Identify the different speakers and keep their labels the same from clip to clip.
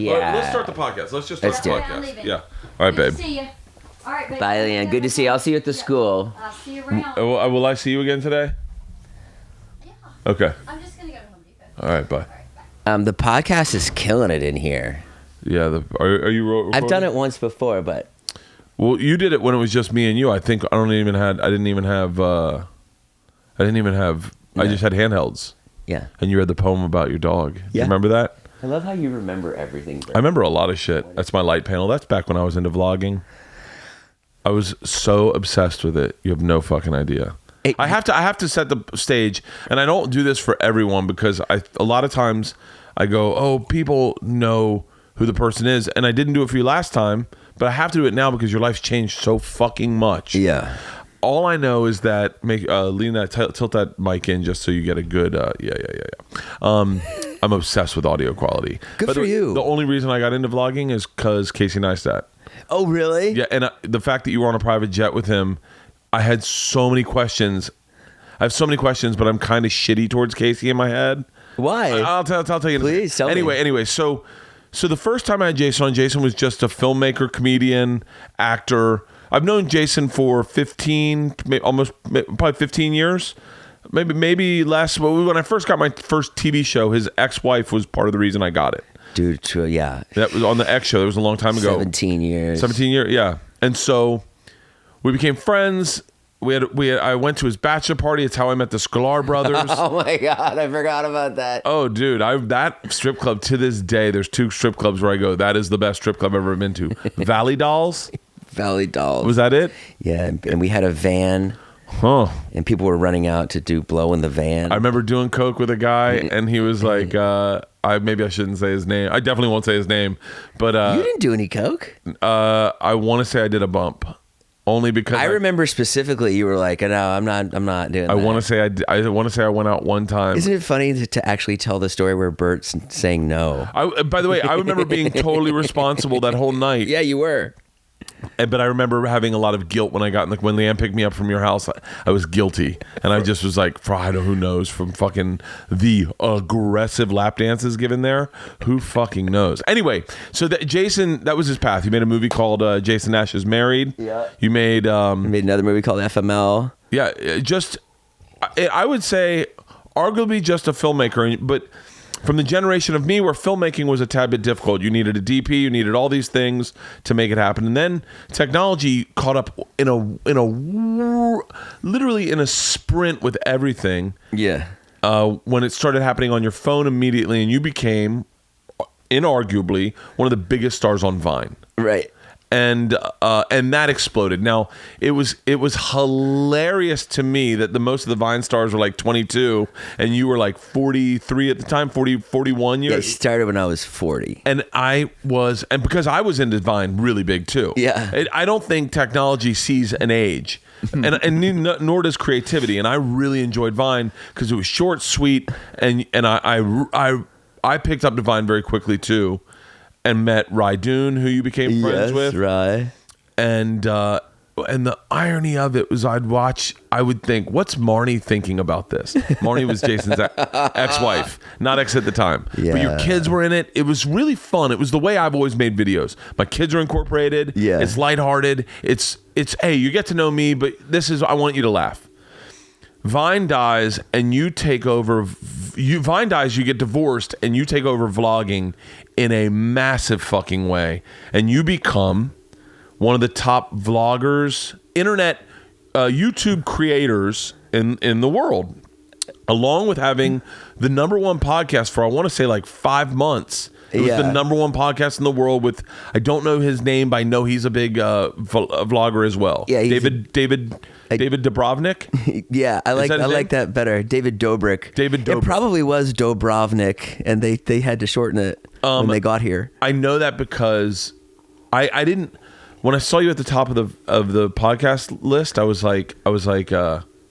Speaker 1: Yeah.
Speaker 2: Let's start the podcast. Let's just start the podcast. Yeah. All right,
Speaker 3: Good
Speaker 2: babe.
Speaker 3: to see you. All right, babe.
Speaker 1: Bye, Leanne. Good to see you. I'll see you at the school.
Speaker 3: I'll see you around.
Speaker 2: Will I see you again today?
Speaker 3: Yeah.
Speaker 2: Okay.
Speaker 3: I'm just going to go to Home Depot.
Speaker 2: All right, bye.
Speaker 3: All right, bye.
Speaker 1: The podcast is killing it in here.
Speaker 2: Yeah. Are you recording?
Speaker 1: I've done it once before, but
Speaker 2: Well, you did it when it was just me and you. I think I didn't even have. I just had handhelds.
Speaker 1: yeah.
Speaker 2: And you read the poem about your dog. Do you
Speaker 1: Yeah.
Speaker 2: remember that?
Speaker 1: I love how you remember everything. Bert.
Speaker 2: I remember a lot of shit. That's my light panel. That's back when I was into vlogging. I was so obsessed with it. You have no fucking idea.
Speaker 1: Hey,
Speaker 2: I have to set the stage, and I don't do this for everyone because a lot of times I go, oh, people know who the person is, and I didn't do it for you last time, but I have to do it now because your life's changed so fucking much.
Speaker 1: Yeah.
Speaker 2: All I know is that lean that tilt that mic in just so you get a good I'm obsessed with audio quality.
Speaker 1: Good for you.
Speaker 2: The only reason I got into vlogging is because Casey Neistat.
Speaker 1: Oh, really?
Speaker 2: Yeah, and the fact that you were on a private jet with him, I had so many questions. I have so many questions, but I'm kind of shitty towards Casey in my head.
Speaker 1: Why?
Speaker 2: I'll tell you.
Speaker 1: Please tell me.
Speaker 2: Anyway, so the first time I had Jason on, Jason was just a filmmaker, comedian, actor. I've known Jason for probably 15 years. Maybe less. Well, when I first got my first TV show, his ex-wife was part of the reason I got it.
Speaker 1: Dude, true, yeah.
Speaker 2: That was on the X show. That was a long time ago.
Speaker 1: 17 years.
Speaker 2: 17 years, yeah. And so we became friends. I went to his bachelor party. It's how I met the Sklar brothers.
Speaker 1: Oh my God, I forgot about that.
Speaker 2: Oh, dude, that strip club to this day. There's 2 strip clubs where I go. That is the best strip club I've ever been to. Valley Dolls.
Speaker 1: Valley Dolls.
Speaker 2: Was that it?
Speaker 1: Yeah, and we had a van.
Speaker 2: Huh.
Speaker 1: And people were running out to do blow in the van.
Speaker 2: I remember doing coke with a guy, and he was like, maybe I shouldn't say his name. I definitely won't say his name, but
Speaker 1: you didn't do any coke.
Speaker 2: I want to say I did a bump, only because
Speaker 1: I remember specifically you were like, "No, I'm not doing that."
Speaker 2: I want to say I want to say I went out one time.
Speaker 1: Isn't it funny to actually tell the story where Bert's saying no?
Speaker 2: By the way, I remember being totally responsible that whole night.
Speaker 1: Yeah, you were.
Speaker 2: But I remember having a lot of guilt when I got when Leanne picked me up from your house. I was guilty, and I just was like, who knows, from fucking the aggressive lap dances given there. Who fucking knows? Anyway, so Jason, that was his path. He made a movie called Jason Nash is Married.
Speaker 1: Yeah.
Speaker 2: You made
Speaker 1: another movie called FML.
Speaker 2: Yeah, I would say arguably just a filmmaker, but from the generation of me where filmmaking was a tad bit difficult. You needed a DP, you needed all these things to make it happen. And then technology caught up literally in a sprint with everything.
Speaker 1: Yeah.
Speaker 2: When it started happening on your phone immediately, and you became inarguably one of the biggest stars on Vine.
Speaker 1: Right.
Speaker 2: And that exploded. Now it was hilarious to me that most of the Vine stars were like 22 and you were like 43 at the time, 41 years.
Speaker 1: Yeah, I started when I was 40.
Speaker 2: And because I was into Vine really big too.
Speaker 1: Yeah.
Speaker 2: I don't think technology sees an age. and nor does creativity. And I really enjoyed Vine because it was short, sweet, and I picked up to Vine very quickly too. And met Rydoon, who you became friends with.
Speaker 1: Right.
Speaker 2: And the irony of it was I would think, what's Marnie thinking about this? Marnie was Jason's ex-wife, not ex at the time.
Speaker 1: Yeah.
Speaker 2: But your kids were in it. It was really fun. It was the way I've always made videos. My kids are incorporated.
Speaker 1: Yeah.
Speaker 2: It's lighthearted. It's hey, you get to know me, but I want you to laugh. Vine dies and you take over. Vine dies, you get divorced, and you take over vlogging in a massive fucking way, and you become one of the top vloggers, internet, YouTube creators in the world, along with having the #1 podcast for I want to say like 5 months. It was the #1 podcast in the world with, I don't know his name, but I know he's a big vlogger as well.
Speaker 1: Yeah,
Speaker 2: David Dobrovnik.
Speaker 1: Yeah, I like that better. David Dobrik. It probably was Dobrovnik, and they had to shorten it when they got here.
Speaker 2: I know that because I didn't. When I saw you at the top of the podcast list, I was like,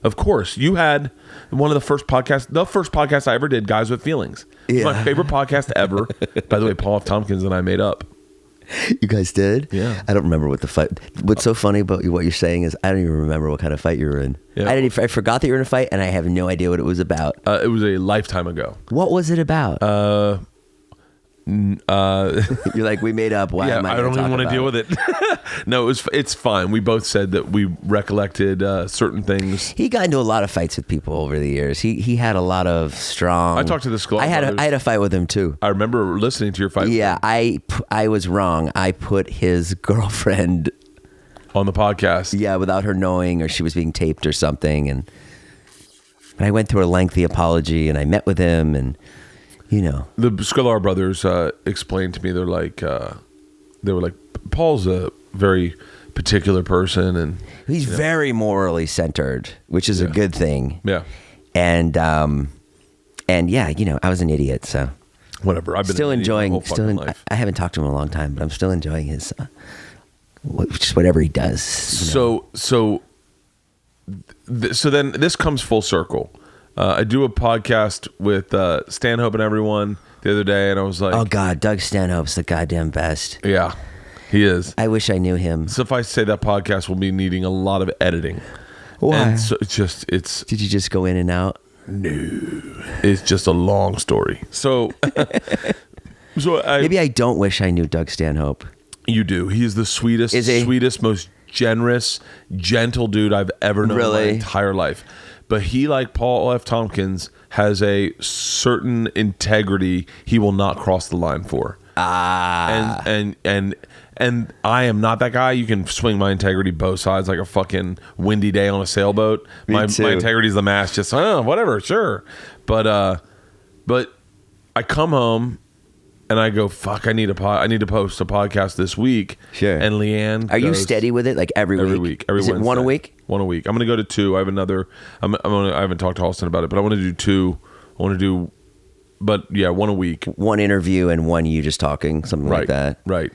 Speaker 2: of course, you had one of the first podcast I ever did, Guys with Feelings. It's my favorite podcast ever. By the way, Paul F. Tompkins and I made up.
Speaker 1: You guys did?
Speaker 2: Yeah.
Speaker 1: I don't remember what the fight. What's so funny about what you're saying is I don't even remember what kind of fight you were in.
Speaker 2: Yeah.
Speaker 1: I forgot that you were in a fight, and I have no idea what it was about.
Speaker 2: It was a lifetime ago.
Speaker 1: What was it about? You're like, we made up. Why am I
Speaker 2: don't even want to deal with it. No, it's fine. We both said that we recollected certain things.
Speaker 1: He got into a lot of fights with people over the years. He had a lot of strong.
Speaker 2: I talked to the Sklar
Speaker 1: I had
Speaker 2: brothers.
Speaker 1: a fight with him too.
Speaker 2: I remember listening to your fight.
Speaker 1: Yeah, I was wrong. I put his girlfriend
Speaker 2: on the podcast.
Speaker 1: Yeah, without her knowing, or she was being taped or something, and I went through a lengthy apology, and I met with him, and the
Speaker 2: Sklar brothers explained to me they were like, Paul's a very particular person, and
Speaker 1: he's very morally centered, which is a good thing.
Speaker 2: Yeah,
Speaker 1: and yeah, I was an idiot, so
Speaker 2: whatever. I've been
Speaker 1: still enjoying.
Speaker 2: Life.
Speaker 1: I haven't talked to him in a long time, but I'm still enjoying his just whatever he does.
Speaker 2: So then this comes full circle. I do a podcast with Stanhope and everyone the other day, and I was like,
Speaker 1: oh God, Doug Stanhope's the goddamn best.
Speaker 2: Yeah, he is.
Speaker 1: I wish I knew him.
Speaker 2: Suffice to say, that podcast will be needing a lot of editing.
Speaker 1: Why?
Speaker 2: And so it's.
Speaker 1: Did you just go in and out?
Speaker 2: No, it's just a long story. So,
Speaker 1: maybe I don't wish I knew Doug Stanhope.
Speaker 2: You do. He's the sweetest, most generous, gentle dude I've ever known in my entire life. But he, like Paul F. Tompkins, has a certain integrity he will not cross the line for. And I am not that guy. You can swing my integrity both sides like a fucking windy day on a sailboat. My integrity is the mast. Just whatever, sure. But I come home and I go, fuck, I need to post a podcast this week.
Speaker 1: Sure.
Speaker 2: And Leanne
Speaker 1: Are you steady with it? Like every week?
Speaker 2: Every
Speaker 1: Is it
Speaker 2: Wednesday.
Speaker 1: one a week?
Speaker 2: One a week. I'm going to go to 2. I have another. I haven't talked to Halston about it, but I want to do 2. I want to do, but yeah, one a week.
Speaker 1: One interview and one you just talking, something like that.
Speaker 2: Right.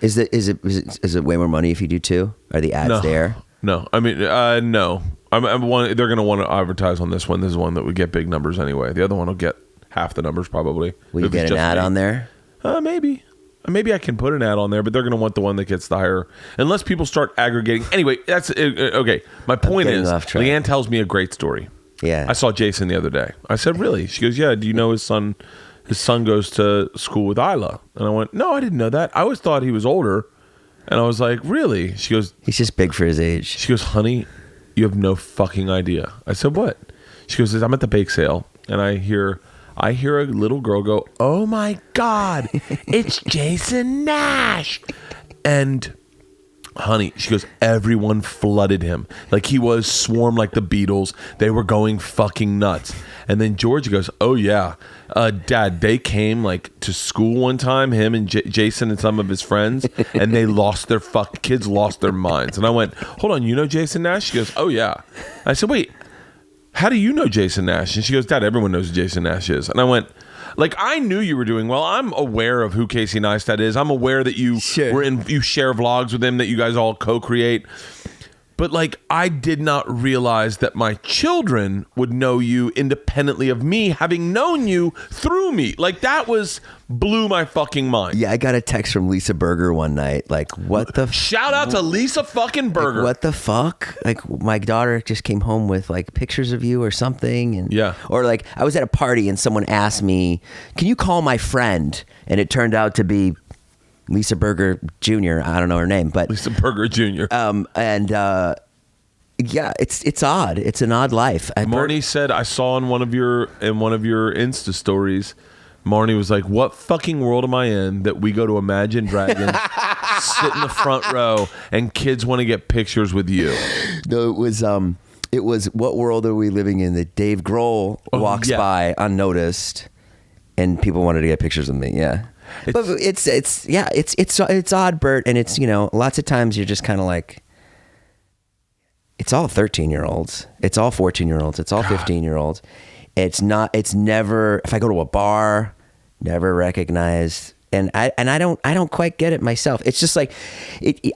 Speaker 1: Is it way more money if you do 2? Are the ads there?
Speaker 2: No. I mean, no. They're going to want to advertise on this one. This is one that would get big numbers anyway. The other one will get half the numbers probably.
Speaker 1: Will you get an ad on there?
Speaker 2: Maybe. Maybe I can put an ad on there, but they're going to want the one that gets the higher. Unless people start aggregating. Anyway, that's okay. My point is, Leanne tells me a great story.
Speaker 1: Yeah.
Speaker 2: I saw Jason the other day. I said, really? She goes, yeah. Do you know his son? His son goes to school with Isla. And I went, no, I didn't know that. I always thought he was older. And I was like, really? She goes,
Speaker 1: he's just big for his age.
Speaker 2: She goes, honey, you have no fucking idea. I said, what? She goes, I'm at the bake sale, and I hear a little girl go, oh my God, it's Jason Nash. And honey, she goes, everyone flooded him. Like he was swarmed like the Beatles. They were going fucking nuts. And then George goes, oh yeah, Dad, they came like to school one time, him and Jason and some of his friends, and they kids lost their minds. And I went, hold on, you know Jason Nash? She goes, oh yeah. I said, wait, how do you know Jason Nash? And she goes, Dad, everyone knows who Jason Nash is. And I went, like, I knew you were doing well. I'm aware of who Casey Neistat is. I'm aware that you share vlogs with him, that you guys all co-create. But like, I did not realize that my children would know you independently of me, having known you through me. Like that blew my fucking mind.
Speaker 1: Yeah, I got a text from Lisa Berger one night. Like, what the?
Speaker 2: Shout out to Lisa fucking Berger.
Speaker 1: Like, what the fuck? Like, my daughter just came home with like pictures of you or something, and or like I was at a party and someone asked me, "Can you call my friend?" And it turned out to be Lisa Berger Jr. I don't know her name, but
Speaker 2: Lisa Berger Jr.
Speaker 1: Yeah, it's odd. It's an odd life.
Speaker 2: Marnie said, I saw in one of your Insta stories, Marnie was like, what fucking world am I in that we go to Imagine Dragons, sit in the front row, and kids want to get pictures with you?
Speaker 1: No, it was what world are we living in that Dave Grohl walks by unnoticed and people wanted to get pictures of me. Yeah. But it's odd, Bert, and it's, lots of times you're just kind of like, it's all 13-year-olds. It's all 14-year-olds. It's all 15-year-olds. It's never, if I go to a bar, never recognized. And I don't quite get it myself. It's just like,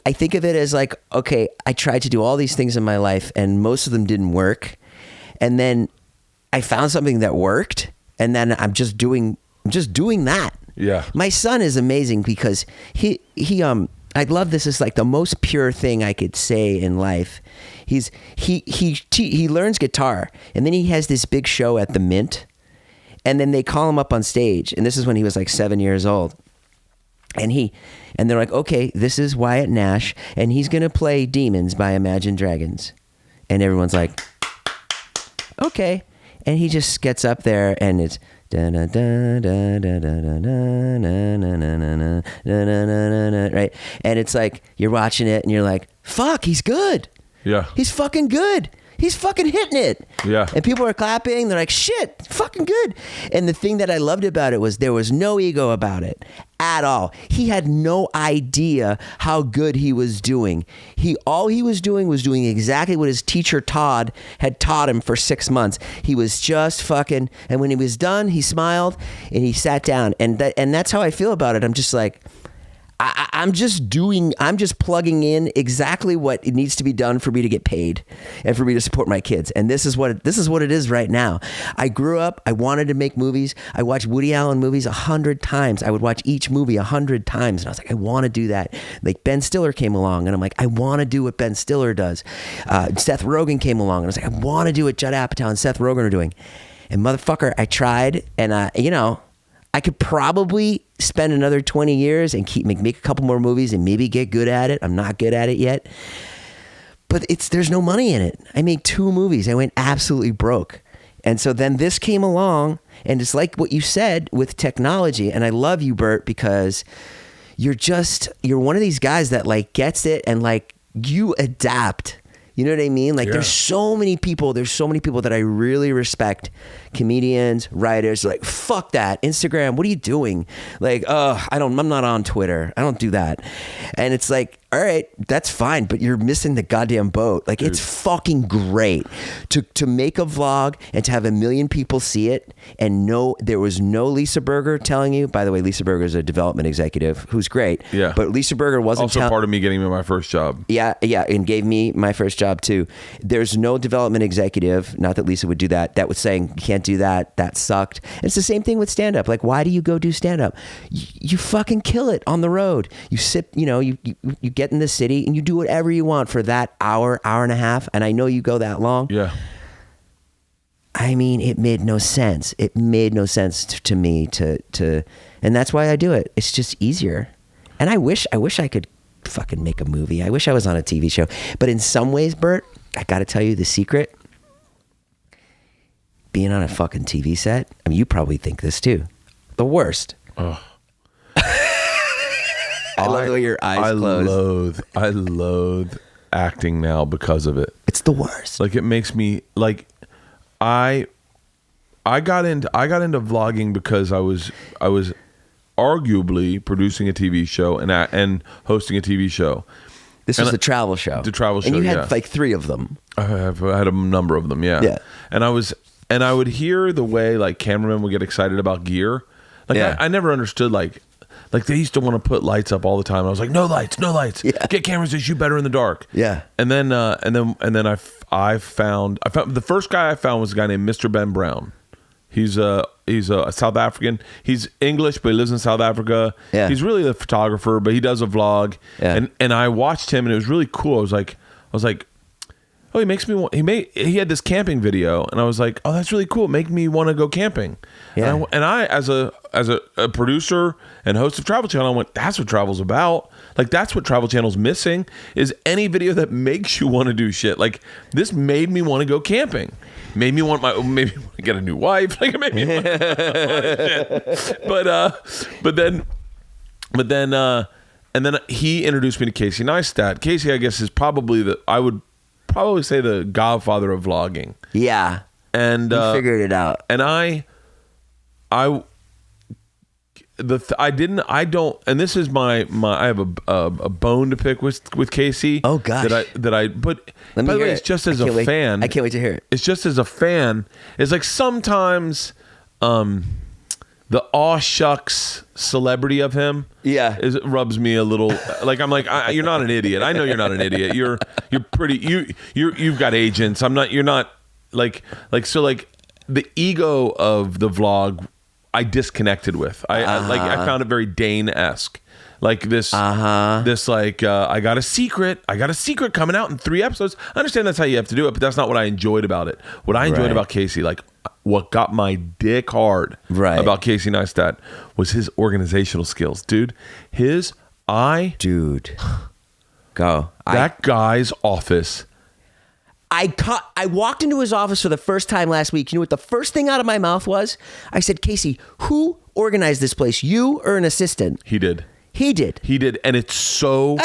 Speaker 1: I think of it as like, okay, I tried to do all these things in my life and most of them didn't work. And then I found something that worked, and then I'm just doing that.
Speaker 2: Yeah.
Speaker 1: My son is amazing because he I love this. Is like the most pure thing I could say in life. He learns guitar, and then he has this big show at the Mint, And then they call him up on stage, and this is when he was like 7 years old. And they're like, okay, this is Wyatt Nash, and he's gonna play Demons by Imagine Dragons. And everyone's like, okay. And he just gets up there, and it's right, and it's like you're watching it, and you're like, fuck, he's good.
Speaker 2: Yeah,
Speaker 1: he's fucking good. He's fucking hitting it.
Speaker 2: Yeah.
Speaker 1: And people are clapping. They're like, shit, fucking good. And the thing that I loved about it was there was no ego about it at all. He had no idea how good he was doing. All he was doing exactly what his teacher Todd had taught him for 6 months. He was just fucking, and when he was done, he smiled and he sat down. And that's how I feel about it. I'm just like, I'm just plugging in exactly what it needs to be done for me to get paid and for me to support my kids. And this is what it is right now. I grew up, I wanted to make movies. I watched Woody Allen movies 100 times. I would watch each movie 100 times. And I was like, I want to do that. Like Ben Stiller came along and I'm like, I want to do what Ben Stiller does. Seth Rogen came along and I was like, I want to do what Judd Apatow and Seth Rogen are doing. And motherfucker, I tried, and I could probably spend another 20 years and make a couple more movies and maybe get good at it. I'm not good at it yet. But there's no money in it. I made 2 movies. I went absolutely broke. And so then this came along, and it's like what you said with technology. And I love you, Bert, because you're one of these guys that like gets it and like you adapt. You know what I mean? Like there's so many people that I really respect. Comedians, writers, like, fuck that. Instagram, what are you doing? Like, I'm not on Twitter. I don't do that. And it's like, all right, that's fine, but you're missing the goddamn boat. Like, it's fucking great to make a vlog and to have 1 million people see it, and there was no Lisa Berger telling you. By the way, Lisa Berger is a development executive who's great.
Speaker 2: Yeah.
Speaker 1: But Lisa Berger wasn't
Speaker 2: also part of me getting me my first job.
Speaker 1: Yeah, and gave me my first job too. There's no development executive, not that Lisa would do that was saying, you can't do that. That sucked. And it's the same thing with stand-up. Like, why do you go do stand-up? You fucking kill it on the road. You sit, you get in the city and you do whatever you want for that hour and a half. And I know you go that long.
Speaker 2: Yeah.
Speaker 1: I mean, it made no sense. It made no sense to me to, and that's why I do it. It's just easier. And I wish I could fucking make a movie. I wish I was on a TV show. But in some ways, Bert, I got to tell you the secret. Being on a fucking TV set, I mean, you probably think this too. The worst.
Speaker 2: Oh.
Speaker 1: I love the way your eyes close.
Speaker 2: I loathe acting now because of it.
Speaker 1: It's the worst.
Speaker 2: Like, it makes me like I got into vlogging because I was arguably producing a TV show and hosting a TV show.
Speaker 1: This was the travel show.
Speaker 2: The travel show.
Speaker 1: And you had like 3 of them.
Speaker 2: I had a number of them. Yeah.
Speaker 1: Yeah.
Speaker 2: And I would hear the way like cameramen would get excited about gear. Like I never understood like they used to want to put lights up all the time. I was like, no lights.
Speaker 1: Yeah.
Speaker 2: Get cameras that shoot better in the dark.
Speaker 1: Yeah.
Speaker 2: And then I found the first guy I found was a guy named Mr. Ben Brown. He's a South African. He's English, but he lives in South Africa.
Speaker 1: Yeah.
Speaker 2: He's really a photographer, but he does a vlog.
Speaker 1: Yeah.
Speaker 2: And I watched him, and it was really cool. I was like, oh, he makes me want. He had this camping video, and I was like, oh, that's really cool. Make me want to go camping.
Speaker 1: Yeah.
Speaker 2: And I as a producer and host of Travel Channel, I went, that's what travel's about. Like, that's what Travel Channel's missing, is any video that makes you want to do shit. Like, this made me want to go camping. Made me want maybe get a new wife. Like, it made me want but then he introduced me to Casey Neistat. Casey, I guess, is probably I would probably say the godfather of vlogging.
Speaker 1: Yeah.
Speaker 2: And
Speaker 1: you figured it out.
Speaker 2: And I don't, and this is my I have a bone to pick with Casey.
Speaker 1: Oh gosh.
Speaker 2: That I but by the way, it's just as a fan.
Speaker 1: I can't wait to hear it.
Speaker 2: It's just as a fan. It's like sometimes the aw shucks celebrity of him rubs me a little like, I'm like, you're not an idiot. I know you're not an idiot. You're pretty, you've got agents. You're not like so like the ego of the vlog I disconnected with. I found it very Dane-esque. Like this like I got a secret coming out in 3 episodes. I understand that's how you have to do it, but that's not what I enjoyed about it. What I enjoyed about Casey, like what got my dick hard
Speaker 1: Right.
Speaker 2: about Casey Neistat was his organizational skills, dude.
Speaker 1: Dude, go.
Speaker 2: That guy's office.
Speaker 1: I walked into his office for the first time last week. You know what the first thing out of my mouth was? I said, Casey, who organized this place? You or an assistant?
Speaker 2: He did.
Speaker 1: He did.
Speaker 2: He did, and it's so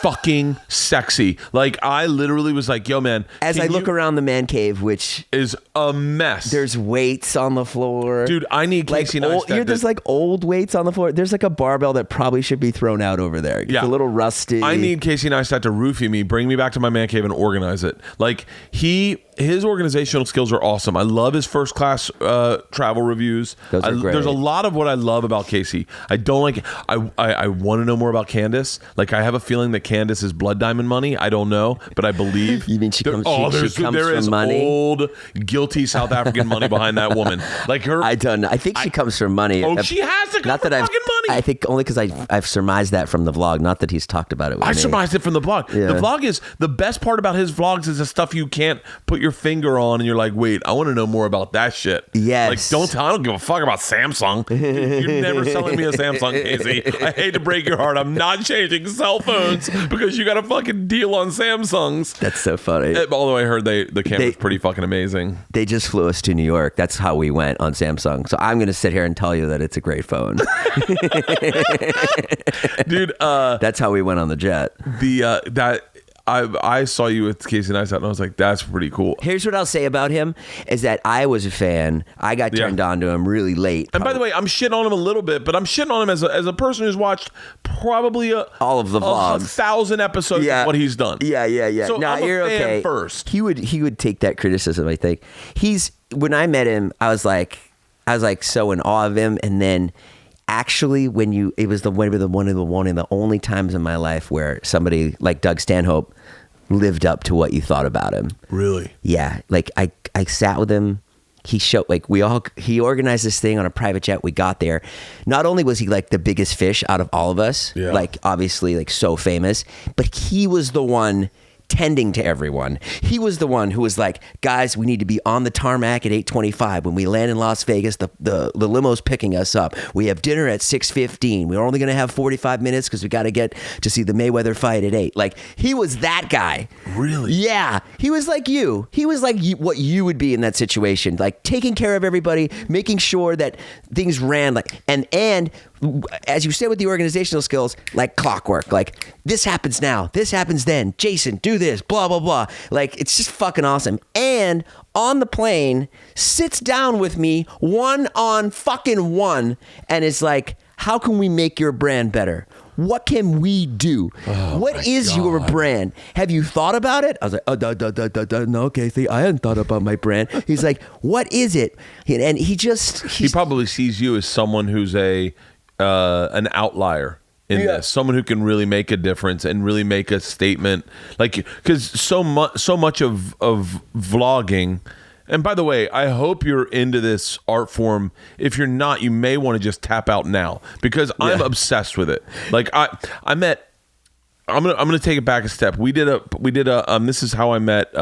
Speaker 2: fucking sexy. Like, I literally was like, yo, man.
Speaker 1: As I look around the man cave, which
Speaker 2: is a mess.
Speaker 1: there's weights on the floor.
Speaker 2: Dude, I need Casey Neistat.
Speaker 1: There's like old weights on the floor. There's like a barbell that probably should be thrown out over there. It's a little rusty.
Speaker 2: I need Casey Neistat to roofie me, bring me back to my man cave and organize it. Like, his organizational skills are awesome. I love his first class travel reviews.
Speaker 1: Those are great.
Speaker 2: There's a lot of what I love about Casey. I don't like. I want to know more about Candace. Like, I have a feeling that Candace is blood diamond money. I don't know, but I believe.
Speaker 1: You mean she comes from money?
Speaker 2: Old guilty South African money behind that woman. Like her.
Speaker 1: I don't know. I think she comes from money.
Speaker 2: Oh, she has to come
Speaker 1: not
Speaker 2: from
Speaker 1: that
Speaker 2: fucking money.
Speaker 1: I think only because I've surmised that from the vlog. Not that he's talked about it with
Speaker 2: I
Speaker 1: me.
Speaker 2: surmised it from the vlog.
Speaker 1: Yeah.
Speaker 2: The vlog is the best part about his vlogs is the stuff you can't put your finger on, and you're like, wait, I want to know more about that shit.
Speaker 1: Yes.
Speaker 2: Like, I don't give a fuck about Samsung. You're never selling me a Samsung, Casey. I hate to break your heart. I'm not changing cell phones because you got a fucking deal on Samsungs.
Speaker 1: That's so funny.
Speaker 2: Although I heard the camera's pretty fucking amazing.
Speaker 1: They just flew us to New York. That's how we went on Samsung. So I'm going to sit here and tell you that it's a great phone.
Speaker 2: Dude,
Speaker 1: that's how we went on the jet.
Speaker 2: I saw you with Casey Neistat and I was like, that's pretty cool.
Speaker 1: Here's what I'll say about him is that I was a fan. I got turned on to him really late.
Speaker 2: And by the way, I'm shitting on him a little bit, but I'm shitting on him as a person who's watched probably
Speaker 1: all of the vlogs,
Speaker 2: 1,000 episodes of what he's done.
Speaker 1: Yeah.
Speaker 2: So
Speaker 1: no,
Speaker 2: I'm
Speaker 1: you're
Speaker 2: a fan
Speaker 1: okay.
Speaker 2: first.
Speaker 1: He would take that criticism. I think when I met him, I was like so in awe of him, and then. Actually, it was one of the only times in my life where somebody like Doug Stanhope lived up to what you thought about him.
Speaker 2: Really?
Speaker 1: Yeah. Like I sat with him. He he organized this thing on a private jet. We got there. Not only was he like the biggest fish out of all of us, like obviously like so famous, but he was the one tending to everyone. He was the one who was like, guys, we need to be on the tarmac at 8:25. When we land in Las Vegas, the limo's picking us up. We have dinner at 6:15. We're only going to have 45 minutes because we got to get to see the Mayweather fight at 8. Like, he was that guy.
Speaker 2: Really?
Speaker 1: Yeah. He was like you. He was like what you would be in that situation. Like, taking care of everybody, making sure that things ran like, and as you said with the organizational skills, like clockwork, like this happens now, this happens then, Jason, do this, blah, blah, blah. Like, it's just fucking awesome. And on the plane, sits down with me one-on-fucking-one and is like, how can we make your brand better? What can we do? What is your brand? Have you thought about it? I was like, no, Casey, I hadn't thought about my brand. He's like, what is it? And he
Speaker 2: probably sees you as someone who's an outlier in this, someone who can really make a difference and really make a statement. Like, because so much of vlogging. And by the way, I hope you're into this art form. If you're not, you may want to just tap out now, because I'm obsessed with it. Like, I'm gonna take it back a step. We did a this is how I met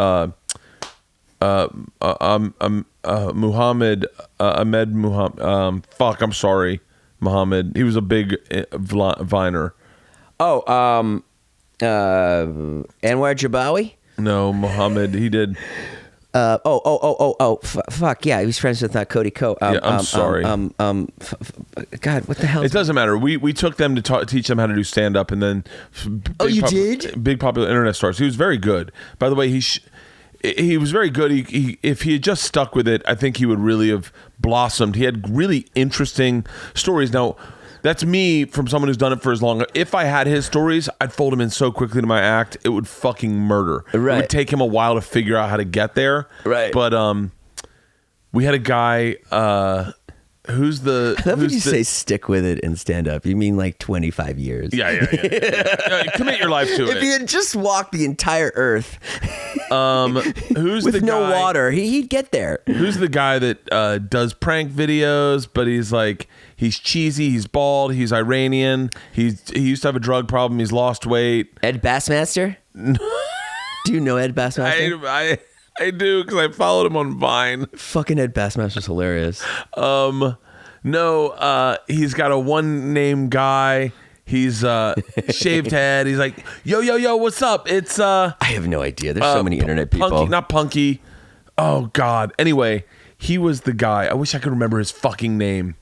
Speaker 2: Muhammad Ahmed Muhammad. I'm sorry, Muhammad. He was a big viner.
Speaker 1: Anwar Jabawi?
Speaker 2: No, Muhammad. He did.
Speaker 1: Fuck yeah, he was friends with Cody Ko.
Speaker 2: I'm sorry.
Speaker 1: God, what the hell?
Speaker 2: It doesn't matter. We took them to teach them how to do stand up, and then
Speaker 1: did
Speaker 2: big popular internet stars. He was very good. By the way, he was very good. If he had just stuck with it, I think he would really have blossomed. He had really interesting stories. Now, that's me from someone who's done it for as long. If I had his stories, I'd fold him in so quickly to my act, it would fucking murder.
Speaker 1: Right.
Speaker 2: It would take him a while to figure out how to get there.
Speaker 1: Right.
Speaker 2: But we had a guy who's the...
Speaker 1: I love when you say stick with it and stand up. You mean like 25 years.
Speaker 2: Yeah. Commit your life to it.
Speaker 1: If he had just walked the entire earth
Speaker 2: who's
Speaker 1: with
Speaker 2: the
Speaker 1: no
Speaker 2: guy,
Speaker 1: water, he'd get there.
Speaker 2: Who's the guy that does prank videos, but he's like... He's cheesy. He's bald. He's Iranian. He used to have a drug problem. He's lost weight.
Speaker 1: Ed Bassmaster? Do you know Ed Bassmaster?
Speaker 2: I do, because I followed him on Vine.
Speaker 1: Fucking Ed Bassmaster's hilarious.
Speaker 2: No, he's got a one-name guy. He's shaved head. He's like, yo, what's up? It's
Speaker 1: I have no idea. There's so many internet people.
Speaker 2: Punky, not Punky. Oh God. Anyway, he was the guy. I wish I could remember his fucking name.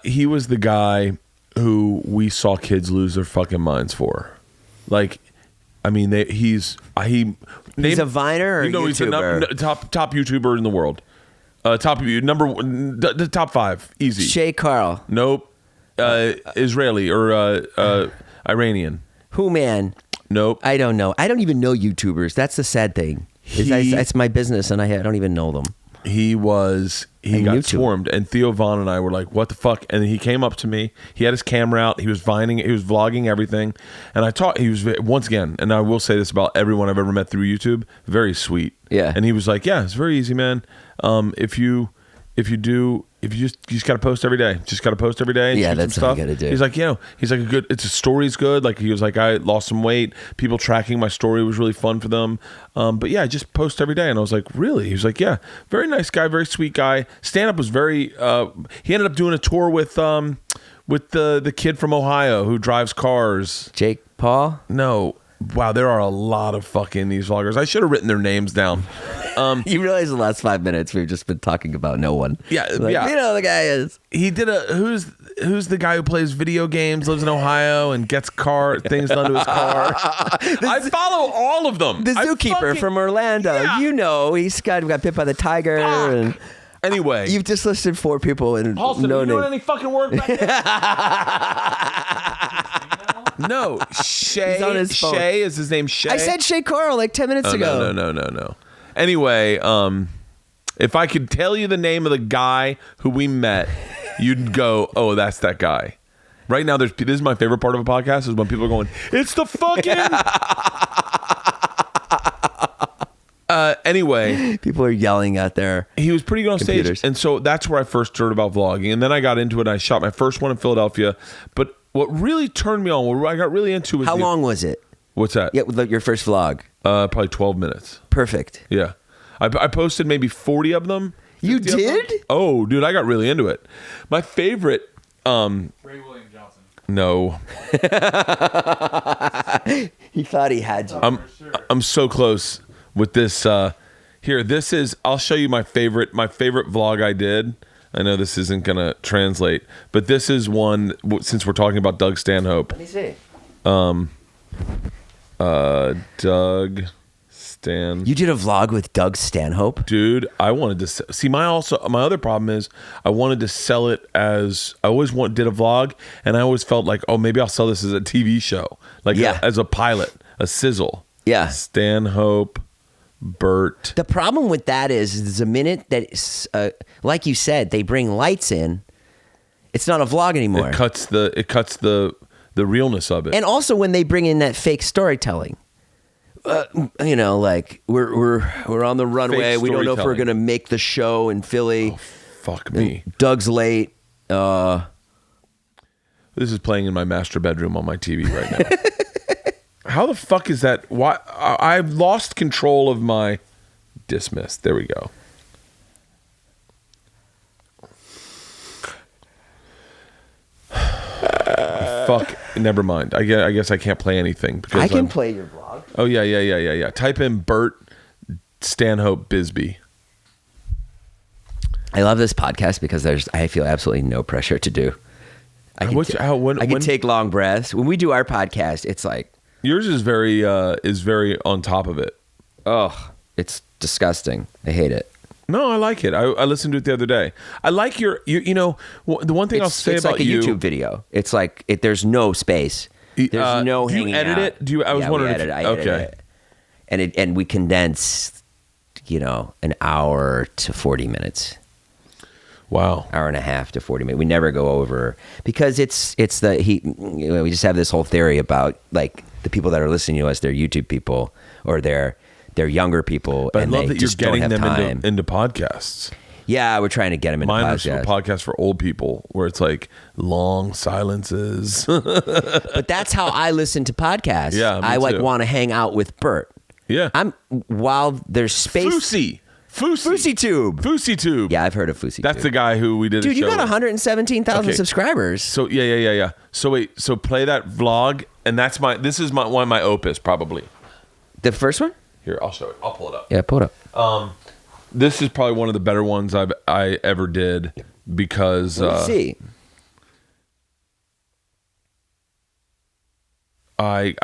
Speaker 2: He was the guy who we saw kids lose their fucking minds for. Like, I mean, he's
Speaker 1: a Viner or
Speaker 2: you know,
Speaker 1: YouTuber?
Speaker 2: He's a top YouTuber in the world. The top 5, easy.
Speaker 1: Shay Carl.
Speaker 2: Nope. Israeli or Iranian.
Speaker 1: Who, man?
Speaker 2: Nope.
Speaker 1: I don't know. I don't even know YouTubers. That's the sad thing. It's my business, and I don't even know them.
Speaker 2: He got
Speaker 1: YouTube.
Speaker 2: swarmed, and Theo Vaughn and I were like, what the fuck? And he came up to me. He had his camera out. He was vlogging everything. And he was, once again, and I will say this about everyone I've ever met through YouTube, very sweet.
Speaker 1: Yeah.
Speaker 2: And he was like, yeah, it's very easy, man. If you just got to post every day. Just got to post every day. And
Speaker 1: Yeah,
Speaker 2: shoot
Speaker 1: that's
Speaker 2: some
Speaker 1: what
Speaker 2: stuff.
Speaker 1: you got to do.
Speaker 2: He's like, it's a story's good. Like, he was like, I lost some weight. People tracking my story was really fun for them. But yeah, I just post every day. And I was like, really? He was like, yeah, very nice guy, very sweet guy. Stand up was very. He ended up doing a tour with the kid from Ohio who drives cars.
Speaker 1: Jake Paul?
Speaker 2: No. Wow, there are a lot of fucking these vloggers. I should have written their names down.
Speaker 1: You realize the last 5 minutes we've just been talking about no one.
Speaker 2: Yeah,
Speaker 1: Like,
Speaker 2: yeah.
Speaker 1: You know the guy is.
Speaker 2: He did who's the guy who plays video games, lives in Ohio, and gets things done to his car? I follow all of them.
Speaker 1: The zookeeper from Orlando.
Speaker 2: Yeah.
Speaker 1: You know, he's got bit by the tiger.
Speaker 2: Fuck.
Speaker 1: And
Speaker 2: Anyway,
Speaker 1: you've just listed 4 people and
Speaker 2: Paulson,
Speaker 1: no
Speaker 2: are you doing
Speaker 1: name.
Speaker 2: any fucking work back there? No, Shay.
Speaker 1: He's on his phone.
Speaker 2: Shay is his name. Shay.
Speaker 1: I said Shay Carl like 10 minutes ago.
Speaker 2: No. Anyway, if I could tell you the name of the guy who we met, you'd go, "Oh, that's that guy." Right now, this is my favorite part of a podcast is when people are going, "It's the fucking." Anyway,
Speaker 1: People are yelling out there.
Speaker 2: he was pretty good on
Speaker 1: Computers.
Speaker 2: stage, and so that's where I first heard about vlogging, and then I got into it. And I shot my first one in Philadelphia, but what really turned me on, what I got really into was
Speaker 1: How long was it?
Speaker 2: What's that?
Speaker 1: Yeah, with your first vlog.
Speaker 2: Probably 12 minutes.
Speaker 1: Perfect.
Speaker 2: Yeah, I posted maybe 40 of them.
Speaker 1: You
Speaker 2: 50 of them.
Speaker 1: did?
Speaker 2: Oh, dude, I got really into it. My favorite.
Speaker 4: Ray William Johnson.
Speaker 2: No,
Speaker 1: He thought he had you.
Speaker 2: I'm so close with this. Here, this is. I'll show you my favorite vlog I did. I know this isn't gonna translate, but this is one. Since we're talking about Doug Stanhope,
Speaker 1: Let me see.
Speaker 2: Doug Stan.
Speaker 1: You did a vlog with Doug Stanhope?
Speaker 2: Dude, I wanted to see my other problem is I wanted to sell it as I always did a vlog, and I always felt like, oh, maybe I'll sell this as a TV show, like as a pilot, a sizzle.
Speaker 1: Yeah.
Speaker 2: Stanhope, Bert.
Speaker 1: The problem with that is the minute that, like you said, they bring lights in, it's not a vlog anymore.
Speaker 2: It cuts the realness of it.
Speaker 1: And also when they bring in that fake storytelling. You know, like we're on the runway.
Speaker 2: Fake
Speaker 1: We don't know if we're
Speaker 2: storytelling.
Speaker 1: gonna make the show in Philly.
Speaker 2: Oh, fuck me.
Speaker 1: Doug's late.
Speaker 2: This is playing in my master bedroom on my TV right now. How the fuck is that? Why I've lost control of my dismissed. There we go. Fuck. Never mind. I guess I can't play anything because
Speaker 1: I can play your vlog.
Speaker 2: Oh yeah. Type in Bert Stanhope Bisbee.
Speaker 1: I love this podcast because I feel absolutely no pressure to do. I can take long breaths. When we do our podcast, it's like
Speaker 2: Yours is very on top of it.
Speaker 1: oh, it's disgusting. I hate it.
Speaker 2: No, I like it. I listened to it the other day. I like you know, the one thing I'll say
Speaker 1: it's
Speaker 2: about
Speaker 1: like a
Speaker 2: you.
Speaker 1: YouTube video. It's like there's no space. There's no
Speaker 2: do you
Speaker 1: hanging
Speaker 2: edit
Speaker 1: out.
Speaker 2: it? I was wondering.
Speaker 1: I edit it. And we condense, an hour to 40 minutes.
Speaker 2: Wow.
Speaker 1: Hour and a half to 40 minutes. We never go over because we just have this whole theory about like the people that are listening to us, they're YouTube people or they're younger people.
Speaker 2: But
Speaker 1: and
Speaker 2: I love
Speaker 1: they
Speaker 2: that you're
Speaker 1: just don't
Speaker 2: getting
Speaker 1: have
Speaker 2: them
Speaker 1: time.
Speaker 2: into podcasts.
Speaker 1: Yeah, we're trying to get them into
Speaker 2: Mine are
Speaker 1: podcasts.
Speaker 2: podcasts for old people where it's like long silences.
Speaker 1: But that's how I listen to podcasts.
Speaker 2: Yeah, me
Speaker 1: I
Speaker 2: too.
Speaker 1: want to hang out with Bert.
Speaker 2: Yeah.
Speaker 1: While there's space.
Speaker 2: Fousey Tube.
Speaker 1: Yeah, I've heard of Fousey.
Speaker 2: That's the guy who we did.
Speaker 1: Dude,
Speaker 2: a
Speaker 1: you
Speaker 2: show
Speaker 1: got
Speaker 2: with.
Speaker 1: 117,000 subscribers.
Speaker 2: So yeah. So wait, so play that vlog, and this is one of my opus probably.
Speaker 1: The first one?
Speaker 2: Here, I'll show it. I'll pull it up.
Speaker 1: Yeah, pull it up.
Speaker 2: This is probably one of the better ones I ever did because.
Speaker 1: Let's see.
Speaker 2: I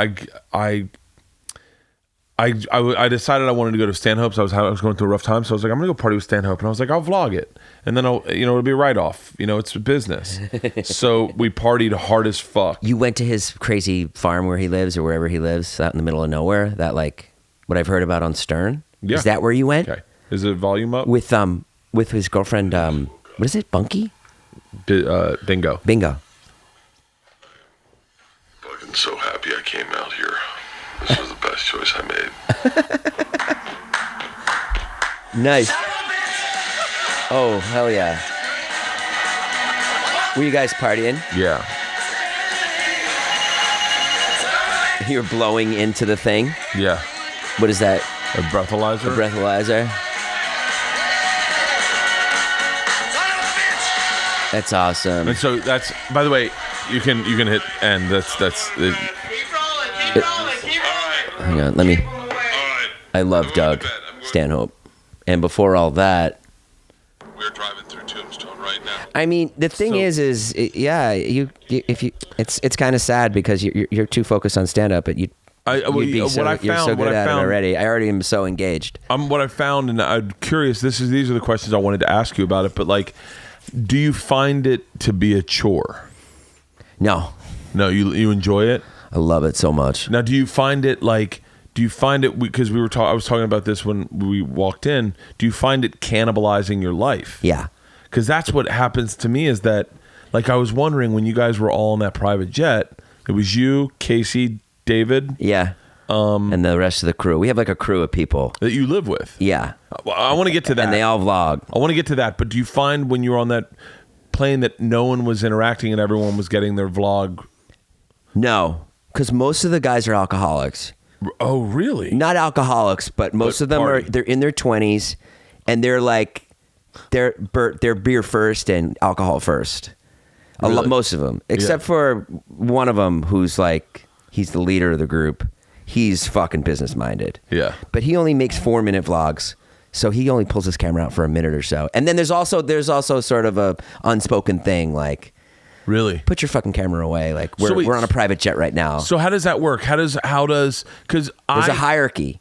Speaker 2: decided I wanted to go to Stanhope's. I was going through a rough time, so I was like, I'm gonna go party with Stanhope, and I was like, I'll vlog it, and then it'll be a write off. It's a business. So we partied hard as fuck.
Speaker 1: You went to his crazy farm where he lives, or wherever he lives, out in the middle of nowhere. That like what I've heard about on Stern.
Speaker 2: Yeah.
Speaker 1: Is that where you went?
Speaker 2: Okay. Is the volume up?
Speaker 1: With his girlfriend. What is it? Bunky?
Speaker 2: Bingo.
Speaker 1: Bingo.
Speaker 5: Fucking so happy I came out here. This was the best choice I made.
Speaker 1: Nice. Oh, hell yeah. Were you guys partying?
Speaker 2: Yeah.
Speaker 1: You're blowing into the thing?
Speaker 2: Yeah.
Speaker 1: What is that?
Speaker 2: A breathalyzer.
Speaker 1: A breathalyzer? That's awesome.
Speaker 2: And so that's, by the way, you can hit end. That's it.
Speaker 5: Keep rolling.
Speaker 1: Hang on, let me.
Speaker 5: All right.
Speaker 1: I love Doug Stanhope. And before all that,
Speaker 5: We're driving through Tombstone right now.
Speaker 1: I mean, the thing is, it's kind of sad because you're too focused on stand up, but you're so good at it already. I already am so engaged.
Speaker 2: What I found, and I'm curious. These are the questions I wanted to ask you about it. But like, do you find it to be a chore?
Speaker 1: No,
Speaker 2: you enjoy it.
Speaker 1: I love it so much.
Speaker 2: Now, do you find it because I was talking about this when we walked in? Do you find it cannibalizing your life?
Speaker 1: Yeah,
Speaker 2: because that's what happens to me. Is that like I was wondering when you guys were all in that private jet? It was you, Casey, David.
Speaker 1: Yeah. And the rest of the crew. We have like a crew of people
Speaker 2: that you live with.
Speaker 1: Yeah.
Speaker 2: Well, I want to get to that.
Speaker 1: And they all vlog.
Speaker 2: I want to get to that. But do you find when you were on that plane that no one was interacting and everyone was getting their vlog?
Speaker 1: No, because most of the guys are alcoholics.
Speaker 2: Oh, really?
Speaker 1: Not alcoholics, but most of them they're in their 20s, and they're like, they're beer first and alcohol first.
Speaker 2: Really?
Speaker 1: Most of them, except for one of them who's like, he's the leader of the group. He's fucking business minded.
Speaker 2: Yeah.
Speaker 1: But he only makes 4-minute vlogs. So he only pulls his camera out for a minute or so. And then there's also sort of a unspoken thing like,
Speaker 2: really?
Speaker 1: Put your fucking camera away. Like we're on a private jet right now.
Speaker 2: So how does that work? Because
Speaker 1: there's a hierarchy.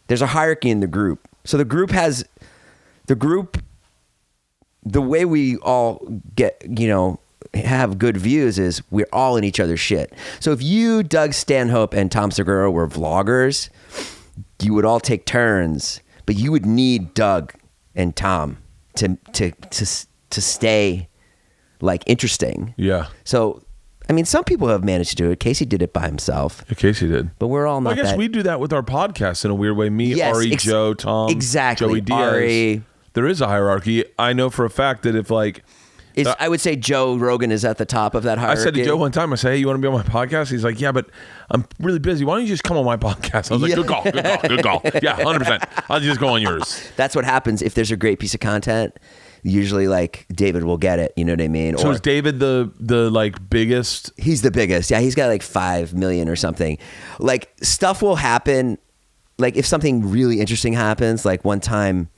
Speaker 1: There's a hierarchy in the group. So the way we all get, have good views is we're all in each other's shit. So if you, Doug Stanhope, and Tom Segura were vloggers, you would all take turns, but you would need Doug and Tom to stay like interesting.
Speaker 2: Yeah.
Speaker 1: So, I mean, some people have managed to do it. Casey did it by himself.
Speaker 2: Yeah, Casey did.
Speaker 1: But we're all not
Speaker 2: I guess we do that with our podcast in a weird way. Me,
Speaker 1: Yes,
Speaker 2: Ari, Joe, Tom,
Speaker 1: exactly.
Speaker 2: Joey Diaz.
Speaker 1: Ari.
Speaker 2: There is a hierarchy. I know for a fact that if like...
Speaker 1: I would say Joe Rogan is at the top of that hierarchy.
Speaker 2: I said to Joe one time, I said, hey, you want to be on my podcast? He's like, yeah, but I'm really busy. Why don't you just come on my podcast? I was like, good call. Yeah, 100%. I'll just go on yours.
Speaker 1: That's what happens if there's a great piece of content. Usually, like, David will get it. You know what I mean?
Speaker 2: So is David the like biggest? He's
Speaker 1: the biggest. Yeah, he's got like 5 million or something. Like, stuff will happen. Like, if something really interesting happens, like one time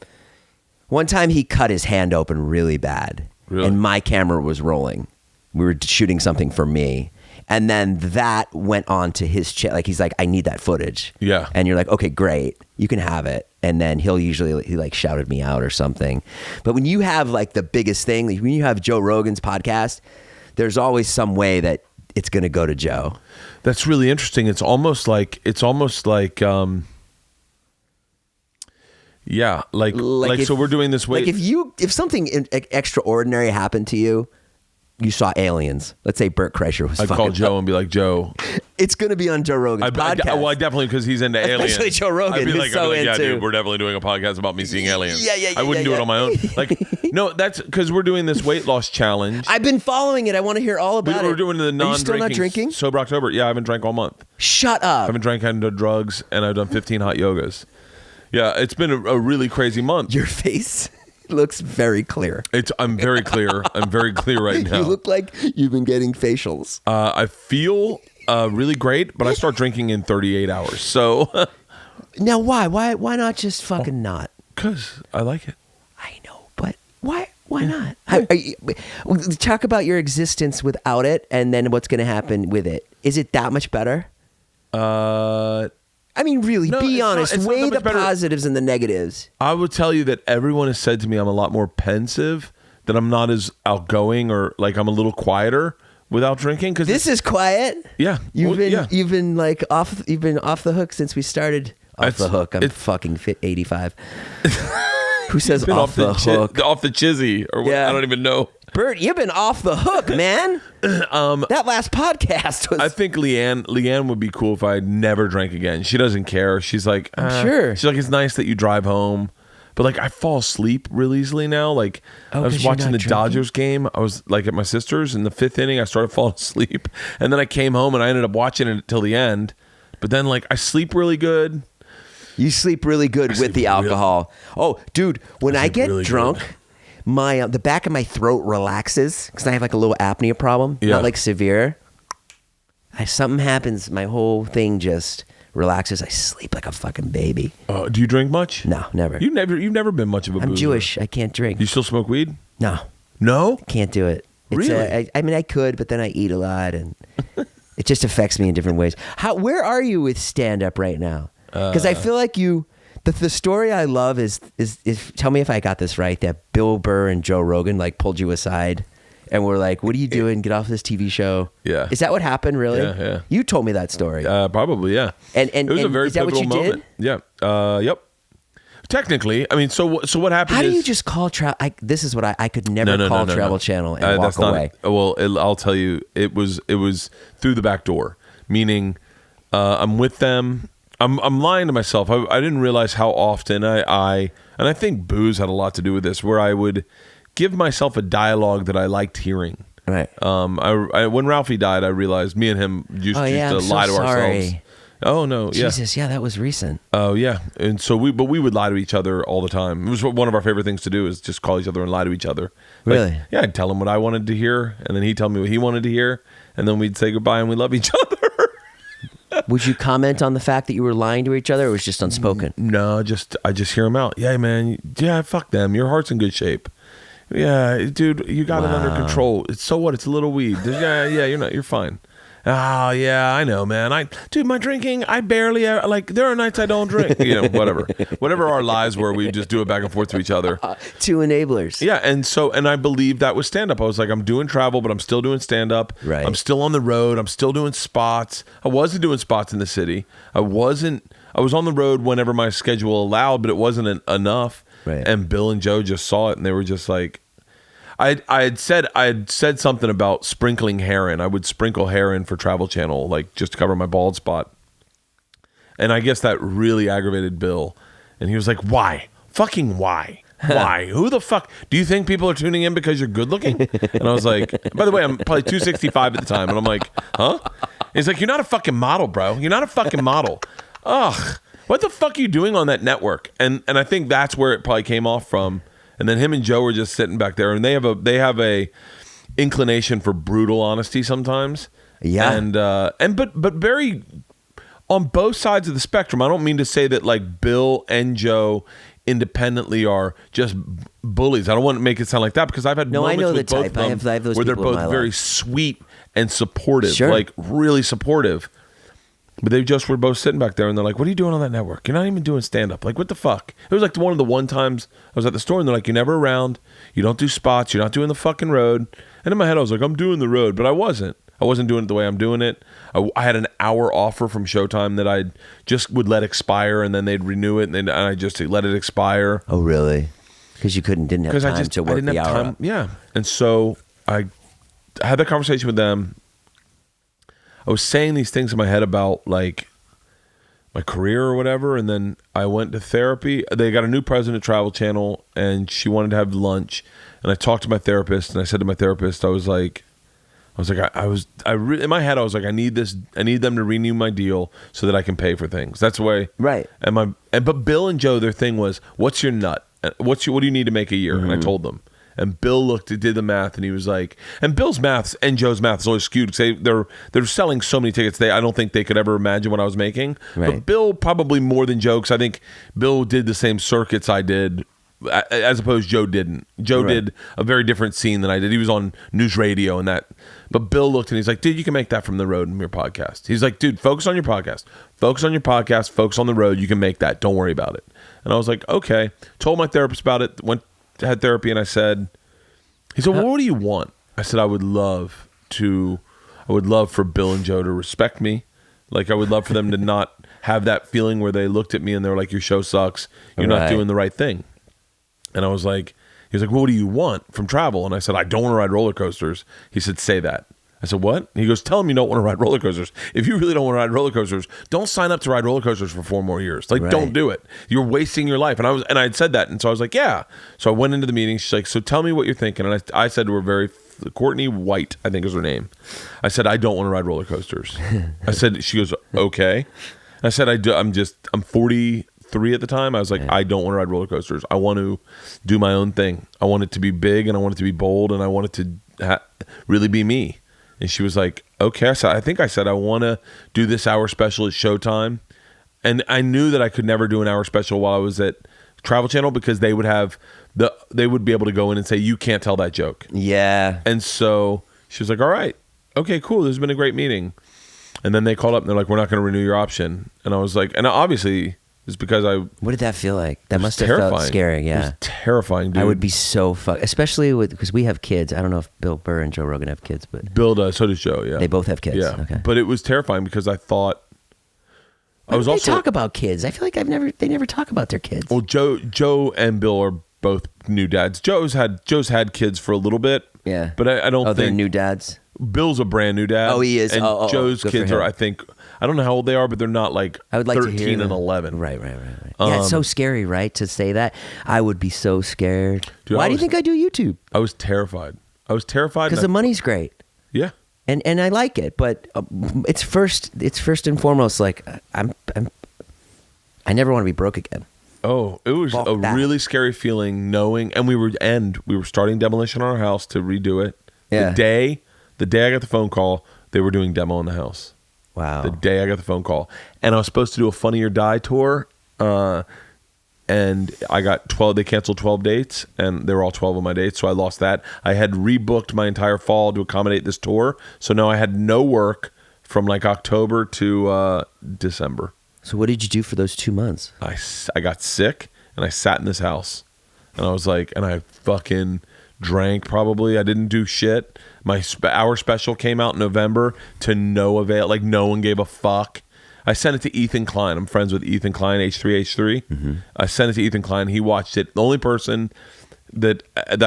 Speaker 1: he cut his hand open really bad.
Speaker 2: Really?
Speaker 1: And my camera was rolling. We were shooting something for me. And then that went on to his like, he's like, I need that footage.
Speaker 2: Yeah.
Speaker 1: And you're like, okay, great. You can have it. And then he like shouted me out or something. But when you have like the biggest thing, like when you have Joe Rogan's podcast, there's always some way that it's going to go to Joe.
Speaker 2: That's really interesting. It's almost like yeah, like so we're doing this way.
Speaker 1: Like if something extraordinary happened to you, you saw aliens. Let's say Bert Kreischer was
Speaker 2: I'd
Speaker 1: fucking
Speaker 2: call Joe
Speaker 1: up.
Speaker 2: and be like, Joe.
Speaker 1: It's going to be on Joe Rogan's podcast.
Speaker 2: Well, definitely because he's into aliens.
Speaker 1: Especially Joe Rogan,
Speaker 2: I'd be
Speaker 1: who's
Speaker 2: like,
Speaker 1: so
Speaker 2: yeah,
Speaker 1: into-
Speaker 2: dude, we're definitely doing a podcast about me seeing aliens.
Speaker 1: Yeah,
Speaker 2: I wouldn't do it on my own. Like, no, that's because we're doing this weight loss challenge.
Speaker 1: I've been following it. I want to hear all about it.
Speaker 2: We're doing the
Speaker 1: Are you still not drinking?
Speaker 2: Sober October. Yeah, I haven't drank all month.
Speaker 1: Shut up.
Speaker 2: I haven't drank, haven't done drugs, and I've done 15 hot yogas. Yeah, it's been a really crazy month.
Speaker 1: Your face looks very clear.
Speaker 2: I'm very clear. I'm very clear right now.
Speaker 1: You look like you've been getting facials.
Speaker 2: I feel really great, but I start drinking in 38 hours. So
Speaker 1: Now, why? Why not just fucking not?
Speaker 2: because I like it.
Speaker 1: I know, but why not? Talk about your existence without it, and then what's going to happen with it. Is it that much better? I mean, really,
Speaker 2: No,
Speaker 1: be
Speaker 2: it's
Speaker 1: honest.
Speaker 2: not that
Speaker 1: Weigh
Speaker 2: much
Speaker 1: the
Speaker 2: better.
Speaker 1: positives and the negatives.
Speaker 2: I would tell you that everyone has said to me I'm a lot more pensive, that I'm not as outgoing, or like I'm a little quieter without drinking. Because
Speaker 1: This is quiet.
Speaker 2: yeah,
Speaker 1: You've been
Speaker 2: yeah.
Speaker 1: you've been like off. You've been off the hook since we started. Off the hook. I'm fucking fit 85. Who says
Speaker 2: Been
Speaker 1: off the hook?
Speaker 2: off the chizzy, or what,
Speaker 1: Yeah.
Speaker 2: I don't even know.
Speaker 1: Bert, you've been off the hook, man. That last podcast was.
Speaker 2: I think Leanne would be cool if I never drank again. She doesn't care. She's like,
Speaker 1: sure.
Speaker 2: She's like, it's nice that you drive home, but like I fall asleep real easily now. Like I
Speaker 1: 'cause
Speaker 2: was
Speaker 1: you're
Speaker 2: watching
Speaker 1: not
Speaker 2: the
Speaker 1: drinking?
Speaker 2: Dodgers game. I was like at my sister's in the 5th inning. I started falling asleep, and then I came home and I ended up watching it till the end. But then like I sleep really good.
Speaker 1: You sleep really good with
Speaker 2: sleep
Speaker 1: the alcohol. Oh, dude, when I
Speaker 2: sleep
Speaker 1: get
Speaker 2: really
Speaker 1: drunk,
Speaker 2: good.
Speaker 1: my the back of my throat relaxes because I have like a little apnea problem.
Speaker 2: Yeah.
Speaker 1: Not like severe. Something happens, my whole thing just relaxes. I sleep like a fucking baby.
Speaker 2: Do you drink much?
Speaker 1: No, never.
Speaker 2: You've never been much of a
Speaker 1: I'm
Speaker 2: boozer.
Speaker 1: Jewish. I can't drink.
Speaker 2: You still smoke weed?
Speaker 1: No,
Speaker 2: No.
Speaker 1: can't do it.
Speaker 2: Really?
Speaker 1: I mean, I could, but then I eat a lot, and it just affects me in different ways. Where are you with stand up right now? Because I feel like you. The story I love is tell me if I got this right, that Bill Burr and Joe Rogan like pulled you aside and were like, "What are you doing? Get off this TV show."
Speaker 2: Yeah.
Speaker 1: Is that what happened? Really?
Speaker 2: Yeah, yeah.
Speaker 1: You told me that story.
Speaker 2: Probably, yeah.
Speaker 1: And
Speaker 2: it was a very
Speaker 1: is that what
Speaker 2: pivotal
Speaker 1: you
Speaker 2: moment. Yeah. Yep. Technically, I mean, so what happened?
Speaker 1: How do
Speaker 2: is,
Speaker 1: you just call travel? This is what I could never call Travel Channel and walk
Speaker 2: that's not
Speaker 1: away.
Speaker 2: it. Well, I'll tell you, it was through the back door. Meaning, I'm with them. I'm lying to myself. I didn't realize how often and I think booze had a lot to do with this, where I would give myself a dialogue that I liked hearing.
Speaker 1: Right.
Speaker 2: When Ralphie died, I realized me and him used to
Speaker 1: I'm
Speaker 2: lie
Speaker 1: so
Speaker 2: to ourselves.
Speaker 1: sorry.
Speaker 2: Oh no! Yeah.
Speaker 1: Jesus, yeah, that was recent.
Speaker 2: Oh yeah, and so we would lie to each other all the time. It was one of our favorite things to do, is just call each other and lie to each other. Like,
Speaker 1: Really?
Speaker 2: yeah, I'd tell him what I wanted to hear, and then he'd tell me what he wanted to hear, and then we'd say goodbye and we love each other.
Speaker 1: Would you comment on the fact that you were lying to each other, or it was just unspoken?
Speaker 2: No, I just hear him out. Yeah, man. Yeah, fuck them. Your heart's in good shape. Yeah, dude, you got it under control. It's so what? It's a little weed. Yeah, you're fine. Oh yeah, I know, man. Dude, my drinking, I barely like. There are nights I don't drink. Whatever our lies were, we just do it back and forth to each other.
Speaker 1: Two enablers.
Speaker 2: Yeah, and I believe that was stand up. I was like, I'm doing travel, but I'm still doing stand up.
Speaker 1: Right.
Speaker 2: I'm still on the road. I'm still doing spots. I wasn't doing spots in the city. I was on the road whenever my schedule allowed, but it wasn't enough.
Speaker 1: Right.
Speaker 2: And Bill and Joe just saw it, and they were just like, I had said something about sprinkling hair in. I would sprinkle hair in for Travel Channel, like just to cover my bald spot. And I guess that really aggravated Bill. And he was like, why? Fucking why? Why? Who the fuck? Do you think people are tuning in because you're good looking? And I was like, by the way, I'm probably 265 at the time. And I'm like, huh? He's like, you're not a fucking model, bro. You're not a fucking model. Ugh. What the fuck are you doing on that network? And I think that's where it probably came off from. And then him and Joe were just sitting back there, and they have a inclination for brutal honesty sometimes.
Speaker 1: Yeah.
Speaker 2: But very on both sides of the spectrum. I don't mean to say that like Bill and Joe independently are just bullies. I don't want to make it sound like that, because I've had
Speaker 1: No, I
Speaker 2: moments
Speaker 1: know
Speaker 2: with
Speaker 1: the
Speaker 2: both
Speaker 1: type.
Speaker 2: of them
Speaker 1: I have those
Speaker 2: where they're
Speaker 1: people in
Speaker 2: both
Speaker 1: my
Speaker 2: very
Speaker 1: life.
Speaker 2: sweet and supportive,
Speaker 1: Sure.
Speaker 2: like really supportive. But they just were both sitting back there, and they're like, what are you doing on that network? You're not even doing stand-up. Like, what the fuck? It was like one of the one times I was at the store, and they're like, you're never around. You don't do spots. You're not doing the fucking road. And in my head, I was like, I'm doing the road. But I wasn't. I wasn't doing it the way I'm doing it. I had an hour offer from Showtime that I just would let expire, and then they'd renew it, and I just let it expire.
Speaker 1: Oh, really? Because you didn't have time to work the hour.
Speaker 2: Yeah. And so I I had that conversation with them. I was saying these things in my head about like my career or whatever, and then I went to therapy. They got a new president of Travel Channel, and she wanted to have lunch. And I talked to my therapist, and I said to my therapist, I was like, in my head, I was like, I need them to renew my deal so that I can pay for things. That's the way.
Speaker 1: Right.
Speaker 2: But Bill and Joe, their thing was, what's your nut? What do you need to make a year? And I told them. And Bill did the math, and he was like, and Bill's math and Joe's math is always skewed because they're selling so many tickets. I don't think they could ever imagine what I was making.
Speaker 1: Right.
Speaker 2: But Bill probably more than Joe, because I think Bill did the same circuits I did, as opposed Joe didn't. Joe did a very different scene than I did. He was on news radio and that. But Bill looked and he's like, dude, you can make that from the road in your podcast. He's like, dude, focus on your podcast. Focus on your podcast. Focus on the road. You can make that. Don't worry about it. And I was like, okay. Told my therapist about it. Had therapy, and I said, he said, well, what do you want? I said, I would love for Bill and Joe to respect me. Like, I would love for them to not have that feeling where they looked at me and they were like, your show sucks. You're not doing the right thing. And I was like, he was like, well, what do you want from travel? And I said, I don't want to ride roller coasters. He said, say that. I said, what? He goes, tell him you don't want to ride roller coasters. If you really don't want to ride roller coasters, don't sign up to ride roller coasters for 4 more years. Like, don't do it. You're wasting your life. And I had said that. And so I was like, yeah. So I went into the meeting. She's like, so tell me what you're thinking. And I said to her Courtney White, I think is her name. I said, I don't want to ride roller coasters. I said, she goes, okay. I said, I'm 43 at the time. I was like, I don't want to ride roller coasters. I want to do my own thing. I want it to be big, and I want it to be bold, and I want it to really be me. And she was like, okay. So I think I said, I want to do this hour special at Showtime. And I knew that I could never do an hour special while I was at Travel Channel, because they would be able to go in and say, you can't tell that joke. Yeah. And so she was like, all right, okay, cool. This has been a great meeting. And then they called up and they're like, we're not going to renew your option. And I was like, and obviously it's because
Speaker 1: What did that feel like? That must have felt scary. Yeah.
Speaker 2: It was terrifying, dude.
Speaker 1: I would be so fucked, especially because we have kids. I don't know if Bill Burr and Joe Rogan have kids, but
Speaker 2: Bill does. So does Joe. Yeah.
Speaker 1: They both have kids.
Speaker 2: Yeah.
Speaker 1: Okay.
Speaker 2: But it was terrifying because I thought
Speaker 1: They talk about kids. I feel like they never talk about their kids.
Speaker 2: Well, Joe and Bill are both new dads. Joe's had kids for a little bit.
Speaker 1: Yeah.
Speaker 2: But I don't think
Speaker 1: they're new dads.
Speaker 2: Bill's a brand new dad.
Speaker 1: Oh, he is.
Speaker 2: And Joe's kids are, I think, I don't know how old they are, but they're not like
Speaker 1: I would like
Speaker 2: 13
Speaker 1: to hear
Speaker 2: and 11.
Speaker 1: Right. Yeah, it's so scary, right? To say that. I would be so scared.
Speaker 2: Dude,
Speaker 1: Why do you think I do YouTube?
Speaker 2: I was terrified.
Speaker 1: Because the money's great.
Speaker 2: Yeah.
Speaker 1: And I like it, but it's first and foremost, like I never want to be broke again.
Speaker 2: Oh, it was really scary feeling knowing, and we were starting demolition on our house to redo it.
Speaker 1: Yeah.
Speaker 2: The day I got the phone call, they were doing demo on the house.
Speaker 1: Wow.
Speaker 2: The day I got the phone call, and I was supposed to do a Funny or Die tour, and I got 12. They canceled 12 dates, and they were all 12 of my dates, so I lost that. I had rebooked my entire fall to accommodate this tour, so now I had no work from like October to December.
Speaker 1: So what did you do for those 2 months?
Speaker 2: I got sick, and I sat in this house, and I was like, and I fucking drank probably. I didn't do shit. My hour special came out in November to no avail. Like, no one gave a fuck. I sent it to Ethan Klein. I'm friends with Ethan Klein, H3H3. Mm-hmm. I sent it to Ethan Klein. He watched it. The only person that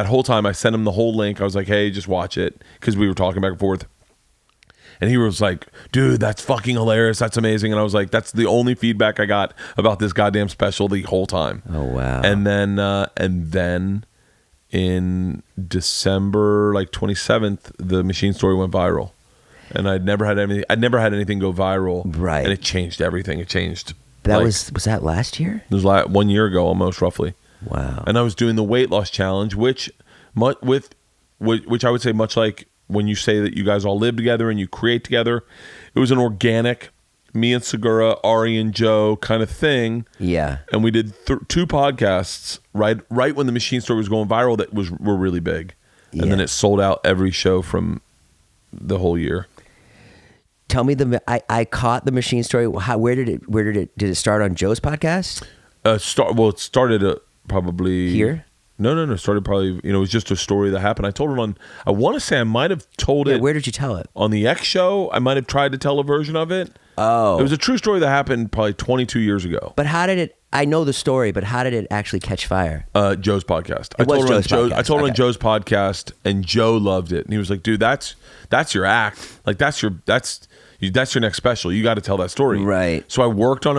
Speaker 2: whole time I sent him the whole link. I was like, hey, just watch it, because we were talking back and forth. And he was like, dude, that's fucking hilarious. That's amazing. And I was like, that's the only feedback I got about this goddamn special the whole time.
Speaker 1: Oh, wow.
Speaker 2: And then in December, like 27th, the Machine story went viral. And I'd never had anything go viral. Right. And it changed everything. It changed.
Speaker 1: Was that last year?
Speaker 2: It was 1 year ago, almost, roughly.
Speaker 1: Wow.
Speaker 2: And I was doing the weight loss challenge, which I would say, much like when you say that you guys all live together and you create together, it was an organic, me and Segura, Ari and Joe kind of thing.
Speaker 1: Yeah.
Speaker 2: And we did 2 podcasts right when the Machine story was going viral that were really big. And then it sold out every show from the whole year.
Speaker 1: Tell me I caught the Machine story. Where did it start on Joe's podcast?
Speaker 2: It started probably
Speaker 1: here.
Speaker 2: No. It started probably, it was just a story that happened. I told it I want to say I might have told it.
Speaker 1: Where did you tell it?
Speaker 2: On the X show. I might have tried to tell a version of it.
Speaker 1: Oh.
Speaker 2: It was a true story that happened probably 22 years ago.
Speaker 1: But how did I know the story, but how did it actually catch fire?
Speaker 2: Joe's podcast.
Speaker 1: It was Joe's podcast.
Speaker 2: I told him on
Speaker 1: Okay.
Speaker 2: Joe's podcast, and Joe loved it. And he was like, "Dude, that's your act. Like that's your next special. You got to tell that story."
Speaker 1: Right.
Speaker 2: So I worked on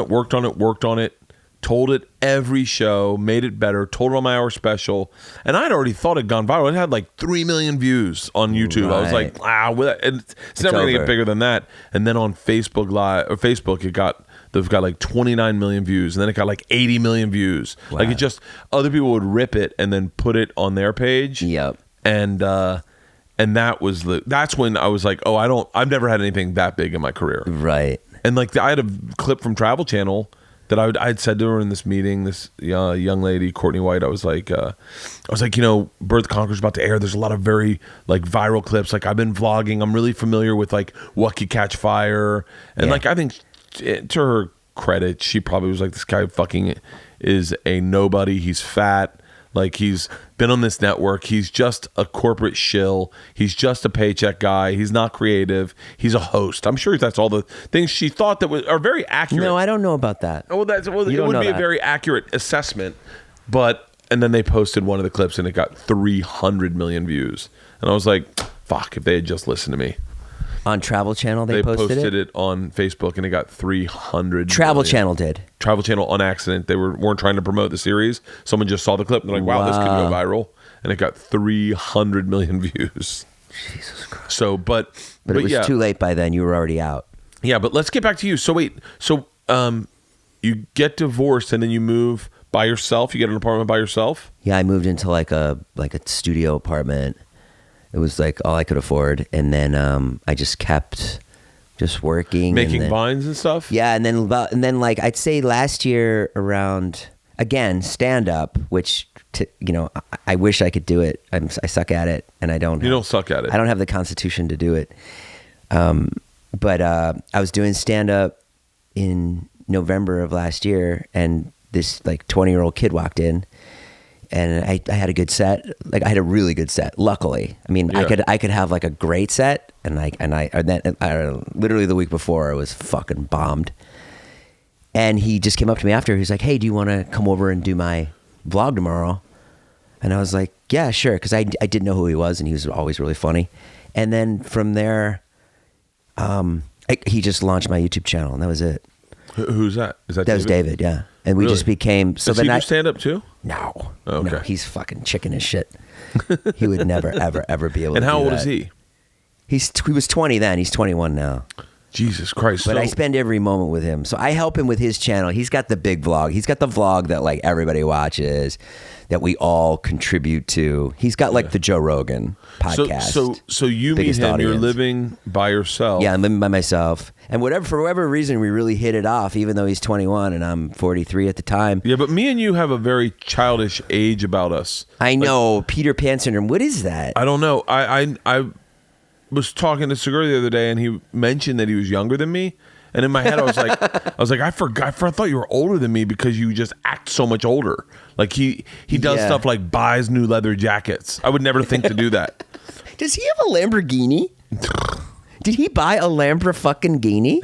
Speaker 2: it, told it every show, made it better, told it on my hour special, and I'd already thought it gone viral. It had like 3 million views on YouTube. I was
Speaker 1: Right.
Speaker 2: like, wow, it's never gonna
Speaker 1: over.
Speaker 2: get bigger than that. And then on Facebook Live or Facebook, they've got like 29 million views, and then it got like 80 million views.
Speaker 1: Wow.
Speaker 2: Like it just other people would rip it and then put it on their page.
Speaker 1: Yep.
Speaker 2: And that's when I was like, oh, I've never had anything that big in my career.
Speaker 1: Right.
Speaker 2: And like I had a clip from Travel Channel that I'd said to her in this meeting, this young lady, Courtney White. I was like, Bert the Conqueror's about to air. There's a lot of very like viral clips. Like I've been vlogging. I'm really familiar with like what could catch fire. And
Speaker 1: Yeah.
Speaker 2: like I think to her credit, she probably was like, this guy fucking is a nobody. He's fat. Like he's been on this network. He's just a corporate shill. He's just a paycheck guy. He's not creative. He's a host. I'm sure that's all the things she thought that are very accurate.
Speaker 1: No, I don't know about that.
Speaker 2: It
Speaker 1: You
Speaker 2: would
Speaker 1: don't
Speaker 2: be
Speaker 1: know
Speaker 2: a
Speaker 1: that.
Speaker 2: very accurate assessment. And then they posted one of the clips and it got 300 million views. And I was like, fuck, if they had just listened to me.
Speaker 1: On Travel Channel, they
Speaker 2: posted it on Facebook and it got 300
Speaker 1: Travel
Speaker 2: million.
Speaker 1: Channel did.
Speaker 2: Travel Channel on accident. They weren't trying to promote the series. Someone just saw the clip and they're like, wow, this could go viral. And it got 300 million views.
Speaker 1: Jesus Christ.
Speaker 2: So, but
Speaker 1: But it was
Speaker 2: yeah.
Speaker 1: too late by then. You were already out.
Speaker 2: Yeah, but let's get back to you. So wait, you get divorced and then you move by yourself? You get an apartment by yourself?
Speaker 1: Yeah, I moved into like a studio apartment. It was like all I could afford, and then I just kept just working,
Speaker 2: Making
Speaker 1: and then,
Speaker 2: vines and stuff?
Speaker 1: Yeah, and then like I'd say last year around again stand up, which I wish I could do it. I suck at it, and I don't.
Speaker 2: You don't suck at it.
Speaker 1: I don't have the constitution to do it. But I was doing stand up in November of last year, and this like 20-year-old kid walked in. And I had a good set. Like I had a really good set. Luckily, I mean,
Speaker 2: Yeah.
Speaker 1: I could have like a great set, and then literally the week before I was fucking bombed. And he just came up to me after. He's like, "Hey, do you want to come over and do my vlog tomorrow?" And I was like, "Yeah, sure," because I didn't know who he was, and he was always really funny. And then from there, he just launched my YouTube channel, and that was it.
Speaker 2: Who's that? Is that
Speaker 1: That was David, yeah. And we
Speaker 2: Really?
Speaker 1: just became so.
Speaker 2: Does
Speaker 1: then
Speaker 2: he
Speaker 1: I
Speaker 2: do stand up too?
Speaker 1: No.
Speaker 2: Oh, okay.
Speaker 1: No, he's fucking chicken as shit. He would never, ever, ever be able
Speaker 2: And
Speaker 1: to
Speaker 2: how
Speaker 1: do
Speaker 2: old
Speaker 1: that.
Speaker 2: is he?
Speaker 1: He was 20 then. He's 21 now.
Speaker 2: Jesus Christ.
Speaker 1: But
Speaker 2: So-
Speaker 1: I spend every moment with him. So I help him with his channel. He's got the big vlog. He's got the vlog that like everybody watches, that we all contribute to. He's got like the Joe Rogan podcast.
Speaker 2: So you meet
Speaker 1: Biggest
Speaker 2: him, you're
Speaker 1: audience.
Speaker 2: living by yourself.
Speaker 1: Yeah, I'm living by myself. And for whatever reason, we really hit it off, even though he's 21 and I'm 43 at the time.
Speaker 2: Yeah, but me and you have a very childish age about us.
Speaker 1: I know, Peter Pan syndrome. What is that?
Speaker 2: I don't know. I was talking to Segura the other day, and he mentioned that he was younger than me. And in my head, I was like, I forgot. I thought you were older than me because you just act so much older. Like he does
Speaker 1: Yeah.
Speaker 2: stuff like buys new leather jackets. I would never think to do that.
Speaker 1: Does he have a Lamborghini? Did he buy a Lamborghini?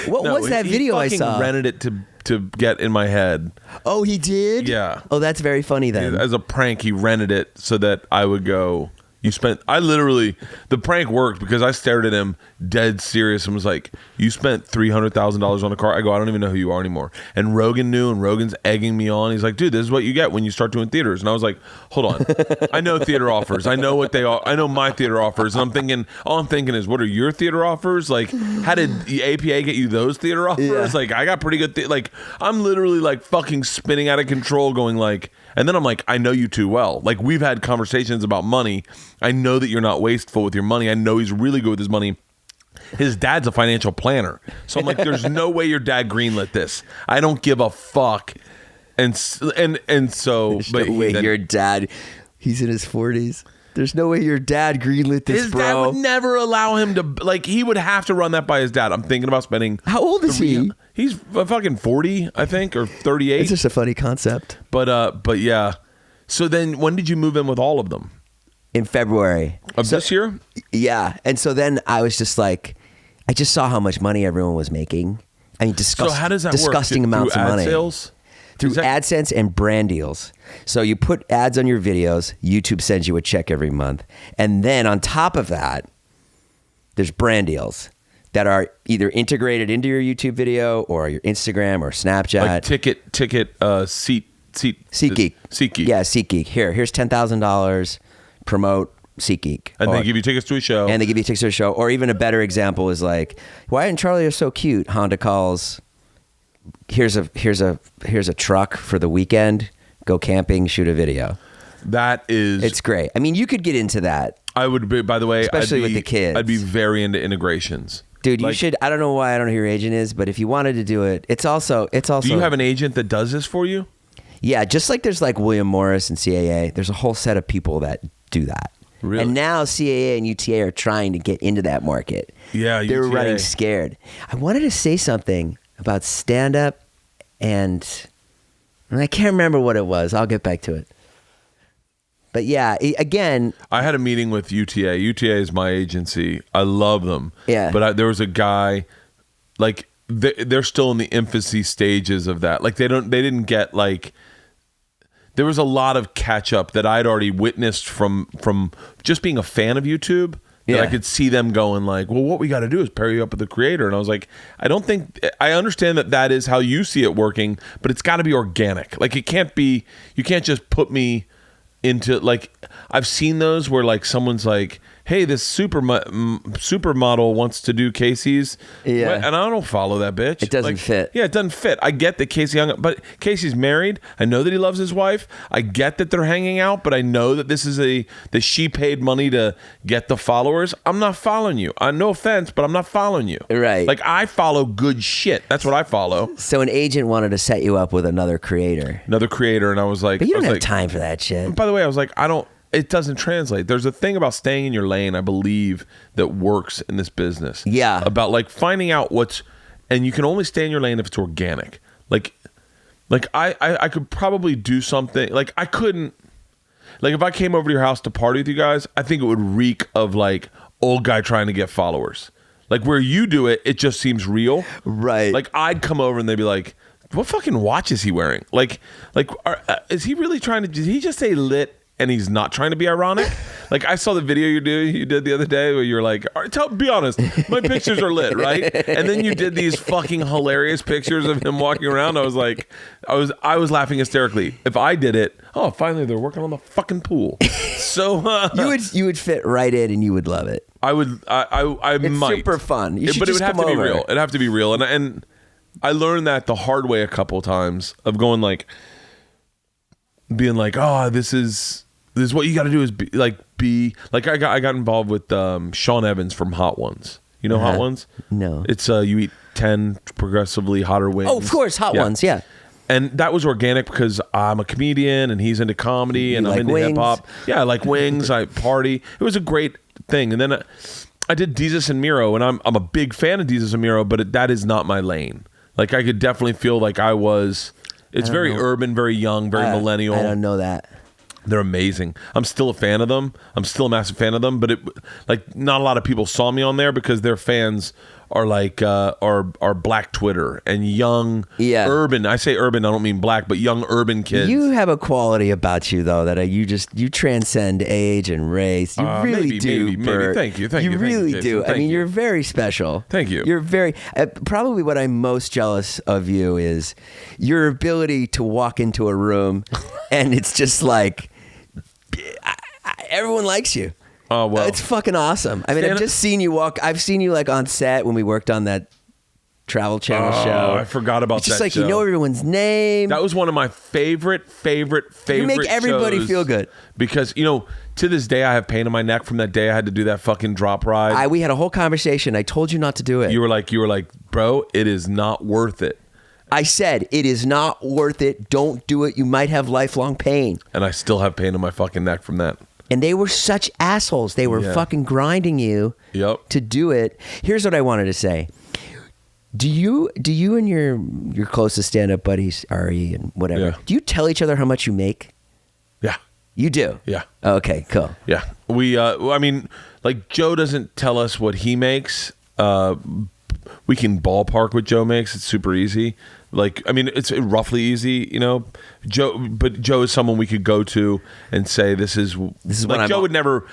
Speaker 1: What
Speaker 2: No,
Speaker 1: was that
Speaker 2: he
Speaker 1: video I
Speaker 2: fucking
Speaker 1: saw?
Speaker 2: rented it to get in my head.
Speaker 1: Oh, he did?
Speaker 2: Yeah.
Speaker 1: Oh, that's very funny then.
Speaker 2: As a prank, he rented it so that I would go, the prank worked because I stared at him dead serious and was like, you spent $300,000 on a car. I go, I don't even know who you are anymore. And Rogan knew, and Rogan's egging me on. He's like, dude, this is what you get when you start doing theaters. And I was like, hold on. I know theater offers. I know what they are. I know my theater offers. And all I'm thinking is, what are your theater offers? Like, how did the APA get you those theater offers?
Speaker 1: Yeah.
Speaker 2: Like, I got pretty good, like, I'm literally like fucking spinning out of control going like, and then I'm like, I know you too well. Like, we've had conversations about money. I know that you're not wasteful with your money. I know he's really good with his money. His dad's a financial planner. So I'm like, there's no way your dad greenlit this. I don't give a fuck. And so, but
Speaker 1: no way
Speaker 2: then,
Speaker 1: your dad, he's in his 40s. There's no way your dad greenlit this,
Speaker 2: his
Speaker 1: bro.
Speaker 2: dad would never allow him to, like, he would have to run that by his dad. I'm thinking about spending.
Speaker 1: How old is he?
Speaker 2: He's fucking 40, I think, or 38.
Speaker 1: It's just a funny concept.
Speaker 2: But yeah. So then when did you move in with all of them?
Speaker 1: In February.
Speaker 2: Of this year?
Speaker 1: Yeah. And so then I was just like, I just saw how much money everyone was making I mean,
Speaker 2: So how does that
Speaker 1: disgusting
Speaker 2: work?
Speaker 1: amounts
Speaker 2: Through
Speaker 1: of
Speaker 2: ad
Speaker 1: money.
Speaker 2: sales?
Speaker 1: Through
Speaker 2: Is that-
Speaker 1: AdSense and brand deals. So you put ads on your videos, YouTube sends you a check every month. And then on top of that, there's brand deals that are either integrated into your YouTube video or your Instagram or Snapchat.
Speaker 2: Like SeatGeek. SeatGeek.
Speaker 1: Yeah, SeatGeek. Here's $10,000. Promote SeatGeek.
Speaker 2: And
Speaker 1: Or-
Speaker 2: they give you tickets to a show.
Speaker 1: and they give you tickets to a show. Or even a better example is like, Wyatt and Charlie are so cute. Honda calls. Here's a truck for the weekend. Go camping. Shoot a video.
Speaker 2: That is.
Speaker 1: It's great. I mean, you could get into that,
Speaker 2: I would be. By the way,
Speaker 1: especially with the kids.
Speaker 2: I'd be very into integrations.
Speaker 1: dude. You
Speaker 2: Like,
Speaker 1: should. I don't know why I don't know who your agent is, but if you wanted to do it, it's also.
Speaker 2: Do you have an agent that does this for you?
Speaker 1: Yeah, just like there's like William Morris and CAA. There's a whole set of people that do that.
Speaker 2: Really?
Speaker 1: And now CAA and UTA are trying to get into that market.
Speaker 2: Yeah,
Speaker 1: They're
Speaker 2: UTA.
Speaker 1: running scared. I wanted to say something about stand-up, and I can't remember what it was. I'll get back to it. But yeah, again,
Speaker 2: I had a meeting with UTA. UTA is my agency. I love them.
Speaker 1: Yeah.
Speaker 2: But there was a guy, like they're still in the infancy stages of that. Like they didn't get like. There was a lot of catch up that I'd already witnessed from just being a fan of YouTube. That
Speaker 1: Yeah.
Speaker 2: I could see them going like, well, what we got to do is pair you up with the creator. And I was like, I understand that is how you see it working, but it's got to be organic. Like it can't be, you can't just put me into like, I've seen those where like someone's like, hey, this supermodel wants to do Casey's.
Speaker 1: Yeah.
Speaker 2: And I don't follow that bitch.
Speaker 1: It doesn't
Speaker 2: Like,
Speaker 1: fit.
Speaker 2: Yeah, it doesn't fit. I get that Casey hung up, but Casey's married. I know that he loves his wife. I get that they're hanging out, but I know that this is that she paid money to get the followers. I'm not following you. No offense, but I'm not following you.
Speaker 1: Right.
Speaker 2: Like I follow good shit. That's what I follow.
Speaker 1: so an agent wanted to set you up with another creator,
Speaker 2: Another creator, and I was like,
Speaker 1: but you don't
Speaker 2: I was
Speaker 1: have
Speaker 2: like,
Speaker 1: time for that shit.
Speaker 2: By the way, I was like, it doesn't translate. There's a thing about staying in your lane, I believe, that works in this business.
Speaker 1: Yeah.
Speaker 2: About like finding out and you can only stay in your lane if it's organic. Like I could probably do something. Like I couldn't, like if I came over to your house to party with you guys, I think it would reek of like old guy trying to get followers. Like where you do it, it just seems real.
Speaker 1: Right.
Speaker 2: Like I'd come over and they'd be like, what fucking watch is he wearing? Like, is he really trying to, did he just say lit and he's not trying to be ironic? Like I saw the video you did the other day where you're like, all right, be honest, my pictures are lit, right? And then you did these fucking hilarious pictures of him walking around. I was like, I was laughing hysterically. If I did it, oh, finally they're working on the fucking pool. So
Speaker 1: you would fit right in, and you would love it.
Speaker 2: I would, I
Speaker 1: It's
Speaker 2: might.
Speaker 1: super fun. You should
Speaker 2: But it
Speaker 1: just
Speaker 2: would have
Speaker 1: come
Speaker 2: to be
Speaker 1: over.
Speaker 2: real. It'd have to be real. And I learned that the hard way a couple of times of going like, being like, oh, this is what you got to do is be like I got involved with Sean Evans from Hot Ones. You know Hot Ones?
Speaker 1: No.
Speaker 2: It's you eat 10 progressively hotter wings.
Speaker 1: Oh, of course, Hot Ones, yeah.
Speaker 2: And that was organic because I'm a comedian and he's into comedy and
Speaker 1: You
Speaker 2: I'm
Speaker 1: like
Speaker 2: into
Speaker 1: wings?
Speaker 2: hip hop. Yeah, I like wings. I party. It was a great thing. And then I did Desus and Mero, and I'm a big fan of Desus and Mero, but that is not my lane. Like I could definitely feel like I was. It's very urban, very young, very millennial.
Speaker 1: I don't know that.
Speaker 2: They're amazing. I'm still a fan of them. I'm still a massive fan of them, but not a lot of people saw me on there because their fans are like are Black Twitter and young urban. I say urban, I don't mean black, but young urban kids.
Speaker 1: You have a quality about you though that you transcend age and race. You really
Speaker 2: maybe,
Speaker 1: do,
Speaker 2: maybe.
Speaker 1: Bert.
Speaker 2: Thank you.
Speaker 1: You really
Speaker 2: Jason.
Speaker 1: do. I
Speaker 2: Thank
Speaker 1: mean,
Speaker 2: you.
Speaker 1: you're very special.
Speaker 2: Thank you.
Speaker 1: You're very probably what I'm most jealous of you is your ability to walk into a room and it's just like everyone likes you.
Speaker 2: Oh well,
Speaker 1: It's fucking awesome. I mean, I've just seen you walk. I've seen you like on set when we worked on that Travel Channel show.
Speaker 2: I forgot about
Speaker 1: it's just
Speaker 2: that
Speaker 1: like
Speaker 2: show.
Speaker 1: you know everyone's name.
Speaker 2: That was one of my favorite.
Speaker 1: You make everybody
Speaker 2: shows
Speaker 1: feel good.
Speaker 2: because to this day I have pain in my neck from that day I had to do that fucking drop ride.
Speaker 1: We had a whole conversation. I told you not to do it.
Speaker 2: You were like, bro, it is not worth it.
Speaker 1: I said it is not worth it. Don't do it. You might have lifelong pain.
Speaker 2: And I still have pain in my fucking neck from that.
Speaker 1: And they were such assholes. They were fucking grinding you
Speaker 2: Yep.
Speaker 1: to do it. Here's what I wanted to say. Do you and your closest stand-up buddies, Ari and whatever,
Speaker 2: Yeah.
Speaker 1: do you tell each other how much you make?
Speaker 2: Yeah.
Speaker 1: You do?
Speaker 2: Yeah.
Speaker 1: Okay, cool.
Speaker 2: Yeah. We, I mean, like Joe doesn't tell us what he makes. ballpark what Joe makes. It's super easy. Like, I mean, it's roughly easy, you know. But Joe is someone we could go to and say this is like Joe would never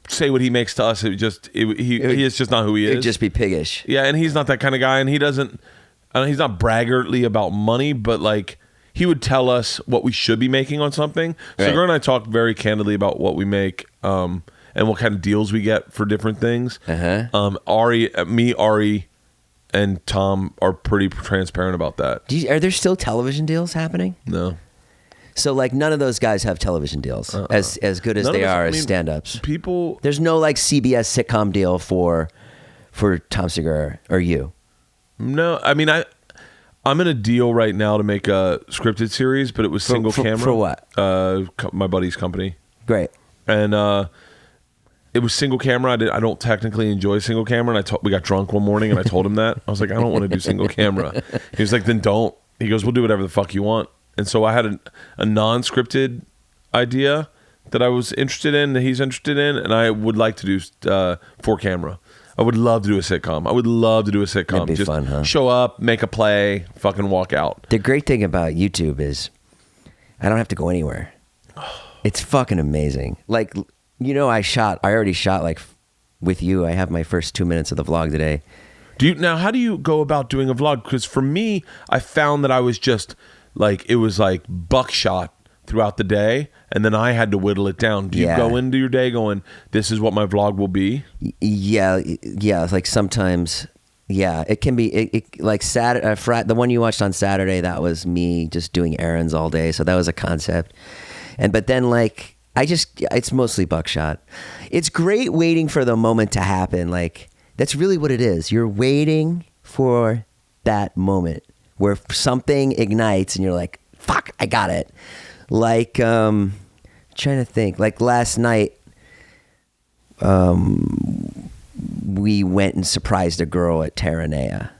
Speaker 2: say what he makes to us. He is just not who he is.
Speaker 1: It'd just be piggish.
Speaker 2: Yeah, and he's not that kind of guy, and he doesn't. He's not braggartly about money, but like he would tell us what we should be making on something. So
Speaker 1: Right.
Speaker 2: Girl and I talk very candidly about what we make, and what kind of deals we get for different things. Ari, and Tom are pretty transparent about that.
Speaker 1: Are there still television deals happening?
Speaker 2: No.
Speaker 1: So like none of those guys have television deals as good as they are as stand-ups.
Speaker 2: People.
Speaker 1: There's no like CBS sitcom deal for Tom Segura or you.
Speaker 2: No, I mean I'm in a deal right now to make a scripted series, but it was single camera.
Speaker 1: For what?
Speaker 2: My buddy's company.
Speaker 1: Great.
Speaker 2: And it was single camera. I don't technically enjoy single camera, and we got drunk one morning, and I told him that. I was like, I don't want to do single camera. He was like, then don't. He goes, we'll do whatever the fuck you want. And so I had a non-scripted idea that I was interested in, that he's interested in, and I would like to do for camera. I would love to do a sitcom. I would love to do a sitcom.
Speaker 1: That'd be
Speaker 2: just
Speaker 1: fun, huh?
Speaker 2: Show up, make a play, fucking walk out.
Speaker 1: The great thing about YouTube is I don't have to go anywhere. It's fucking amazing. Like, you know, I already shot like with you. I have my first 2 minutes of the vlog today.
Speaker 2: How do you go about doing a vlog? Because for me, I found that I was just like, it was like buckshot throughout the day, and then I had to whittle it down. Do you go into your day going, this is what my vlog will be?
Speaker 1: Yeah. Like sometimes, yeah, it can be. It like Saturday, the one you watched on Saturday, that was me just doing errands all day. So that was a concept. But then like it's mostly buckshot. It's great waiting for the moment to happen. Like that's really what it is. You're waiting for that moment where something ignites and you're like, fuck, I got it. Like, trying to think, like last night, we went and surprised a girl at Terranea.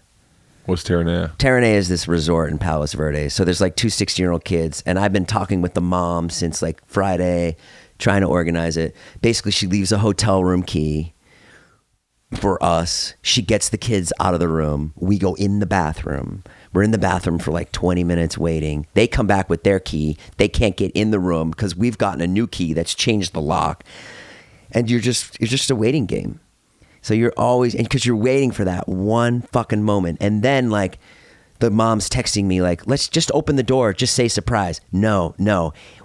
Speaker 2: What's Terranea?
Speaker 1: Terranea is this resort in Palos Verdes. So there's like 2 16-year-old kids, and I've been talking with the mom since like Friday, trying to organize it. Basically, she leaves a hotel room key for us. She gets the kids out of the room. We go in the bathroom. We're in the bathroom for like 20 minutes waiting. They come back with their key. They can't get in the room because we've gotten a new key that's changed the lock. And you're just a waiting game. So you're always, because you're waiting for that one fucking moment. And then like the mom's texting me like, let's just open the door. Just say surprise. No,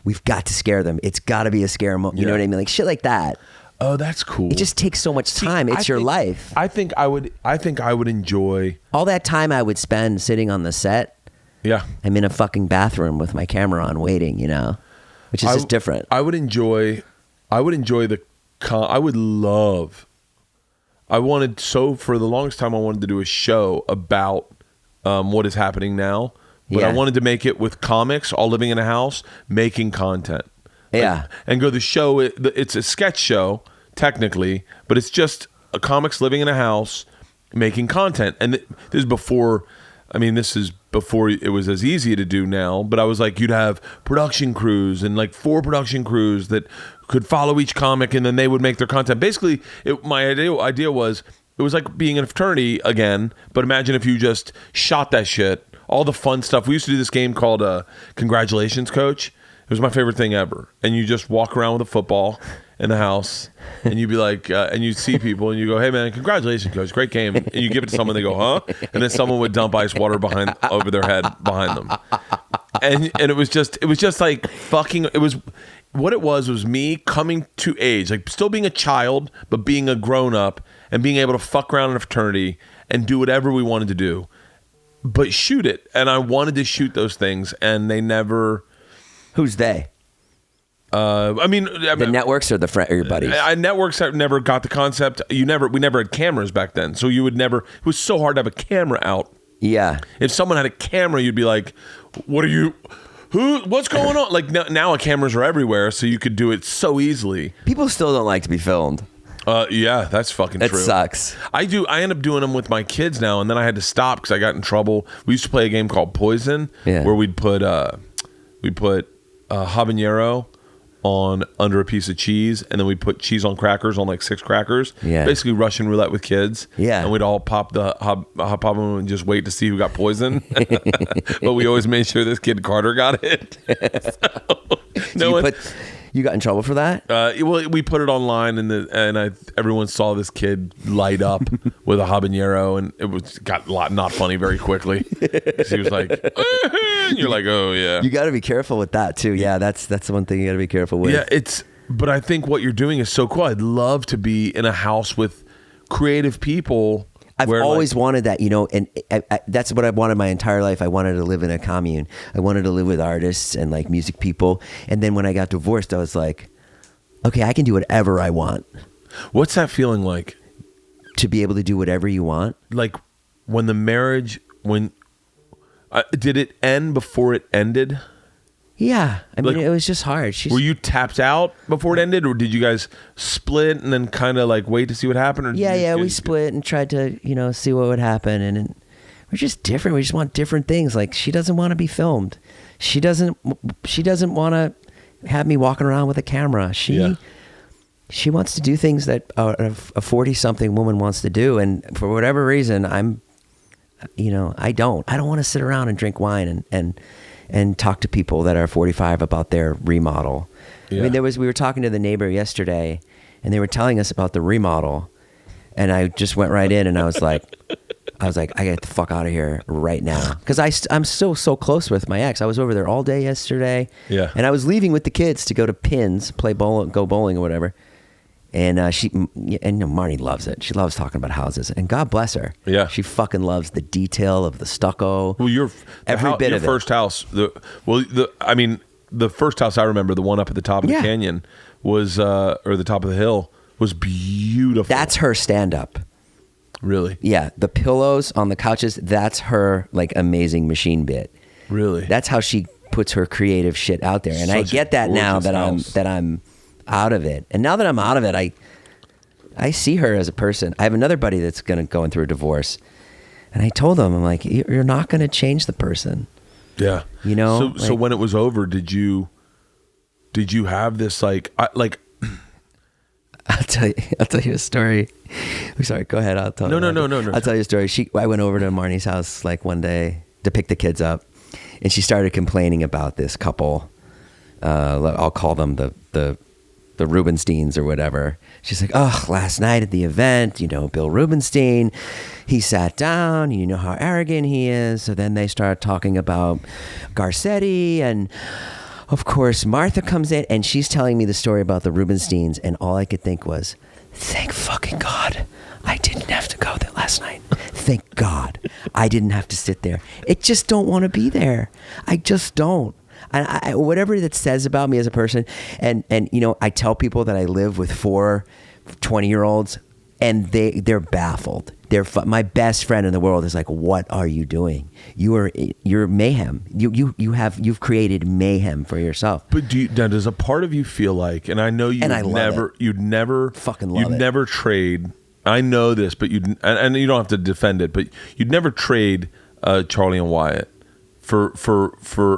Speaker 1: we've got to scare them. It's got to be a scare moment. You know what I mean? Like shit like that.
Speaker 2: Oh, that's cool.
Speaker 1: It just takes so much time. It's your life.
Speaker 2: I think I would enjoy
Speaker 1: all that time I would spend sitting on the set.
Speaker 2: Yeah.
Speaker 1: I'm in a fucking bathroom with my camera on waiting, you know, which is just different.
Speaker 2: I would enjoy for the longest time I wanted to do a show about what is happening now, but I wanted to make it with comics all living in a house making content.
Speaker 1: Yeah.
Speaker 2: And go the show, it's a sketch show technically, but it's just a comics living in a house making content. And this is before it was as easy to do now, but I was like, you'd have production crews and like 4 production crews that could follow each comic, and then they would make their content. Basically, my idea was, it was like being in a fraternity again, but imagine if you just shot that shit, all the fun stuff. We used to do this game called Congratulations Coach. It was my favorite thing ever. And you just walk around with a football in the house, and you'd be like, and you see people, and you go, hey man, congratulations, coach, great game. And you give it to someone, they go, huh? And then someone would dump ice water over their head behind them. And it was just like fucking. What it was me coming to age, like still being a child, but being a grown up and being able to fuck around in a fraternity and do whatever we wanted to do, but shoot it. And I wanted to shoot those things, and they never.
Speaker 1: Who's they? The networks or your buddies?
Speaker 2: Networks have never got the concept. We never had cameras back then, so you would never. It was so hard to have a camera out.
Speaker 1: Yeah.
Speaker 2: If someone had a camera, you'd be like, "What are you? What's going on?" Like now, cameras are everywhere, so you could do it so easily.
Speaker 1: People still don't like to be filmed.
Speaker 2: Yeah, that's fucking true.
Speaker 1: It sucks.
Speaker 2: I end up doing them with my kids now, and then I had to stop because I got in trouble. We used to play a game called Poison, where we'd put habanero on under a piece of cheese, and then we put cheese on crackers on like 6 crackers.
Speaker 1: Yeah.
Speaker 2: Basically Russian roulette with kids.
Speaker 1: Yeah.
Speaker 2: And we'd all pop them and just wait to see who got poisoned. But we always made sure this kid Carter got it.
Speaker 1: You got in trouble for that?
Speaker 2: Well, we put it online, and everyone saw this kid light up with a habanero, and it got not funny very quickly. He was like, and you're like, oh yeah.
Speaker 1: You got to be careful with that too. Yeah, that's the one thing you got to be careful with.
Speaker 2: Yeah, but I think what you're doing is so cool. I'd love to be in a house with creative people.
Speaker 1: I've always wanted that, and that's what I wanted my entire life. I wanted to live in a commune. I wanted to live with artists and like music people. And then when I got divorced, I was like, okay, I can do whatever I want.
Speaker 2: What's that feeling like?
Speaker 1: To be able to do whatever you want?
Speaker 2: Like when the marriage, did it end before it ended?
Speaker 1: Yeah. I mean, it was just hard.
Speaker 2: Were you tapped out before it ended, or did you guys split and then kind of like wait to see what happened? Or
Speaker 1: we split and tried to, see what would happen. And we're just different. We just want different things. Like, she doesn't want to be filmed. She doesn't want to have me walking around with a camera. She wants to do things that a 40-something woman wants to do. And for whatever reason, I don't want to sit around and drink wine and talk to people that are 45 about their remodel. Yeah. I mean, we were talking to the neighbor yesterday, and they were telling us about the remodel, and I just went right in, and I was like, I get the fuck out of here right now, because I'm still so close with my ex. I was over there all day yesterday, and I was leaving with the kids to go to Pins, go bowling or whatever. And Marnie loves it. She loves talking about houses, and God bless her.
Speaker 2: Yeah,
Speaker 1: she fucking loves the detail of the stucco.
Speaker 2: Well,
Speaker 1: every bit of it.
Speaker 2: Your first house. The first house I remember, the one up at the top of the canyon, was or the top of the hill, was beautiful.
Speaker 1: That's her stand-up.
Speaker 2: Really?
Speaker 1: Yeah, the pillows on the couches. That's her like amazing machine bit.
Speaker 2: Really?
Speaker 1: That's how she puts her creative shit out there, and I get that now that I'm out of it. And now that I'm out of it, I see her as a person. I have another buddy that's going through a divorce, and I told him, I'm like, you're not going to change the person.
Speaker 2: Yeah. So when it was over, did you have this I'll
Speaker 1: tell you a story. I'm sorry, go ahead. I'll tell you.
Speaker 2: No.
Speaker 1: I'll tell you a story. I went over to Marnie's house like one day to pick the kids up, and she started complaining about this couple. I'll call them the Rubensteins or whatever. She's like, oh, last night at the event, Bill Rubenstein, he sat down, you know how arrogant he is. So then they start talking about Garcetti, and of course Martha comes in, and she's telling me the story about the Rubensteins, and all I could think was, thank fucking God I didn't have to go there last night. Thank God I didn't have to sit there. It just don't want to be there. I just don't. And whatever that says about me as a person, and I tell people that I live with 4 20-year-olds, and they're baffled. My best friend in the world is like, "What are you doing? You're mayhem. You've created mayhem for yourself."
Speaker 2: But does a part of you feel like, and I know you'd never
Speaker 1: fucking love it.
Speaker 2: You'd never trade. I know this, but and you don't have to defend it, but you'd never trade Charlie and Wyatt for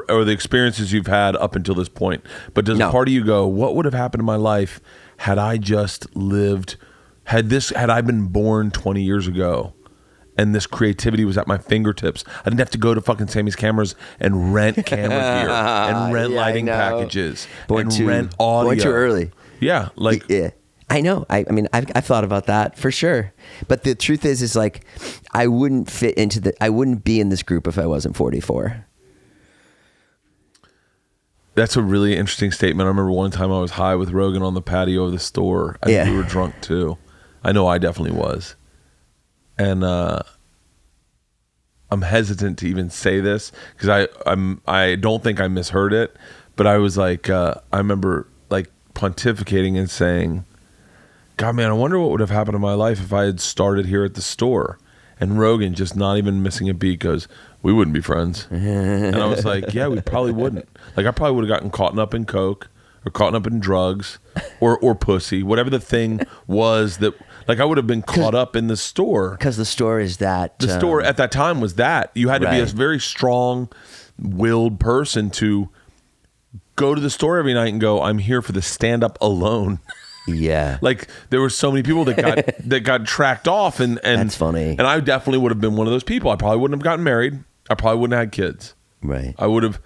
Speaker 2: or the experiences you've had up until this point. But does a part of you go, what would have happened in my life had I just lived, had I been born 20 years ago and this creativity was at my fingertips? I didn't have to go to fucking Sammy's Cameras and rent camera gear and rent lighting packages rent audio.
Speaker 1: Born too early.
Speaker 2: Yeah,
Speaker 1: yeah. I know. I mean, I've thought about that for sure. But the truth is like, I wouldn't be in this group if I wasn't 44.
Speaker 2: That's a really interesting statement. I remember one time I was high with Rogan on the patio of the store. I think we were drunk too. I know I definitely was. And I'm hesitant to even say this because I don't think I misheard it. But I was like, I remember like pontificating and saying, God, man, I wonder what would have happened in my life if I had started here at the store. And Rogan, just not even missing a beat, goes, we wouldn't be friends. And I was like, yeah, we probably wouldn't. Like, I probably would have gotten caught up in coke or caught up in drugs or pussy, whatever the thing was that, like, I would have been caught up in the store.
Speaker 1: Because the store is that.
Speaker 2: The store at that time was that. You had to be a very strong-willed person to go to the store every night and go, I'm here for the stand-up alone.
Speaker 1: Yeah.
Speaker 2: Like there were so many people that got tracked off, and
Speaker 1: That's funny.
Speaker 2: And I definitely would have been one of those people. I probably wouldn't have gotten married. I probably wouldn't have had kids.
Speaker 1: Right.
Speaker 2: I would have.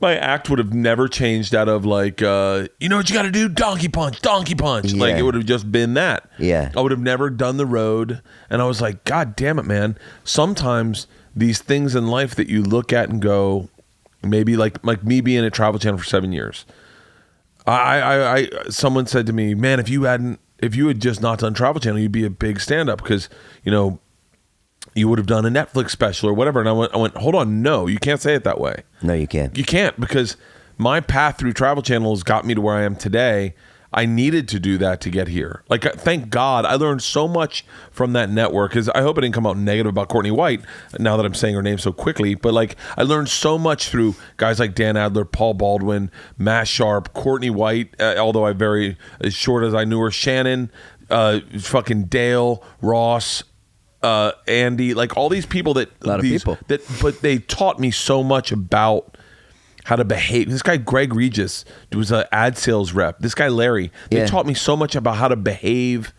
Speaker 2: My act would have never changed out of like, you know what you got to do? Donkey punch.
Speaker 1: Yeah.
Speaker 2: Like it would have just been that.
Speaker 1: Yeah.
Speaker 2: I would have never done the road. And I was like, God damn it, man. Sometimes these things in life that you look at and go, maybe like me being at Travel Channel for 7 years. I someone said to me, man, if you had just not done Travel Channel, you'd be a big stand-up because, you know, you would have done a Netflix special or whatever. And I went, hold on, no, you can't say it that way.
Speaker 1: No, you can't.
Speaker 2: You can't, because my path through Travel Channel has got me to where I am today. I needed to do that to get here. Like, thank God, I learned so much from that network. Because I hope it didn't come out negative about Courtney White, now that I'm saying her name so quickly. But like, I learned so much through guys like Dan Adler, Paul Baldwin, Matt Sharp, Courtney White, although I very, as short as I knew her, Shannon, fucking Dale, Ross, Andy, like all these people but they taught me so much about how to behave. This guy Greg Regis was an ad sales rep. This guy Larry, they taught me so much about how to behave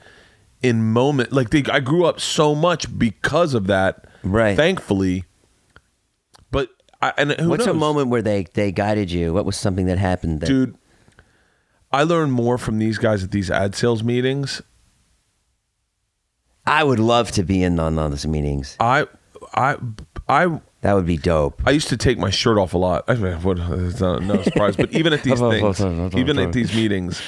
Speaker 2: in moment. Like I grew up so much because of that.
Speaker 1: Right.
Speaker 2: Thankfully. But
Speaker 1: what's a moment where they guided you? What was something that happened?
Speaker 2: Dude, I learned more from these guys at these ad sales meetings.
Speaker 1: I would love to be in on those meetings. That would be dope.
Speaker 2: I used to take my shirt off a lot. I mean, it's no surprise, but even at these things, even at these meetings.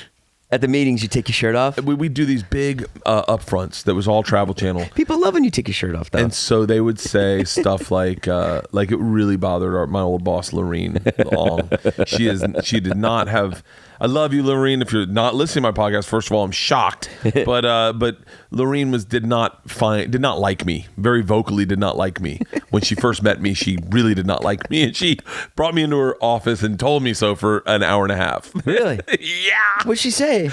Speaker 1: At the meetings, you take your shirt off?
Speaker 2: We do these big upfronts that was all Travel Channel.
Speaker 1: People love when you take your shirt off, though.
Speaker 2: And so they would say stuff like it really bothered my old boss, Lorene Long. She did not have... I love you, Lorene. If you're not listening to my podcast, first of all, I'm shocked. But Lorene did not like me. Very vocally did not like me. When she first met me, she really did not like me, and she brought me into her office and told me so for an hour and a half.
Speaker 1: Really?
Speaker 2: Yeah.
Speaker 1: What'd she say?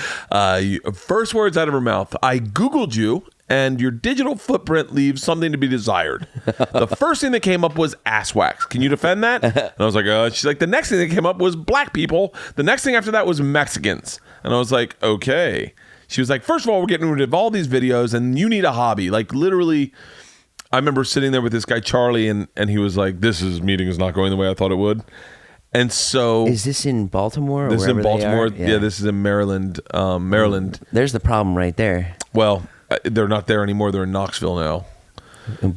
Speaker 2: First words out of her mouth: I Googled you, and your digital footprint leaves something to be desired. The first thing that came up was ass wax. Can you defend that? And I was like, she's like, the next thing that came up was black people. The next thing after that was Mexicans. And I was like, okay. She was like, first of all, we're getting rid of all these videos and you need a hobby. Like literally, I remember sitting there with this guy, Charlie, and he was like, this meeting is not going the way I thought it would. And so...
Speaker 1: Is this in Baltimore?
Speaker 2: This is in Baltimore.
Speaker 1: Yeah,
Speaker 2: this is in Maryland. Maryland.
Speaker 1: There's the problem right there.
Speaker 2: Well... they're not there anymore. They're in Knoxville now.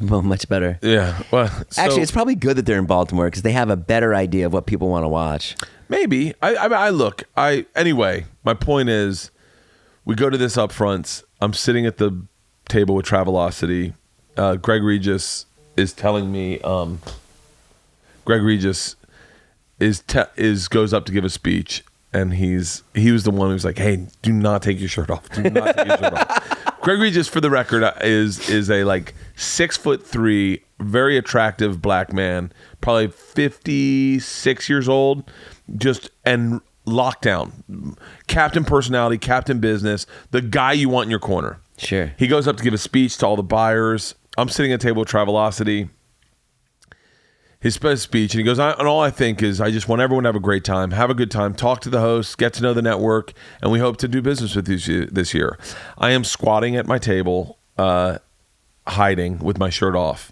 Speaker 1: Well, much better.
Speaker 2: Yeah. Well,
Speaker 1: actually, it's probably good that they're in Baltimore because they have a better idea of what people want to watch.
Speaker 2: Maybe. Anyway, my point is, we go to this upfronts. I'm sitting at the table with Travelocity. Greg Regis is telling me. Greg Regis goes up to give a speech, and he was the one who was like, "Hey, do not take your shirt off. Do not take your shirt off." Greg Regis, for the record, is a like 6'3", very attractive black man, probably 56 years old, and lockdown, captain personality, captain business, the guy you want in your corner.
Speaker 1: Sure.
Speaker 2: He goes up to give a speech to all the buyers. I'm sitting at a table with Travelocity. His speech, and he goes, and all I think is I just want everyone to have a great time, have a good time, talk to the hosts, get to know the network, and we hope to do business with you this year. I am squatting at my table, hiding with my shirt off,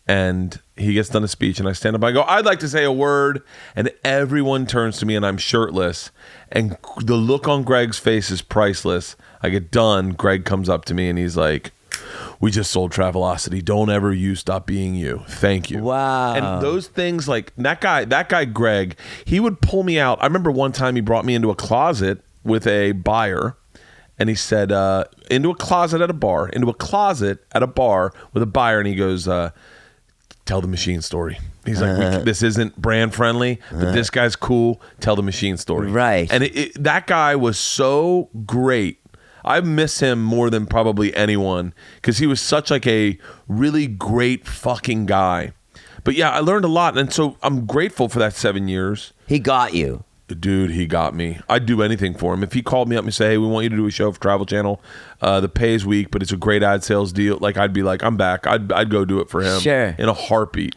Speaker 2: and he gets done a speech, and I stand up, I go, I'd like to say a word, and everyone turns to me, and I'm shirtless, and the look on Greg's face is priceless. I get done, Greg comes up to me, and he's like, we just sold Travelocity. Don't ever stop being you. Thank you.
Speaker 1: Wow.
Speaker 2: And those things, like that guy Greg, he would pull me out. I remember one time he brought me into a closet with a buyer, and he said, into a closet at a bar with a buyer, and he goes, tell the machine story. He's like, this isn't brand friendly, but this guy's cool. Tell the machine story.
Speaker 1: Right.
Speaker 2: And that guy was so great. I miss him more than probably anyone because he was such like a really great fucking guy. But yeah, I learned a lot, and so I'm grateful for that 7 years.
Speaker 1: He got you.
Speaker 2: Dude, he got me. I'd do anything for him. If he called me up and say, hey, we want you to do a show for Travel Channel. The pay is weak, but it's a great ad sales deal. Like, I'd be like, I'm back. I'd go do it for him.
Speaker 1: Sure.
Speaker 2: In a heartbeat.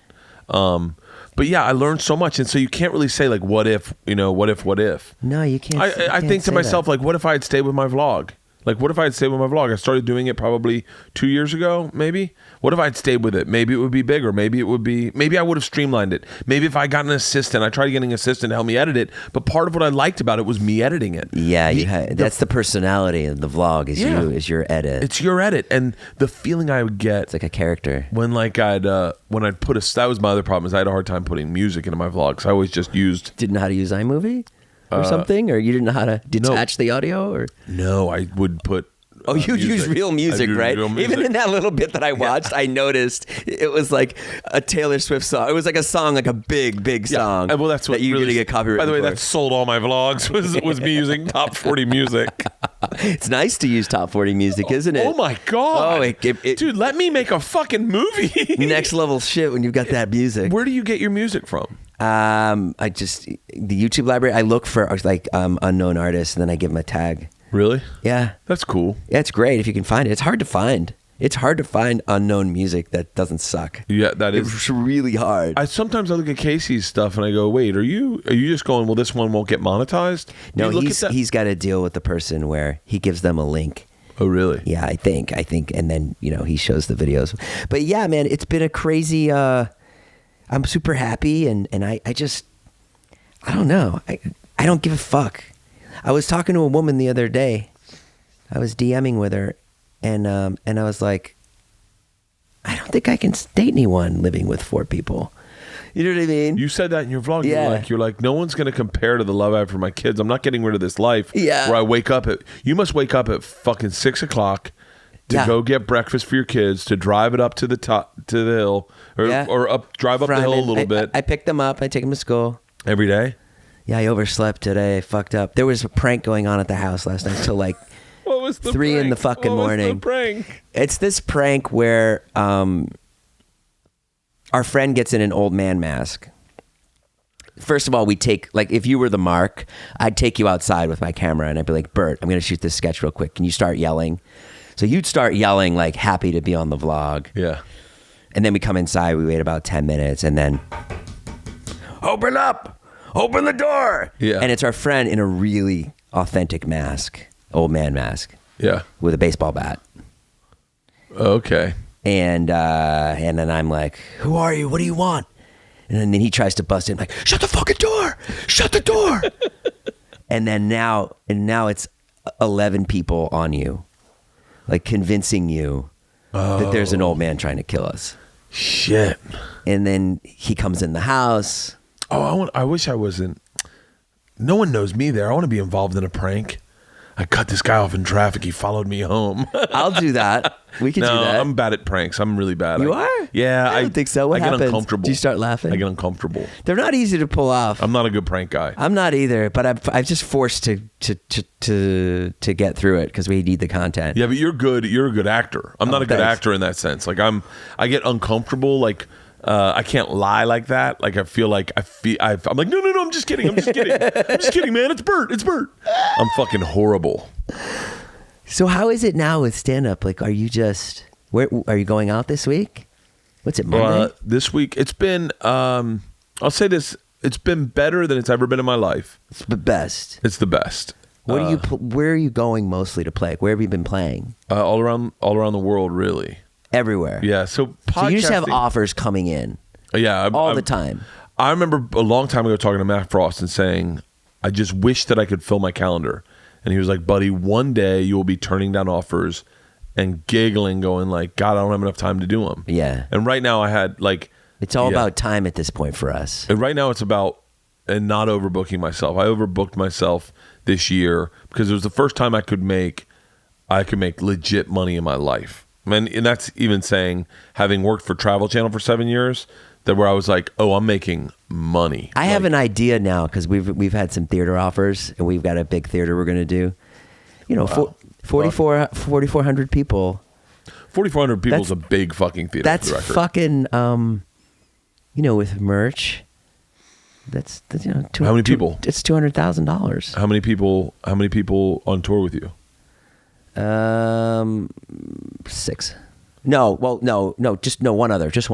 Speaker 2: But But yeah, I learned so much, and so you can't really say like, what if, what if?
Speaker 1: No, you can't.
Speaker 2: I think to myself, like, what if I had stayed with my vlog? Like, what if I had stayed with my vlog? I started doing it probably 2 years ago, maybe. What if I had stayed with it? Maybe it would be bigger. Maybe I would have streamlined it. Maybe if I got an assistant, I tried getting an assistant to help me edit it. But part of what I liked about it was me editing it.
Speaker 1: Yeah, that's the personality of the vlog. Is your edit.
Speaker 2: It's your edit, and the feeling I would get.
Speaker 1: It's like a character.
Speaker 2: When like I'd put that was my other problem is I had a hard time putting music into my vlogs. I always just used.
Speaker 1: Didn't know how to use iMovie or something, or you didn't know how to detach the audio, or
Speaker 2: no, I would put.
Speaker 1: Oh, you'd use real music, right? Even in that little bit that I watched, I noticed it was like a Taylor Swift song. It was like a song, like a big song.
Speaker 2: Well, that's what
Speaker 1: that you're
Speaker 2: really,
Speaker 1: gonna get copyrighted.
Speaker 2: By the way,
Speaker 1: for.
Speaker 2: that sold all my vlogs was me using top 40 music.
Speaker 1: It's nice to use top 40 music, isn't it?
Speaker 2: Oh my god!
Speaker 1: Oh,
Speaker 2: dude, let me make a fucking movie.
Speaker 1: Next level shit when you've got that music.
Speaker 2: Where do you get your music from?
Speaker 1: I just the YouTube library. I look for like unknown artists, and then I give them a tag.
Speaker 2: Really?
Speaker 1: Yeah.
Speaker 2: That's cool.
Speaker 1: Yeah, it's great if you can find it. It's hard to find. It's hard to find unknown music that doesn't suck.
Speaker 2: Yeah, that is.
Speaker 1: It's really hard.
Speaker 2: Sometimes I look at Casey's stuff and I go, wait, are you just going, well, this one won't get monetized?
Speaker 1: No, he's got to deal with the person where he gives them a link.
Speaker 2: Oh, really?
Speaker 1: Yeah, I think. And then, he shows the videos. But yeah, man, it's been a crazy, I'm super happy. And I don't know. I don't give a fuck. I was talking to a woman the other day. I was DMing with her, and I was like, I don't think I can date anyone living with 4 people. You know what I mean?
Speaker 2: You said that in your vlog.
Speaker 1: Yeah.
Speaker 2: You're like, no one's going to compare to the love I have for my kids. I'm not getting rid of this life.
Speaker 1: Yeah.
Speaker 2: Where I wake up you must wake up at fucking 6 o'clock to go get breakfast for your kids, to drive it up to the top, to the hill, or drive up the hill a little bit.
Speaker 1: I pick them up. I take them to school.
Speaker 2: Every day?
Speaker 1: Yeah, I overslept today. I fucked up. There was a prank going on at the house last night till like
Speaker 2: what was the
Speaker 1: 3
Speaker 2: prank?
Speaker 1: in the fucking morning.
Speaker 2: What was the prank?
Speaker 1: It's this prank where our friend gets in an old man mask. First of all, we take, like, if you were the Mark, I'd take you outside with my camera and I'd be like, Bert, I'm going to shoot this sketch real quick. Can you start yelling? So you'd start yelling, like, happy to be on the vlog.
Speaker 2: Yeah.
Speaker 1: And then we come inside, we wait about 10 minutes, and then, open up! Open the door!
Speaker 2: Yeah.
Speaker 1: And it's our friend in a really authentic mask, old man mask.
Speaker 2: Yeah.
Speaker 1: With a baseball bat.
Speaker 2: Okay.
Speaker 1: And then I'm like, who are you? What do you want? And then he tries to bust in, like, shut the fucking door! Shut the door! and now it's 11 people on you, like convincing you that there's an old man trying to kill us.
Speaker 2: Shit.
Speaker 1: And then he comes in the house.
Speaker 2: Oh, I wish I wasn't. No one knows me there. I want to be involved in a prank. I cut this guy off in traffic. He followed me home.
Speaker 1: I'll do that. We can do that.
Speaker 2: No, I'm bad at pranks. I'm really bad.
Speaker 1: You are?
Speaker 2: Yeah.
Speaker 1: I don't think so. What happens?
Speaker 2: I get uncomfortable.
Speaker 1: Do you start laughing?
Speaker 2: I get uncomfortable.
Speaker 1: They're not easy to pull off.
Speaker 2: I'm not a good prank guy.
Speaker 1: I'm not either, but I've just forced to get through it because we need the content.
Speaker 2: Yeah, but you're good. You're a good actor. I'm not a good actor in that sense. Like I get uncomfortable. Like I can't lie like that. Like I feel like I'm like no, I'm just kidding. I'm just kidding, man. It's Bert. I'm fucking horrible.
Speaker 1: So how is it now with stand up? Like, are you just where are you going out this week? What's it, Monday?
Speaker 2: This week it's been. I'll say this. It's been better than it's ever been in my life.
Speaker 1: It's the best.
Speaker 2: It's the best.
Speaker 1: What are you? Where are you going mostly to play? Where have you been playing?
Speaker 2: All around the world, really.
Speaker 1: Everywhere.
Speaker 2: Yeah. So
Speaker 1: you just have offers coming in.
Speaker 2: Yeah.
Speaker 1: All the time.
Speaker 2: I remember a long time ago talking to Matt Frost and saying, I just wish that I could fill my calendar. And he was like, buddy, one day you will be turning down offers and giggling, going like, God, I don't have enough time to do them.
Speaker 1: Yeah.
Speaker 2: And right now I had like...
Speaker 1: It's all about time at this point for us.
Speaker 2: And right now it's about not overbooking myself. I overbooked myself this year because it was the first time I could make legit money in my life. And that's even saying, having worked for Travel Channel for 7 years, that where I was like, oh, I'm making money.
Speaker 1: I have an idea now because we've had some theater offers and we've got a big theater we're going to do. You know, wow. 4,400 people.
Speaker 2: 4,400 people is a big fucking theater.
Speaker 1: That's fucking, you know, with merch. That's you know.
Speaker 2: How many people?
Speaker 1: It's $200,000.
Speaker 2: How many people on tour with you?
Speaker 1: 6. No, just one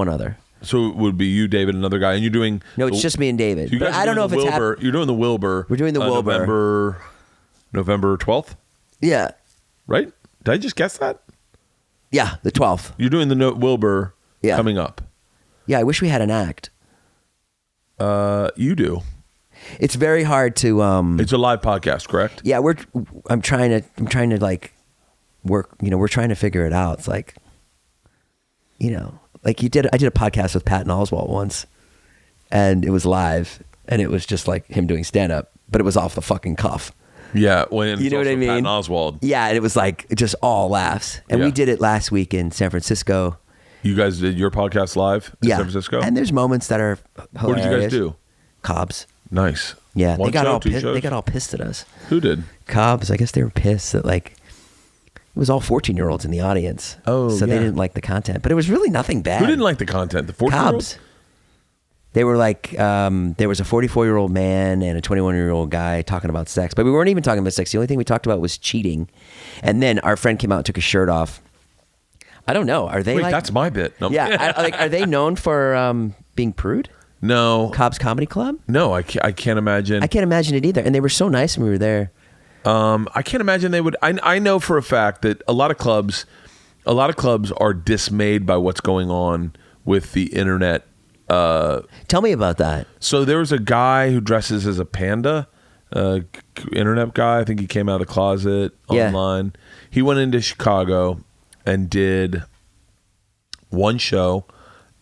Speaker 1: other.
Speaker 2: So it would be you, David, another guy, and you're doing.
Speaker 1: No, it's just me and David.
Speaker 2: You guys
Speaker 1: But I don't know if it's
Speaker 2: You're doing the Wilbur.
Speaker 1: We're doing the Wilbur.
Speaker 2: November 12th,
Speaker 1: Yeah.
Speaker 2: right? Did I just guess that?
Speaker 1: Yeah, the 12th.
Speaker 2: You're doing the Wilbur coming up.
Speaker 1: Yeah, I wish we had an act.
Speaker 2: You do.
Speaker 1: It's very hard to.
Speaker 2: It's a live podcast, correct?
Speaker 1: Yeah, I'm trying to like work. We're trying to figure it out. It's like, like I did a podcast with Patton Oswalt once, and it was live, and it was just like him doing stand up, but it was off the fucking cuff.
Speaker 2: Yeah, when
Speaker 1: You know what I mean?
Speaker 2: Patton Oswalt.
Speaker 1: Yeah, and it was like just all laughs. And we did it last week in San Francisco.
Speaker 2: You guys did your podcast live in San Francisco?
Speaker 1: And there's moments that are hilarious.
Speaker 2: What did you guys do?
Speaker 1: Cobb's.
Speaker 2: Nice.
Speaker 1: Yeah,
Speaker 2: One
Speaker 1: they got
Speaker 2: show,
Speaker 1: all
Speaker 2: two
Speaker 1: pissed.
Speaker 2: shows?
Speaker 1: They got all pissed at us.
Speaker 2: Who did?
Speaker 1: Cobb's. I guess they were pissed that like it was all 14-year-olds in the audience.
Speaker 2: Oh,
Speaker 1: so they
Speaker 2: yeah.
Speaker 1: didn't like the content, but it was really nothing bad.
Speaker 2: Who didn't like the content? The 14-year-olds?
Speaker 1: Cobb's. They were like, there was a 44-year-old man and a 21-year-old guy talking about sex, but we weren't even talking about sex. The only thing we talked about was cheating. And then our friend came out and took his shirt off. I don't know. Are they
Speaker 2: Wait,
Speaker 1: like?
Speaker 2: that's my bit. No.
Speaker 1: Yeah. Are they known for being prude?
Speaker 2: No.
Speaker 1: Cobb's Comedy Club?
Speaker 2: No, I can't imagine.
Speaker 1: I can't imagine it either. And they were so nice when we were there.
Speaker 2: I can't imagine they would. I know for a fact that a lot of clubs are dismayed by what's going on with the internet.
Speaker 1: Tell me about that.
Speaker 2: So there was a guy who dresses as a panda, internet guy. I think he came out of the closet online. He went into Chicago and did one show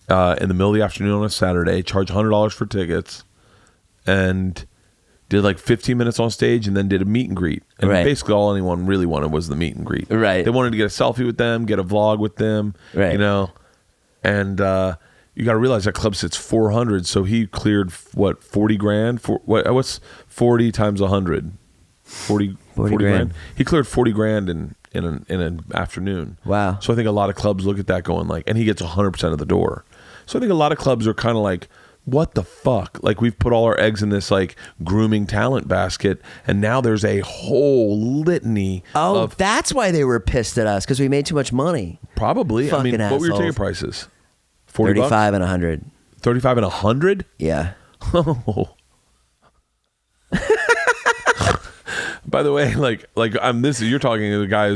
Speaker 2: in the middle of the afternoon on a Saturday, charged $100 for tickets, and did like 15 minutes on stage, and then did a meet and greet. And basically all anyone really wanted was the meet and greet.
Speaker 1: Right.
Speaker 2: They wanted to get a selfie with them, get a vlog with them,
Speaker 1: Right.
Speaker 2: And you got to realize that club sits 400, so he cleared what, 40 grand? What's 40 times 100? 40 grand. He cleared 40 grand in an afternoon.
Speaker 1: Wow.
Speaker 2: So I think a lot of clubs look at that going like, and he gets 100% of the door. So I think a lot of clubs are kind of like, what the fuck? Like, we've put all our eggs in this like grooming talent basket, and now there's a whole litany of,
Speaker 1: that's why they were pissed at us, because we made too much money.
Speaker 2: probably.
Speaker 1: Fucking
Speaker 2: What were your
Speaker 1: assholes.
Speaker 2: ticket prices? 40 bucks?
Speaker 1: 35 and 100.
Speaker 2: 35 and 100?
Speaker 1: Yeah.
Speaker 2: Oh. By the way, you're talking to the guy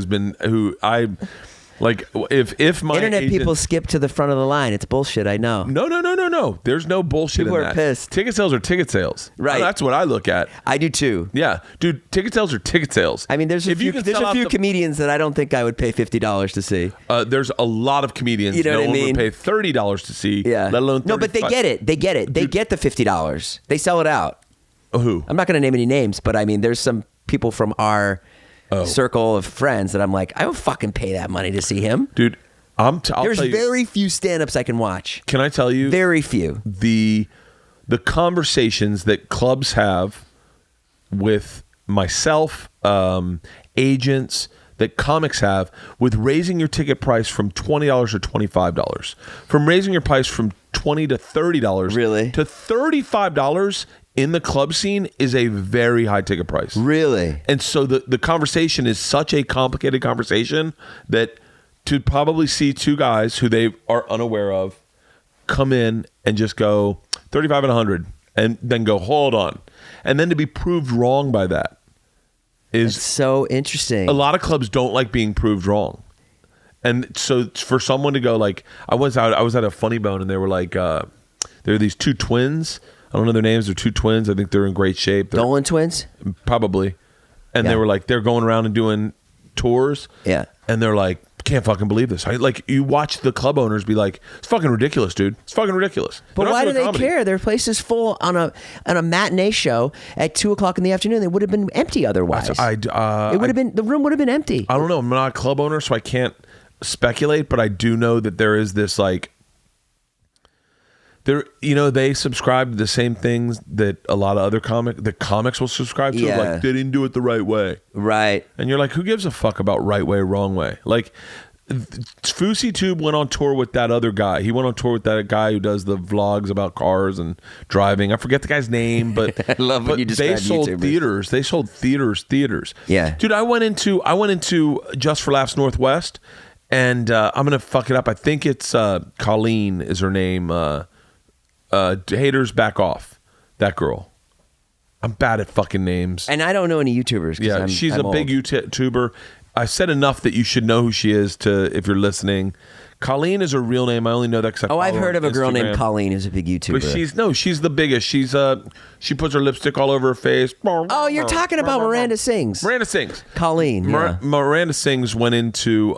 Speaker 2: if my
Speaker 1: Internet
Speaker 2: agent,
Speaker 1: people skip to the front of the line. It's bullshit, I know.
Speaker 2: No. There's no bullshit
Speaker 1: People
Speaker 2: in
Speaker 1: are
Speaker 2: that.
Speaker 1: pissed.
Speaker 2: Ticket sales are ticket sales.
Speaker 1: Right.
Speaker 2: That's what I look at.
Speaker 1: I do too.
Speaker 2: Yeah. Dude, ticket sales are ticket sales.
Speaker 1: I mean, there's a
Speaker 2: If you
Speaker 1: few,
Speaker 2: can sell out
Speaker 1: comedians that I don't think I would pay $50 to see.
Speaker 2: there's a lot of comedians
Speaker 1: You know
Speaker 2: no
Speaker 1: what I
Speaker 2: one
Speaker 1: mean?
Speaker 2: would pay $30 to see,
Speaker 1: Yeah.
Speaker 2: let alone $35.
Speaker 1: No, but they get it. They get the $50. They sell it out.
Speaker 2: Who?
Speaker 1: I'm not going to name any names, but I mean, there's some people from our circle of friends that I'm like, I don't fucking pay that money to see him.
Speaker 2: Dude, I'll
Speaker 1: There's
Speaker 2: tell you,
Speaker 1: very few stand-ups I can watch.
Speaker 2: can I tell you?
Speaker 1: Very few.
Speaker 2: The conversations that clubs have with myself, agents, that comics have with raising your ticket price from $20 to $25, from raising your price from $20 to $30,
Speaker 1: Really?
Speaker 2: to $35 in the club scene is a very high ticket price.
Speaker 1: Really?
Speaker 2: And so the conversation is such a complicated conversation that to probably see two guys who they are unaware of come in and just go 35 and 100 and then go, hold on. And then to be proved wrong by that is
Speaker 1: It's so interesting.
Speaker 2: a lot of clubs don't like being proved wrong. And so for someone to go like, I was at a Funny Bone and they were like, there are these two twins. I don't know their names. They're two twins. I think they're in great shape. They're
Speaker 1: Dolan twins?
Speaker 2: probably. And they
Speaker 1: Yeah.
Speaker 2: were like, they're going around and doing tours.
Speaker 1: Yeah.
Speaker 2: And they're like, can't fucking believe this. Like, you watch the club owners be like, it's fucking ridiculous, dude. It's fucking ridiculous.
Speaker 1: But
Speaker 2: They're not
Speaker 1: why do
Speaker 2: doing
Speaker 1: they
Speaker 2: comedy.
Speaker 1: care? Their place is full on a matinee show at 2:00 in the afternoon. They would have been empty otherwise. The room would have been empty.
Speaker 2: I don't know. I'm not a club owner, so I can't speculate, but I do know that there is this like, they subscribe to the same things that a lot of other comics will subscribe to.
Speaker 1: Yeah.
Speaker 2: Like, they didn't do it the right way.
Speaker 1: Right.
Speaker 2: And you're like, who gives a fuck about right way, wrong way? Like, Fousey Tube went on tour with that other guy. He went on tour with that guy who does the vlogs about cars and driving. I forget the guy's name, but
Speaker 1: I love when you
Speaker 2: they
Speaker 1: describe
Speaker 2: sold
Speaker 1: YouTubers.
Speaker 2: theaters. They sold theaters.
Speaker 1: Yeah.
Speaker 2: Dude, I went into Just for Laughs Northwest, And I'm gonna fuck it up. I think it's Colleen is her name. Haters back off. That girl. I'm bad at fucking names.
Speaker 1: And I don't know any YouTubers.
Speaker 2: Yeah, she's a big YouTuber. I said enough that you should know who she is if you're listening. Colleen is her real name. I only know that because
Speaker 1: I've heard of a girl named Colleen who's a big YouTuber.
Speaker 2: But she's the biggest. She puts her lipstick all over her face.
Speaker 1: Oh, you're talking about Miranda Sings.
Speaker 2: Miranda Sings.
Speaker 1: Colleen.
Speaker 2: Miranda Sings went into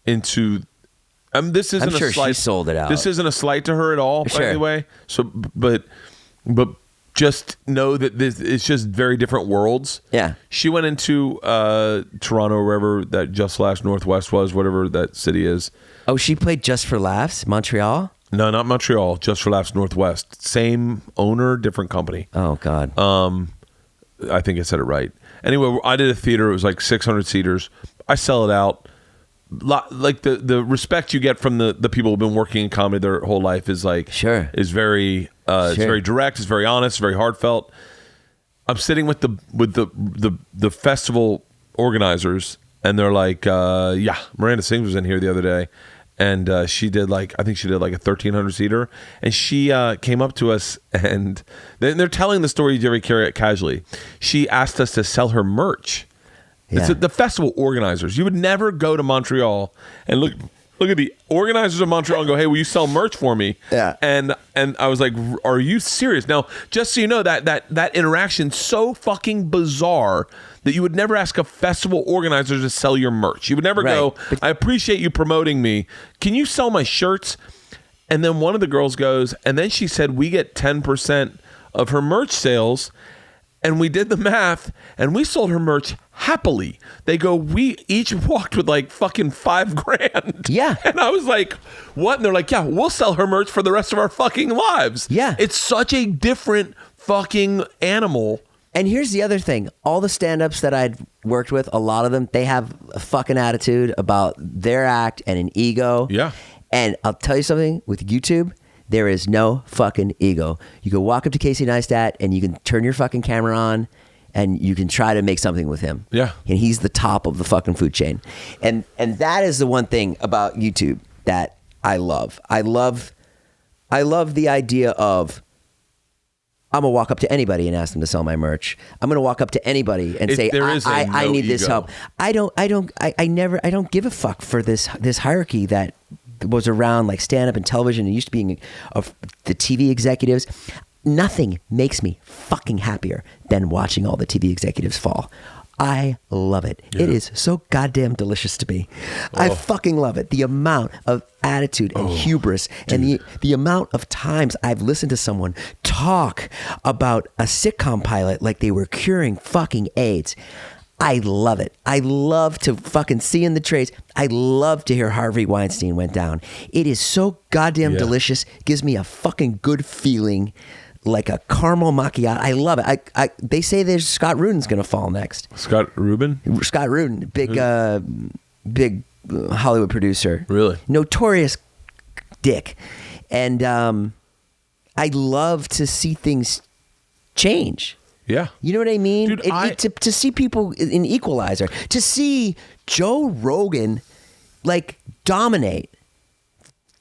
Speaker 2: this isn't
Speaker 1: I'm sure
Speaker 2: a slight.
Speaker 1: She sold it out.
Speaker 2: This isn't a slight to her at all,
Speaker 1: Sure.
Speaker 2: by the way. So, but just know that it's just very different worlds.
Speaker 1: Yeah.
Speaker 2: She went into Toronto, or wherever that Just Laughs Northwest was, whatever that city is.
Speaker 1: Oh, she played Just for Laughs, Montreal?
Speaker 2: No, not Montreal. Just for Laughs Northwest. Same owner, different company.
Speaker 1: Oh, God.
Speaker 2: I think I said it right. Anyway, I did a theater. It was like 600 seaters. I sell it out. Like the respect you get from the people who've been working in comedy their whole life is like is very it's very direct, it's very honest, it's very heartfelt. I'm sitting with the festival organizers, and they're like, Miranda Sings was in here the other day, and she did like a 1,300 seater, and she came up to us, and they're telling the story very casually. She asked us to sell her merch.
Speaker 1: Yeah.
Speaker 2: It's the festival organizers. You would never go to Montreal and look at the organizers of Montreal and go, "Hey, will you sell merch for me?"
Speaker 1: Yeah.
Speaker 2: And I was like, "Are you serious?" Now, just so you know, that interaction's so fucking bizarre that you would never ask a festival organizer to sell your merch. You would never go, "I appreciate you promoting me. Can you sell my shirts?" And then one of the girls goes, and then she said, "We get 10% of her merch sales." And we did the math, and we sold her merch happily. They go, we each walked with like fucking $5,000.
Speaker 1: Yeah.
Speaker 2: And I was like, what? And they're like, yeah, we'll sell her merch for the rest of our fucking lives.
Speaker 1: Yeah.
Speaker 2: It's such a different fucking animal.
Speaker 1: And here's the other thing. All the stand-ups that I'd worked with, a lot of them, they have a fucking attitude about their act and an ego.
Speaker 2: Yeah.
Speaker 1: And I'll tell you something, with YouTube, there is no fucking ego. You can walk up to Casey Neistat and you can turn your fucking camera on and you can try to make something with him.
Speaker 2: Yeah.
Speaker 1: And he's the top of the fucking food chain. And that is the one thing about YouTube that I love. I love the idea of, I'm gonna walk up to anybody and ask them to sell my merch. I'm gonna walk up to anybody and say, I need this help. I don't give a fuck for this hierarchy that was around like stand-up and television and used to being of the TV executives. Nothing makes me fucking happier than watching all the TV executives fall. I love it. Yeah. It is so goddamn delicious to me. I fucking love it. The amount of attitude and hubris and the amount of times I've listened to someone talk about a sitcom pilot like they were curing fucking AIDS. I love it. I love to fucking see in the trades. I love to hear Harvey Weinstein went down. It is so goddamn delicious. Gives me a fucking good feeling, like a caramel macchiato. I love it. They say there's Scott Rudin's going to fall next.
Speaker 2: Scott Rubin?
Speaker 1: Scott Rudin, big Hollywood producer.
Speaker 2: Really?
Speaker 1: Notorious dick. And I love to see things change.
Speaker 2: Yeah.
Speaker 1: You know what I mean?
Speaker 2: Dude,
Speaker 1: to see people in Equalizer, to see Joe Rogan like dominate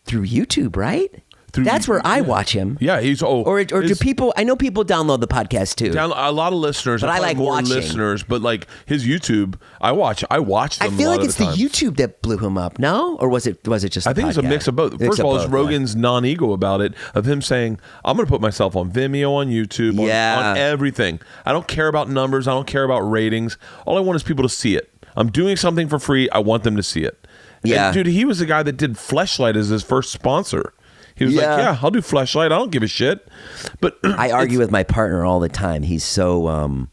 Speaker 1: through YouTube, right? That's where I watch him.
Speaker 2: Yeah, he's
Speaker 1: or do people? I know people download the podcast too.
Speaker 2: A lot of listeners,
Speaker 1: but I like
Speaker 2: more
Speaker 1: watching
Speaker 2: listeners. But like his YouTube, I watch them.
Speaker 1: I feel like it's the YouTube that blew him up. No, or was it just?
Speaker 2: I think it's a mix of both. First of all, it's Rogan's non-ego about it, of him saying, "I'm going to put myself on Vimeo, on YouTube, on everything. I don't care about numbers. I don't care about ratings. All I want is people to see it. I'm doing something for free. I want them to see it."
Speaker 1: Yeah,
Speaker 2: and dude, he was the guy that did Fleshlight as his first sponsor. He was like, yeah, I'll do Fleshlight. I don't give a shit. But
Speaker 1: I argue with my partner all the time. He's so,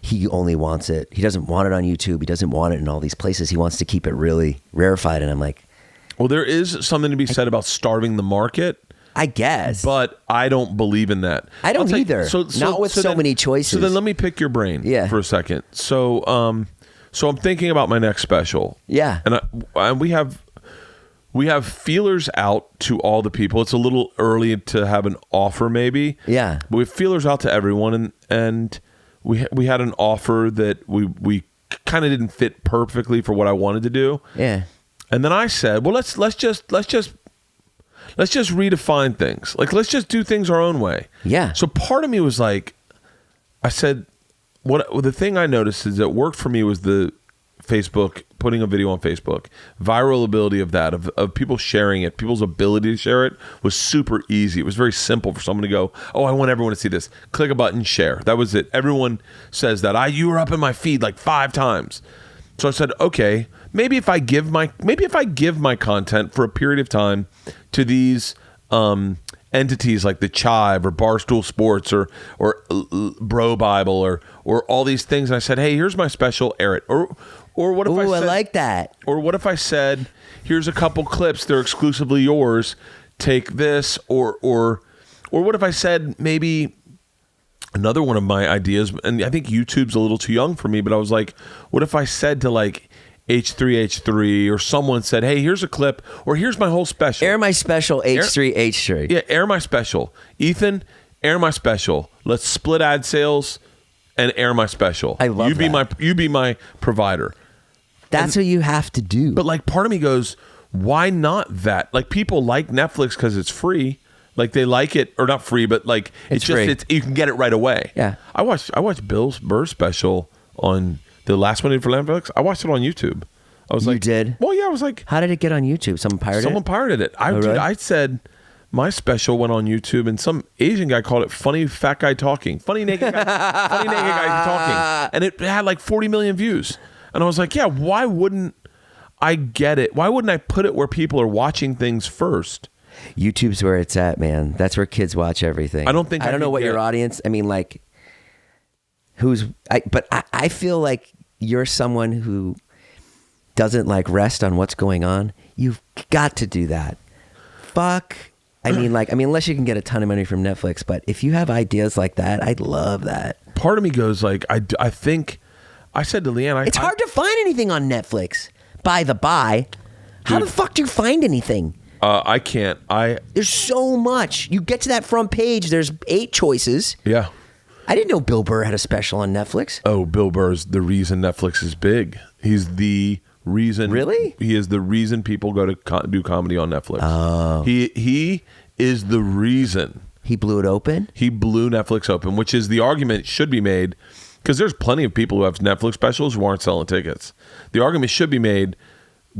Speaker 1: he only wants it. He doesn't want it on YouTube. He doesn't want it in all these places. He wants to keep it really rarefied. And I'm like,
Speaker 2: well, there is something to be said about starving the market.
Speaker 1: I guess.
Speaker 2: But I don't believe in that.
Speaker 1: I don't either. Not with so many choices.
Speaker 2: So then let me pick your brain for a second. So I'm thinking about my next special.
Speaker 1: Yeah.
Speaker 2: And we have feelers out to all the people. It's a little early to have an offer, maybe.
Speaker 1: Yeah.
Speaker 2: But we have feelers out to everyone, and we had an offer that we kind of didn't fit perfectly for what I wanted to do.
Speaker 1: Yeah.
Speaker 2: And then I said, well, let's just redefine things. Like, let's just do things our own way.
Speaker 1: Yeah.
Speaker 2: So part of me was like, I said, the thing I noticed is that worked for me was the Facebook, putting a video on Facebook, viral ability of that, of people sharing it, people's ability to share it was super easy. It was very simple for someone to go, oh, I want everyone to see this. Click a button, share. That was it. Everyone says that. You were up in my feed like 5 times. So I said, okay, maybe if I give my content for a period of time to these entities like the Chive or Barstool Sports or Bro Bible or all these things, and I said, hey, here's my special, air it. Or what if I said,
Speaker 1: I like that.
Speaker 2: Or what if I said, here's a couple clips, they're exclusively yours, take this, or what if I said maybe another one of my ideas, and I think YouTube's a little too young for me, but I was like, what if I said to like H3H3 or someone said, hey, here's a clip, or here's my whole special.
Speaker 1: Air my special H3H3.
Speaker 2: Yeah, air my special. Ethan, air my special. Let's split ad sales and air my special.
Speaker 1: I love
Speaker 2: You be my provider.
Speaker 1: That's what you have to do.
Speaker 2: But like part of me goes, why not that? Like people like Netflix because it's free. Like they like it, or not free, but like it's just
Speaker 1: free.
Speaker 2: you can get it right away.
Speaker 1: Yeah.
Speaker 2: I watched Bert's special on the last one he did for Netflix. I watched it on YouTube. I was
Speaker 1: You
Speaker 2: like,
Speaker 1: did?
Speaker 2: Well, yeah. I was like,
Speaker 1: How did it get on YouTube? Someone pirated it? Really?
Speaker 2: I said my special went on YouTube, and some Asian guy called it "funny fat guy talking," funny naked guy talking, and it had like 40 million views. And I was like, yeah, why wouldn't I get it? Why wouldn't I put it where people are watching things first?
Speaker 1: YouTube's where it's at, man. That's where kids watch everything.
Speaker 2: I don't think
Speaker 1: I don't know what your audience. I mean, like, but I feel like you're someone who doesn't like rest on what's going on. You've got to do that. I mean, unless you can get a ton of money from Netflix, but if you have ideas like that, I'd love that.
Speaker 2: Part of me goes like, I think I said to Leanne,
Speaker 1: it's hard to find anything on Netflix. By the by, how the fuck do you find anything?
Speaker 2: I can't.
Speaker 1: There's so much. You get to that front page, there's 8 choices.
Speaker 2: Yeah.
Speaker 1: I didn't know Bill Burr had a special on Netflix.
Speaker 2: Oh, Bill Burr's the reason Netflix is big. He's the reason.
Speaker 1: Really?
Speaker 2: He is the reason people go to do comedy on Netflix.
Speaker 1: Oh.
Speaker 2: He is the reason.
Speaker 1: He blew it open?
Speaker 2: He blew Netflix open, which is the argument should be made, because there's plenty of people who have Netflix specials who aren't selling tickets. The argument should be made,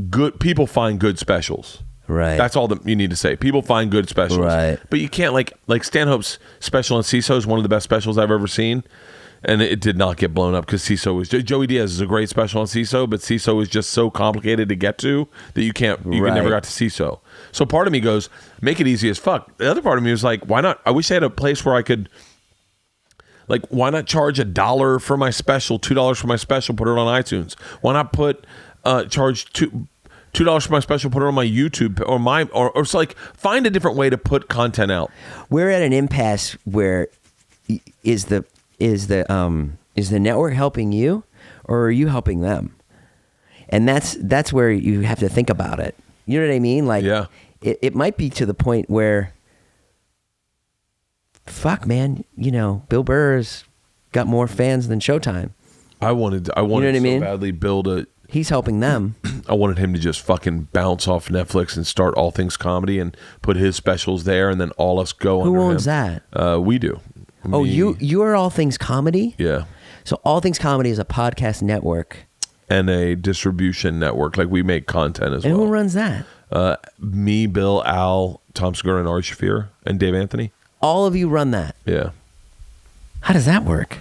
Speaker 2: good people find good specials.
Speaker 1: Right.
Speaker 2: That's all that you need to say. People find good specials.
Speaker 1: Right.
Speaker 2: But you can't, like Stanhope's special on CISO is one of the best specials I've ever seen. And it did not get blown up because CISO was... Joey Diaz is a great special on CISO, but CISO is just so complicated to get to that you never got to CISO. So part of me goes, make it easy as fuck. The other part of me was like, why not? I wish I had a place where I could... Like, why not charge $1 for my special, $2 for my special, put it on iTunes? Why not charge $2 for my special, put it on my YouTube or so, like, find a different way to put content out.
Speaker 1: We're at an impasse where is the network helping you, or are you helping them? And that's where you have to think about it. You know what I mean? Like,
Speaker 2: yeah.
Speaker 1: It might be to the point where, fuck, man, Bill Burr's got more fans than Showtime.
Speaker 2: I wanted so badly build a...
Speaker 1: He's helping them.
Speaker 2: I wanted him to just fucking bounce off Netflix and start All Things Comedy and put his specials there, and then all us go under him.
Speaker 1: Who owns that?
Speaker 2: We do.
Speaker 1: Oh, you are All Things Comedy?
Speaker 2: Yeah.
Speaker 1: So All Things Comedy is a podcast network.
Speaker 2: And a distribution network. Like, we make content as well.
Speaker 1: And who runs that?
Speaker 2: Me, Bill, Al, Tom Segura, and Ari Shafir, and Dave Anthony.
Speaker 1: All of you run that?
Speaker 2: Yeah.
Speaker 1: How does that work?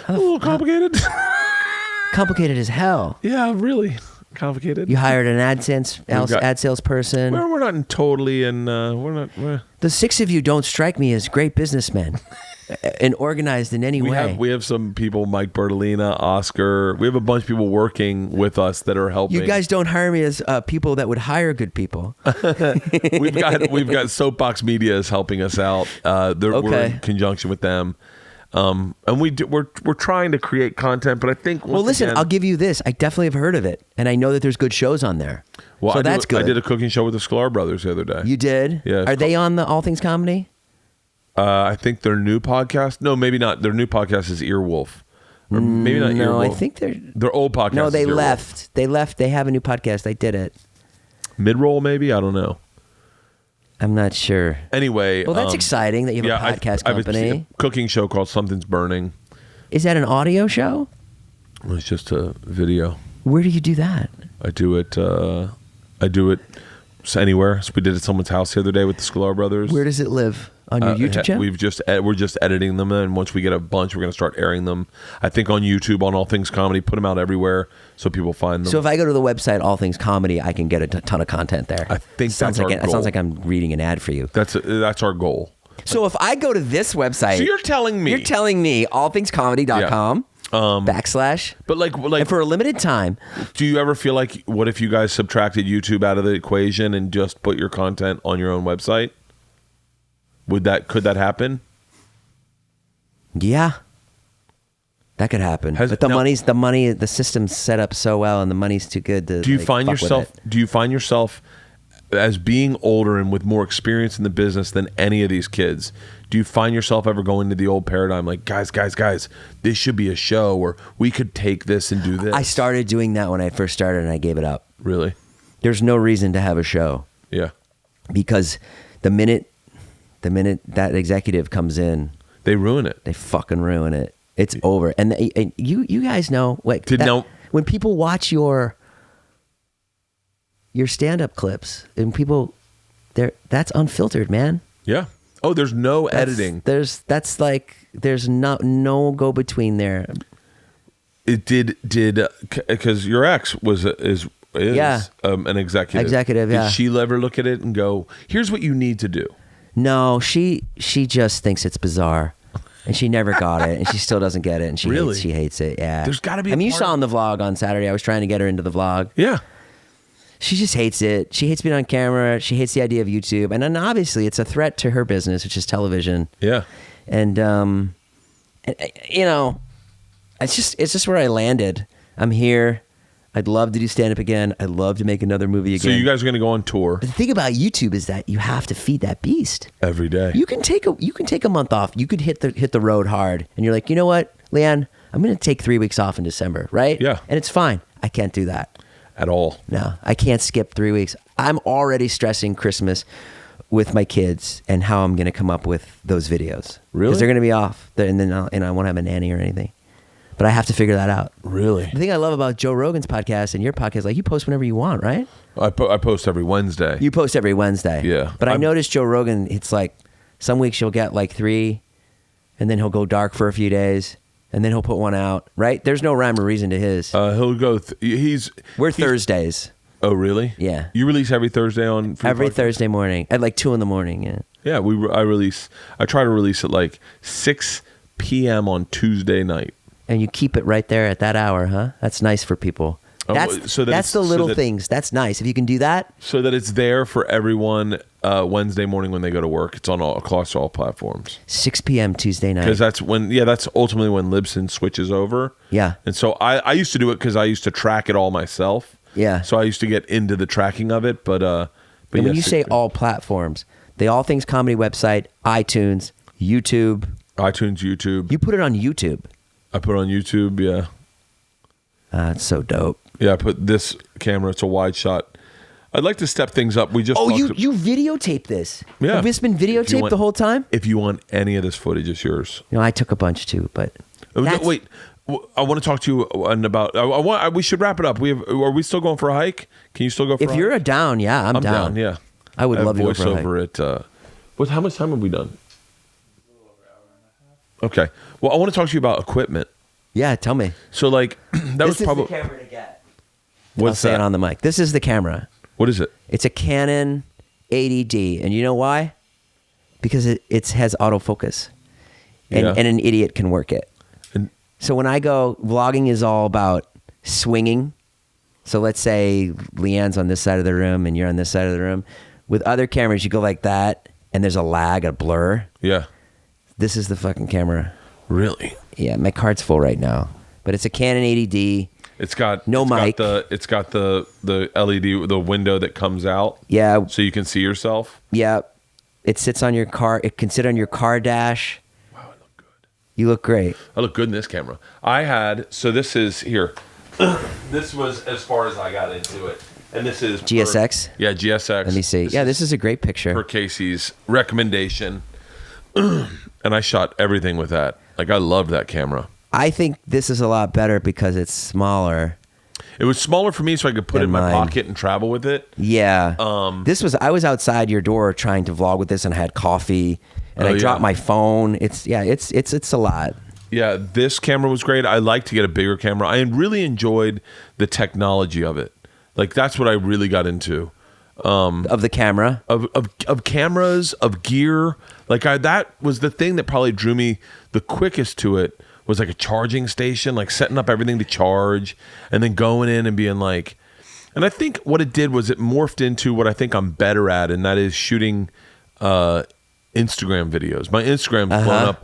Speaker 2: A little complicated.
Speaker 1: Complicated as hell.
Speaker 2: Yeah, really complicated.
Speaker 1: You hired an ad sales person.
Speaker 2: Well, we're not totally, and
Speaker 1: the 6 of you don't strike me as great businessmen and organized in any way.
Speaker 2: We have some people, Mike Bertolina, Oscar. We have a bunch of people working with us that are helping.
Speaker 1: You guys don't hire me as people that would hire good people.
Speaker 2: We've got Soapbox Media is helping us out. We're in conjunction with them. And we're trying to create content, but I think
Speaker 1: I'll give you this. I definitely have heard of it, and I know that there's good shows on there.
Speaker 2: Well,
Speaker 1: so that's good.
Speaker 2: I did a cooking show with the Sklar brothers the other day.
Speaker 1: You did?
Speaker 2: Yeah.
Speaker 1: Are they on the All Things Comedy?
Speaker 2: I think their new podcast. No, maybe not. Their new podcast is Earwolf. Or maybe not
Speaker 1: No, I
Speaker 2: Earwolf.
Speaker 1: think
Speaker 2: They're old podcasts.
Speaker 1: No, they
Speaker 2: is Earwolf.
Speaker 1: left. They left. They have a new podcast. They did it.
Speaker 2: Mid-roll, maybe? I don't know.
Speaker 1: I'm not sure.
Speaker 2: Anyway.
Speaker 1: Well, that's exciting that you have a podcast
Speaker 2: I have
Speaker 1: company.
Speaker 2: a cooking show called Something's Burning.
Speaker 1: Is that an audio show?
Speaker 2: It's just a video.
Speaker 1: Where do you do that?
Speaker 2: I do it anywhere. So we did it at someone's house the other day with the Sklar brothers.
Speaker 1: Where does it live? On your YouTube channel?
Speaker 2: We're just editing them, and once we get a bunch, we're going to start airing them. I think on YouTube, on All Things Comedy, put them out everywhere so people find them.
Speaker 1: So if I go to the website All Things Comedy, I can get a ton of content there.
Speaker 2: I think
Speaker 1: sounds
Speaker 2: that's
Speaker 1: like
Speaker 2: our
Speaker 1: it
Speaker 2: goal.
Speaker 1: sounds like I'm reading an ad for you.
Speaker 2: That's our goal.
Speaker 1: So if I go to this website,
Speaker 2: So you're telling me
Speaker 1: allthingscomedy.com backslash.
Speaker 2: But like
Speaker 1: And for a limited time,
Speaker 2: do you ever feel like, what if you guys subtracted YouTube out of the equation and just put your content on your own website? Could that happen?
Speaker 1: yeah, that could happen. But the system's set up so well, and the money's too good to.
Speaker 2: Do you
Speaker 1: like,
Speaker 2: find
Speaker 1: fuck with
Speaker 2: yourself?
Speaker 1: it.
Speaker 2: Do you find yourself as being older and with more experience in the business than any of these kids? Do you find yourself ever going to the old paradigm, like guys, this should be a show, or we could take this and do this?
Speaker 1: I started doing that when I first started, and I gave it up.
Speaker 2: Really?
Speaker 1: There's no reason to have a show
Speaker 2: Yeah.
Speaker 1: because the minute that executive comes in,
Speaker 2: They ruin it.
Speaker 1: they fucking ruin it. It's over. And you guys know what? When people watch your stand-up clips, and people, that's unfiltered, man.
Speaker 2: Yeah. Oh, there's no editing.
Speaker 1: There's no go between there.
Speaker 2: It did because your ex is
Speaker 1: Yeah.
Speaker 2: an executive.
Speaker 1: Executive, yeah.
Speaker 2: Did she ever look at it and go, "Here's what you need to do"?
Speaker 1: No, she just thinks it's bizarre, and she never got it, and she still doesn't get it, and
Speaker 2: Really?
Speaker 1: she hates it. Yeah,
Speaker 2: There's gotta be
Speaker 1: I
Speaker 2: a
Speaker 1: mean, you
Speaker 2: part
Speaker 1: saw
Speaker 2: of-
Speaker 1: on the vlog on Saturday. I was trying to get her into the vlog.
Speaker 2: Yeah.
Speaker 1: She just hates it. She hates being on camera. She hates the idea of YouTube, and then obviously it's a threat to her business, which is television.
Speaker 2: Yeah.
Speaker 1: And you know, it's just where I landed. I'm here. I'd love to do stand up again. I'd love to make another movie again.
Speaker 2: So you guys are going to go on tour
Speaker 1: But the thing about YouTube is that you have to feed that beast.
Speaker 2: every day.
Speaker 1: You can take a month off. You could hit the road hard, and you're like, you know what, Leanne, I'm going to take 3 weeks off in December, right?
Speaker 2: Yeah.
Speaker 1: And it's fine. I can't do that.
Speaker 2: At all.
Speaker 1: No, I can't skip 3 weeks. I'm already stressing Christmas with my kids and how I'm going to come up with those videos.
Speaker 2: Really?
Speaker 1: Because they're going to be off, and then I won't have a nanny or anything. But I have to figure that out.
Speaker 2: Really?
Speaker 1: The thing I love about Joe Rogan's podcast and your podcast, like you post whenever you want, right?
Speaker 2: I post every Wednesday.
Speaker 1: You post every Wednesday.
Speaker 2: Yeah.
Speaker 1: But I noticed Joe Rogan, it's like some weeks you'll get like 3, and then he'll go dark for a few days, and then he'll put one out, right? There's no rhyme or reason to his.
Speaker 2: He'll go.
Speaker 1: We're Thursdays.
Speaker 2: Oh, really?
Speaker 1: Yeah.
Speaker 2: You release every Thursday on Free
Speaker 1: Every
Speaker 2: Podcast?
Speaker 1: Thursday morning at like 2 in the morning. Yeah.
Speaker 2: Yeah, I try to release at like 6 p.m. on Tuesday night.
Speaker 1: And you keep it right there at that hour, huh? That's nice for people.
Speaker 2: Oh,
Speaker 1: That's
Speaker 2: so that
Speaker 1: that's
Speaker 2: it's-
Speaker 1: the
Speaker 2: so
Speaker 1: little
Speaker 2: that-
Speaker 1: things. That's nice. If you can do that,
Speaker 2: So that it's there for everyone Wednesday morning when they go to work. It's on across all platforms.
Speaker 1: 6 p.m. Tuesday night.
Speaker 2: Because that's ultimately when Libsyn switches over.
Speaker 1: Yeah.
Speaker 2: And so I used to do it because I used to track it all myself.
Speaker 1: Yeah.
Speaker 2: So I used to get into the tracking of it, but
Speaker 1: And when
Speaker 2: yeah,
Speaker 1: you say all platforms, the All Things Comedy website, iTunes, YouTube.
Speaker 2: iTunes, YouTube.
Speaker 1: You put it on YouTube.
Speaker 2: I put it on YouTube, yeah.
Speaker 1: It's so dope.
Speaker 2: Yeah, I put this camera, it's a wide shot. I'd like to step things up. We just
Speaker 1: Oh,
Speaker 2: talked-
Speaker 1: you videotape this?
Speaker 2: Yeah.
Speaker 1: Have this been
Speaker 2: If you
Speaker 1: videotaped
Speaker 2: want-
Speaker 1: the whole time?
Speaker 2: If you want any of this footage, it's yours.
Speaker 1: You know, I took a bunch too, but that's-
Speaker 2: Wait, I want to talk to you about. We should wrap it up. Are we still going for a hike? Can you still go for a
Speaker 1: if
Speaker 2: hike?
Speaker 1: you're down, yeah, I'm down.
Speaker 2: Yeah,
Speaker 1: I would love to go for a hike.
Speaker 2: voiceover at. How much time have we done? Okay. Well, I want to talk to you about equipment.
Speaker 1: Yeah, tell me.
Speaker 2: So, like, that
Speaker 1: This
Speaker 2: was
Speaker 1: is
Speaker 2: probably.
Speaker 1: the camera to get.
Speaker 2: What's
Speaker 1: I'll say
Speaker 2: that?
Speaker 1: it on the mic. This is the camera.
Speaker 2: What is it?
Speaker 1: It's a Canon 80D, and you know why? Because it has autofocus, and
Speaker 2: Yeah.
Speaker 1: and an idiot can work it.
Speaker 2: And
Speaker 1: So when I go, vlogging is all about swinging. So let's say Leanne's on this side of the room and you're on this side of the room. With other cameras, you go like that, and there's a lag, a blur.
Speaker 2: yeah,
Speaker 1: This is the fucking camera.
Speaker 2: really.
Speaker 1: Yeah, my card's full right now, but it's a Canon 80D.
Speaker 2: It's got
Speaker 1: No mic.
Speaker 2: It's got the LED, the window that comes out,
Speaker 1: Yeah,
Speaker 2: so you can see yourself.
Speaker 1: yeah. It sits on your car. It can sit on your car dash.
Speaker 2: Wow, it looked good.
Speaker 1: You look great.
Speaker 2: I look good in this camera. This is here. This was as far as I got into it. And this is
Speaker 1: GSX?
Speaker 2: Yeah, GSX.
Speaker 1: Let me see. This is a great picture.
Speaker 2: Per Casey's recommendation. And I shot everything with that. Like, I loved that camera.
Speaker 1: I think this is a lot better because it's smaller.
Speaker 2: It was smaller for me so I could put it in my
Speaker 1: mine.
Speaker 2: pocket and travel with it.
Speaker 1: Yeah. I was outside your door trying to vlog with this and I had coffee and I dropped my phone. It's a lot.
Speaker 2: Yeah, this camera was great. I like to get a bigger camera. I really enjoyed the technology of it. Like, that's what I really got into.
Speaker 1: Of the camera?
Speaker 2: Of cameras, of gear. Like, that was the thing that probably drew me the quickest to it, was like a charging station, like setting up everything to charge and then going in and being like, and I think what it did was it morphed into what I think I'm better at, and that is shooting Instagram videos. My Instagram's blown up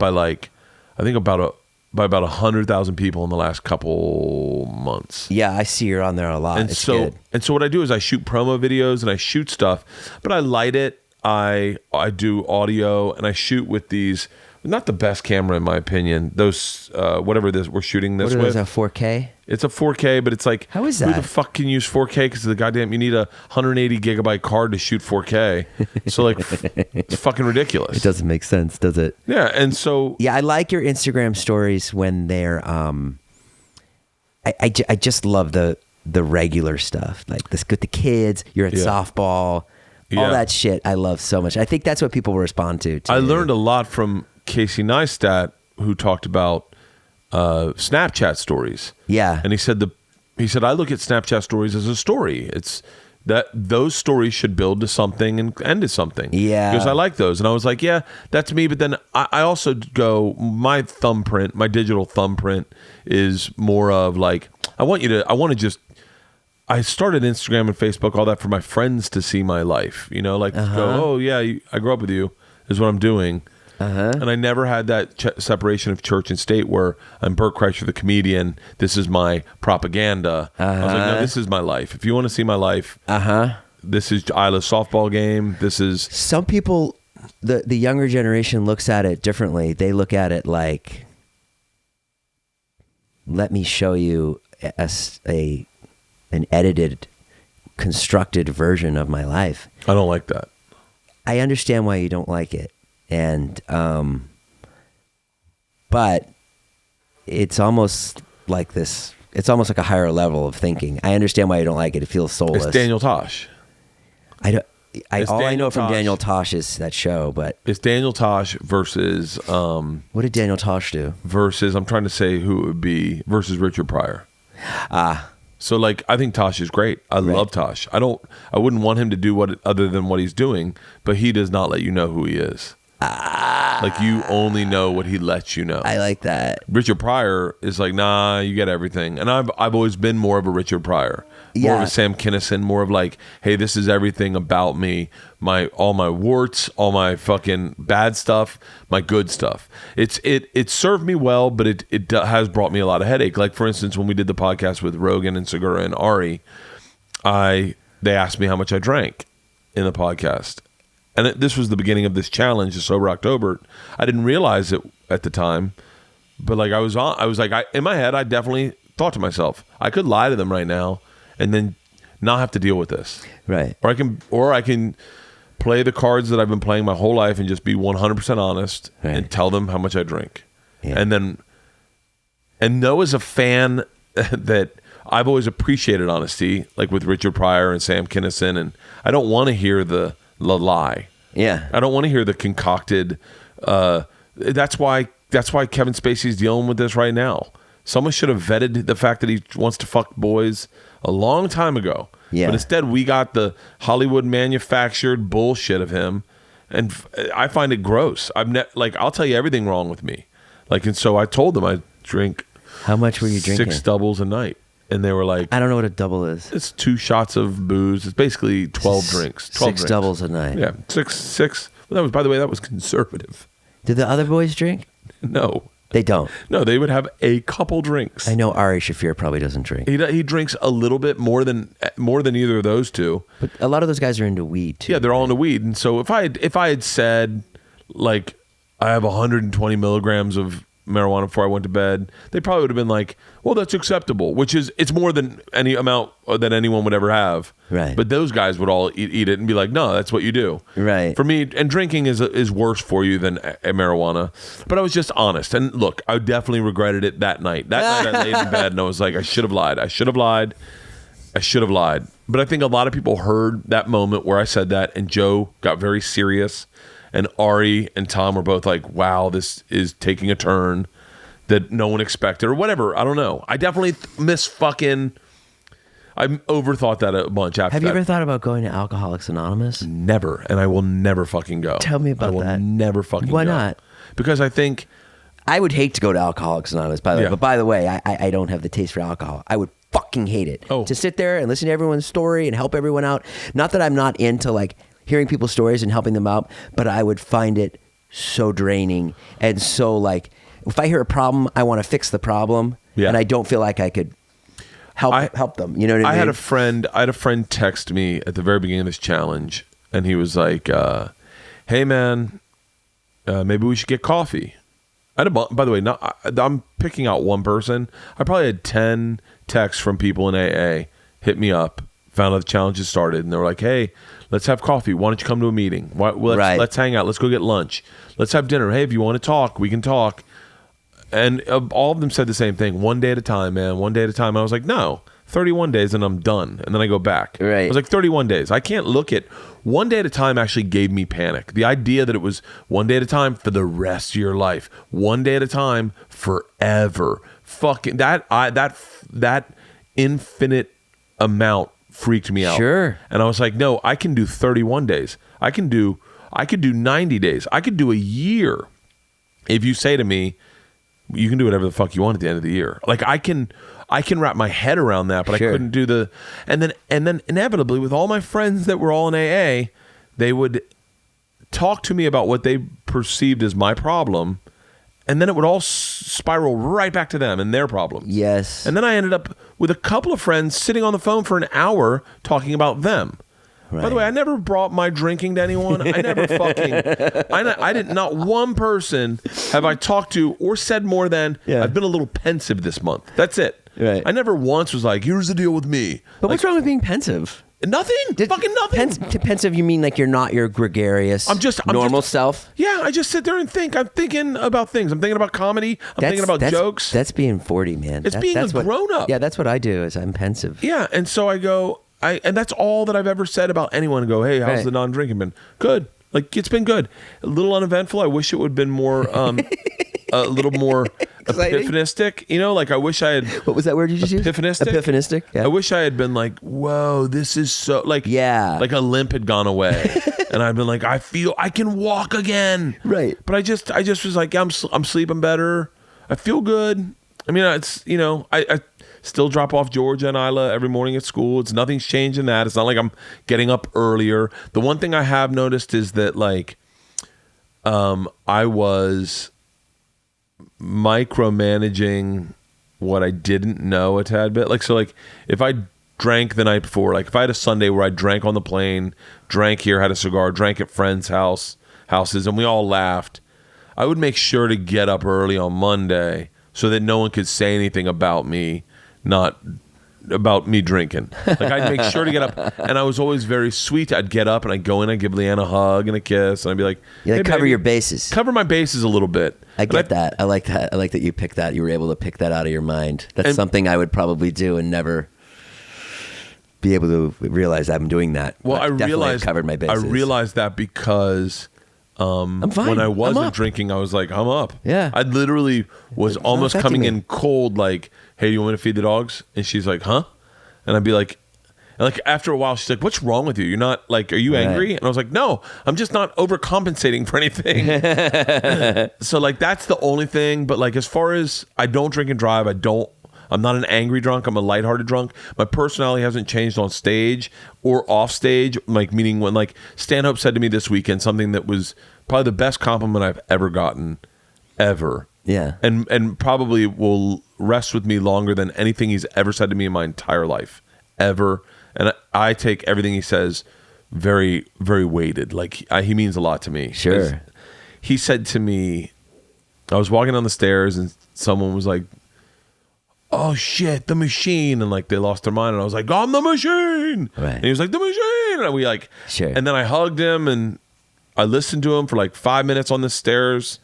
Speaker 2: by about 100,000 people in the last couple months.
Speaker 1: Yeah, I see you're on there a lot. It's good.
Speaker 2: And so what I do is I shoot promo videos and I shoot stuff, but I light it. I do audio and I shoot with these, not the best camera in my opinion. Those whatever this we're shooting this with.
Speaker 1: What is that, 4K?
Speaker 2: It's a 4K, but it's like,
Speaker 1: how is
Speaker 2: who
Speaker 1: that?
Speaker 2: the fuck can use 4K? Because the goddamn, you need a 180 gigabyte card to shoot 4K. So like, it's fucking ridiculous.
Speaker 1: It doesn't make sense, does it?
Speaker 2: Yeah, and so
Speaker 1: I like your Instagram stories when they're. I just love the regular stuff, like this with the kids. You're at softball, all that shit. I love so much. I think that's what people respond to.
Speaker 2: I learned a lot from Casey Neistat, who talked about Snapchat stories.
Speaker 1: Yeah.
Speaker 2: And he said I look at Snapchat stories as a story. It's that those stories should build to something and end to something.
Speaker 1: Yeah.
Speaker 2: Because I like those. And I was like, yeah, that's me. But then I also go, my digital thumbprint is more of like, I I started Instagram and Facebook, all that for my friends to see my life, go, oh yeah, I grew up with you is what I'm doing. And I never had that separation of church and state where I'm Bert Kreischer, the comedian. This is my propaganda. I was like, no, this is my life. If you want to see my life, this is Isla's softball game. This is...
Speaker 1: Some people, the younger generation looks at it differently. They look at it like, let me show you an edited, constructed version of my life.
Speaker 2: I don't like that.
Speaker 1: I understand why you don't like it. And, but it's almost like this, it's almost like a higher level of thinking. I understand why you don't like it. It feels soulless.
Speaker 2: It's Daniel Tosh.
Speaker 1: I know from Daniel Tosh is that show, but
Speaker 2: it's Daniel Tosh versus,
Speaker 1: what did Daniel Tosh do?
Speaker 2: Versus, I'm trying to say who it would be, versus Richard Pryor. So like, I think Tosh is great. I love Tosh. I wouldn't want him to do other than what he's doing, but he does not let you know who he is. Like, you only know what he lets you know.
Speaker 1: I like that.
Speaker 2: Richard Pryor is like, nah, you get everything. And I've always been more of a Richard Pryor, more of a Sam Kinison, more of like, hey, this is everything about me, all my warts, all my fucking bad stuff, my good stuff. It served me well, but it has brought me a lot of headache. Like, for instance, when we did the podcast with Rogan and Segura and Ari, they asked me how much I drank in the podcast. And this was the beginning of this challenge, the Sober October. I didn't realize it at the time, but like in my head, I definitely thought to myself, I could lie to them right now and then not have to deal with this.
Speaker 1: Right.
Speaker 2: Or I can play the cards that I've been playing my whole life and just be 100% honest and tell them how much I drink. Yeah. And know as a fan that I've always appreciated honesty, like with Richard Pryor and Sam Kinison, and I don't want to hear the lie.
Speaker 1: Yeah.
Speaker 2: I don't want to hear the concocted. That's why Kevin Spacey's dealing with this right now. Someone should have vetted the fact that he wants to fuck boys a long time ago. Yeah. But instead, we got the Hollywood manufactured bullshit of him, and I find it gross. I'll tell you everything wrong with me. And so I told them I drink.
Speaker 1: How much were you drinking?
Speaker 2: 6 doubles a night. And they were like,
Speaker 1: I don't know what a double is.
Speaker 2: It's 2 shots of booze. It's basically 12 drinks.
Speaker 1: 6 doubles a night.
Speaker 2: Yeah, 6. Well, by the way, that was conservative.
Speaker 1: Did the other boys drink?
Speaker 2: No.
Speaker 1: They don't.
Speaker 2: No, they would have a couple drinks.
Speaker 1: I know Ari Shaffir probably doesn't drink.
Speaker 2: He drinks a little bit more than either of those two.
Speaker 1: But a lot of those guys are into weed too.
Speaker 2: Yeah, they're all into weed. And so if I had said, like, I have 120 milligrams of marijuana before I went to bed, they probably would have been like, well, that's acceptable, which is, it's more than any amount that anyone would ever have.
Speaker 1: Right.
Speaker 2: But those guys would all eat it and be like, no, that's what you do.
Speaker 1: Right.
Speaker 2: For me, and drinking is worse for you than marijuana. But I was just honest. And look, I definitely regretted it that night. That night I laid in bed and I was like, I should have lied. I should have lied. I should have lied. But I think a lot of people heard that moment where I said that, and Joe got very serious, and Ari and Tom were both like, wow, this is taking a turn that no one expected, or whatever. I don't know. I definitely I overthought that a bunch after that.
Speaker 1: Have you ever thought about going to Alcoholics Anonymous?
Speaker 2: Never. And I will never fucking go.
Speaker 1: Tell me about that.
Speaker 2: I will never fucking go.
Speaker 1: Why not?
Speaker 2: Because I think...
Speaker 1: I would hate to go to Alcoholics Anonymous, by the way.
Speaker 2: Yeah.
Speaker 1: But by the way, I don't have the taste for alcohol. I would fucking hate it.
Speaker 2: Oh.
Speaker 1: To sit there and listen to everyone's story and help everyone out. Not that I'm not into like hearing people's stories and helping them out, but I would find it so draining and so like, if I hear a problem, I want to fix the problem, and I don't feel like I could help them. You know what I mean?
Speaker 2: I had a friend text me at the very beginning of this challenge, and he was like, "Hey man, maybe we should get coffee." By the way, I'm picking out one person. I probably had 10 texts from people in AA hit me up, found out the challenge had started, and they were like, "Hey, let's have coffee. Why don't you come to a meeting? Let's hang out. Let's go get lunch. Let's have dinner. Hey, if you want to talk, we can talk." And all of them said the same thing. One day at a time, man. One day at a time. I was like, no, 31 days and I'm done. And then I go back.
Speaker 1: Right.
Speaker 2: I was like, 31 days. I can't look at one day at a time. Actually gave me panic. The idea that it was one day at a time for the rest of your life, one day at a time forever. Fucking that infinite amount freaked me out.
Speaker 1: Sure.
Speaker 2: And I was like, no, I can do 31 days. I could do 90 days. I could do a year. If you say to me, you can do whatever the fuck you want at the end of the year. Like I can wrap my head around that, but
Speaker 1: Sure.
Speaker 2: I couldn't do the. And then inevitably, with all my friends that were all in AA, they would talk to me about what they perceived as my problem, and then it would all spiral right back to them and their problems.
Speaker 1: Yes.
Speaker 2: And then I ended up with a couple of friends sitting on the phone for an hour talking about them.
Speaker 1: Right.
Speaker 2: By the way, I never brought my drinking to anyone. I never fucking... I didn't... Not one person have I talked to or said more than, I've been a little pensive this month. That's it.
Speaker 1: Right.
Speaker 2: I never once was like, here's the deal with me.
Speaker 1: But what's wrong with being pensive?
Speaker 2: Nothing. Fucking nothing.
Speaker 1: Pensive, you mean like you're not your gregarious, normal self?
Speaker 2: Yeah, I just sit there and think. I'm thinking about things. I'm thinking about comedy. I'm thinking about jokes.
Speaker 1: That's being 40, man.
Speaker 2: It's being a grown-up.
Speaker 1: Yeah, that's what I do is I'm pensive.
Speaker 2: Yeah, and so I go... and that's all that I've ever said about anyone. Go, hey, how's the non-drinking been? Good. Like, it's been good. A little uneventful. I wish it would have been more, a little more epiphanistic. You know, like I wish I had...
Speaker 1: What was that word you just used?
Speaker 2: Epiphanistic?
Speaker 1: Epiphanistic, yeah.
Speaker 2: I wish I had been like, whoa, this is so... Like,
Speaker 1: yeah.
Speaker 2: Like a limp had gone away. And I'd been like, I feel I can walk again.
Speaker 1: Right.
Speaker 2: But I just was like, I'm sleeping better. I feel good. I mean, it's, you know, I still drop off Georgia and Isla every morning at school. Nothing's changed in that. It's not like I'm getting up earlier. The one thing I have noticed is that like I was micromanaging what I didn't know a tad bit. Like, so like if I drank the night before, like if I had a Sunday where I drank on the plane, drank here, had a cigar, drank at friends' houses, and we all laughed, I would make sure to get up early on Monday so that no one could say anything about me, not about me drinking. Like I'd make sure to get up, and I was always very sweet. I'd get up and I'd go in, I'd give Leanne a hug and a kiss, and I'd be like,
Speaker 1: You
Speaker 2: hey,
Speaker 1: cover
Speaker 2: baby,
Speaker 1: your bases.
Speaker 2: cover my bases a little bit.
Speaker 1: I get that. I like that. I like that you picked that. You were able to pick that out of your mind. That's something I would probably do and never be able to realize I'm doing that.
Speaker 2: Well,
Speaker 1: But
Speaker 2: I
Speaker 1: definitely
Speaker 2: realized
Speaker 1: I've covered my bases.
Speaker 2: I realized that because
Speaker 1: I'm fine.
Speaker 2: when I
Speaker 1: I'm
Speaker 2: wasn't
Speaker 1: up.
Speaker 2: drinking, I was like, I'm up.
Speaker 1: Yeah.
Speaker 2: I literally was almost
Speaker 1: affecting
Speaker 2: coming
Speaker 1: me.
Speaker 2: in cold, like, hey, do you want me to feed the dogs? And she's like, huh? And I'd be like, after a while, she's like, what's wrong with you? You're not like, are you angry? And I was like, no, I'm just not overcompensating for anything. So like, that's the only thing. But like, as far as I don't drink and drive, I'm not an angry drunk. I'm a lighthearted drunk. My personality hasn't changed on stage or off stage. Like, meaning when like Stanhope said to me this weekend, something that was probably the best compliment I've ever gotten ever.
Speaker 1: Yeah.
Speaker 2: And probably will rest with me longer than anything he's ever said to me in my entire life, ever. And I take everything he says very, very weighted. Like he means a lot to me.
Speaker 1: Sure.
Speaker 2: He said to me, I was walking down the stairs and someone was like, "Oh shit, the machine!" And like they lost their mind, and I was like, "I'm the machine!"
Speaker 1: Right.
Speaker 2: And he was like, "The machine!" And we like,
Speaker 1: Sure.
Speaker 2: And then I hugged him and I listened to him for like 5 minutes on the stairs,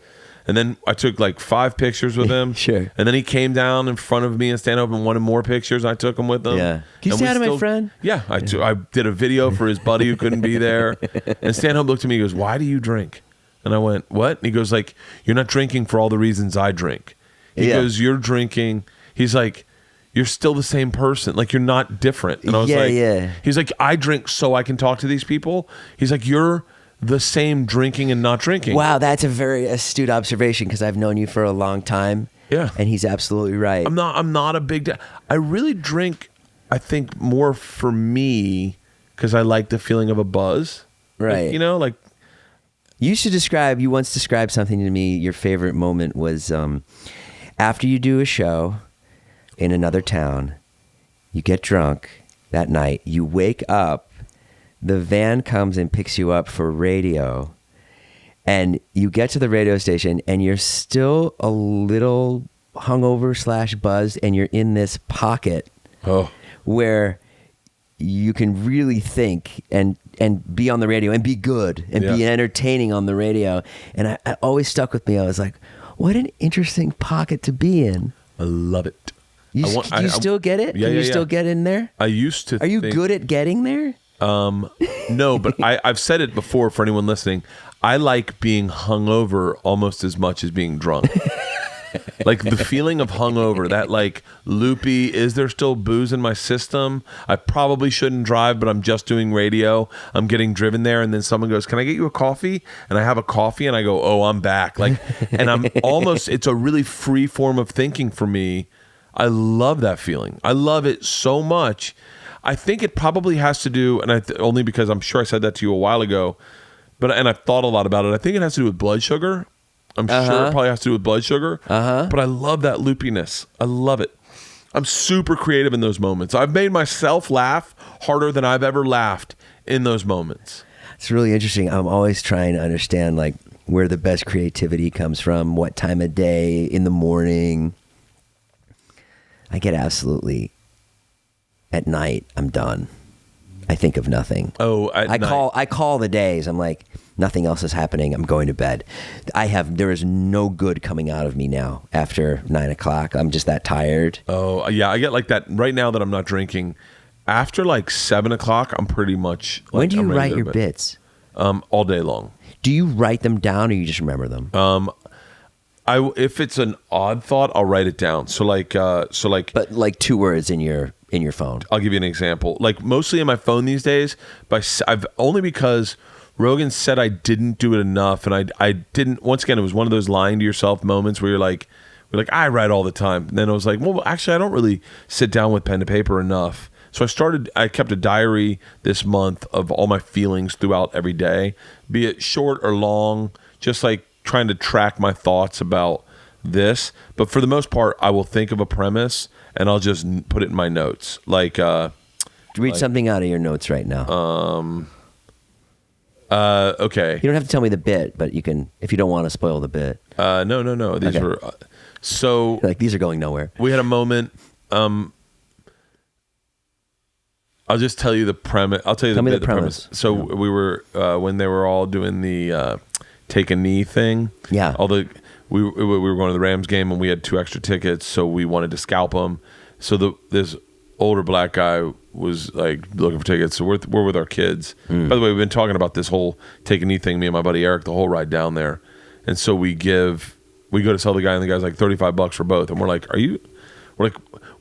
Speaker 2: and then I took like 5 pictures with him.
Speaker 1: Sure.
Speaker 2: And then he came down in front of me and stand up and wanted more pictures. I took him with him.
Speaker 1: Yeah. Can you
Speaker 2: And
Speaker 1: say
Speaker 2: we
Speaker 1: hi to my friend?
Speaker 2: Yeah, I did a video for his buddy who couldn't be there. And Stanhope looked at me and goes, "Why do you drink?" And I went, "What?" And he goes, like, "You're not drinking for all the reasons I drink." He
Speaker 1: Yeah.
Speaker 2: goes, "You're drinking." He's like, "You're still the same person. Like, you're not different." And I was like,
Speaker 1: Yeah.
Speaker 2: He's like, "I drink so I can talk to these people." He's like, "You're the same drinking and not drinking."
Speaker 1: Wow, that's a very astute observation because I've known you for a long time.
Speaker 2: Yeah.
Speaker 1: And he's absolutely right.
Speaker 2: I'm not a big I really drink, I think, more for me because I like the feeling of a buzz.
Speaker 1: Right.
Speaker 2: Like, you know, like,
Speaker 1: You once described something to me. Your favorite moment was after you do a show in another town, you get drunk that night, you wake up, the van comes and picks you up for radio, and you get to the radio station and you're still a little hungover / buzzed, and you're in this pocket
Speaker 2: oh,
Speaker 1: where you can really think and be on the radio and be good and be
Speaker 2: Yeah.
Speaker 1: entertaining on the radio. And I always stuck with me. I was like, what an interesting pocket to be in.
Speaker 2: I love it.
Speaker 1: You,
Speaker 2: I want-
Speaker 1: do you
Speaker 2: I-
Speaker 1: still get it?
Speaker 2: Yeah,
Speaker 1: Can you
Speaker 2: yeah,
Speaker 1: still
Speaker 2: yeah.
Speaker 1: get in there?
Speaker 2: I used to
Speaker 1: Are you
Speaker 2: think-
Speaker 1: good at getting there?
Speaker 2: No, but I've said it before for anyone listening. I like being hungover almost as much as being drunk. Like the feeling of hungover, that like loopy, is there still booze in my system? I probably shouldn't drive, but I'm just doing radio. I'm getting driven there, and then someone goes, "Can I get you a coffee?" And I have a coffee, and I go, "Oh, I'm back." Like, and I'm almost, it's a really free form of thinking for me. I love that feeling. I love it so much. I think it probably has to do, and only because I'm sure I said that to you a while ago, and I've thought a lot about it. I think it has to do with blood sugar. I'm sure it probably has to do with blood sugar. But I love that loopiness. I love it. I'm super creative in those moments. I've made myself laugh harder than I've ever laughed in those moments.
Speaker 1: It's really interesting. I'm always trying to understand like where the best creativity comes from, what time of day, in the morning. I get absolutely, at night, I'm done. I think of nothing.
Speaker 2: Oh,
Speaker 1: I call the days. I'm like, nothing else is happening. I'm going to bed. There is no good coming out of me now after 9 o'clock. I'm just that tired.
Speaker 2: Oh, yeah. I get like that right now that I'm not drinking. After like 7 o'clock, I'm pretty much like,
Speaker 1: When do you
Speaker 2: I'm ready
Speaker 1: write
Speaker 2: to
Speaker 1: your
Speaker 2: go to bed.
Speaker 1: bits?
Speaker 2: All day long.
Speaker 1: Do you write them down or you just remember them?
Speaker 2: If it's an odd thought, I'll write it down. So like,
Speaker 1: But like 2 words in your phone.
Speaker 2: I'll give you an example. Like mostly in my phone these days, I've only because Rogan said I didn't do it enough, and I didn't. Once again, it was one of those lying to yourself moments where we're like, I write all the time. And then I was like, well, actually, I don't really sit down with pen to paper enough. So I kept a diary this month of all my feelings throughout every day, be it short or long, just like trying to track my thoughts about this. But for the most part, I will think of a premise and I'll just put it in my notes. Like,
Speaker 1: Read something out of your notes right now.
Speaker 2: okay.
Speaker 1: You don't have to tell me the bit, but you can if you don't want to spoil the bit.
Speaker 2: No. These
Speaker 1: Okay.
Speaker 2: were, so
Speaker 1: Like these are going nowhere.
Speaker 2: we had a moment. I'll just tell you the premise. I'll tell you
Speaker 1: Tell me
Speaker 2: the
Speaker 1: the
Speaker 2: premise.
Speaker 1: premise.
Speaker 2: So we were when they were all doing the take a knee thing.
Speaker 1: Yeah.
Speaker 2: We were going to the Rams game and we had 2 extra tickets, so we wanted to scalp them. So this older black guy was like looking for tickets. So we're with our kids. By the way, we've been talking about this whole take a knee thing. Me and my buddy Eric, the whole ride down there. And so we go to tell the guy, and the guy's like $35 for both. And we're like,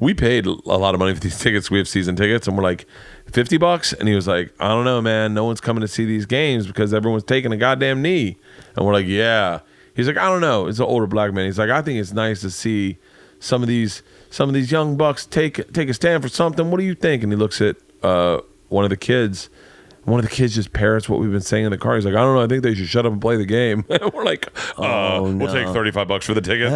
Speaker 2: we paid a lot of money for these tickets. We have season tickets, and we're like, $50? And he was like, I don't know, man. No one's coming to see these games because everyone's taking a goddamn knee. And we're like, yeah. He's like, I don't know. It's an older black man. He's like, I think it's nice to see some of these young bucks take a stand for something. What do you think? And he looks at one of the kids. One of the kids just parrots what we've been saying in the car. He's like, I don't know. I think they should shut up and play the game. And we're like, we'll take $35 for the tickets.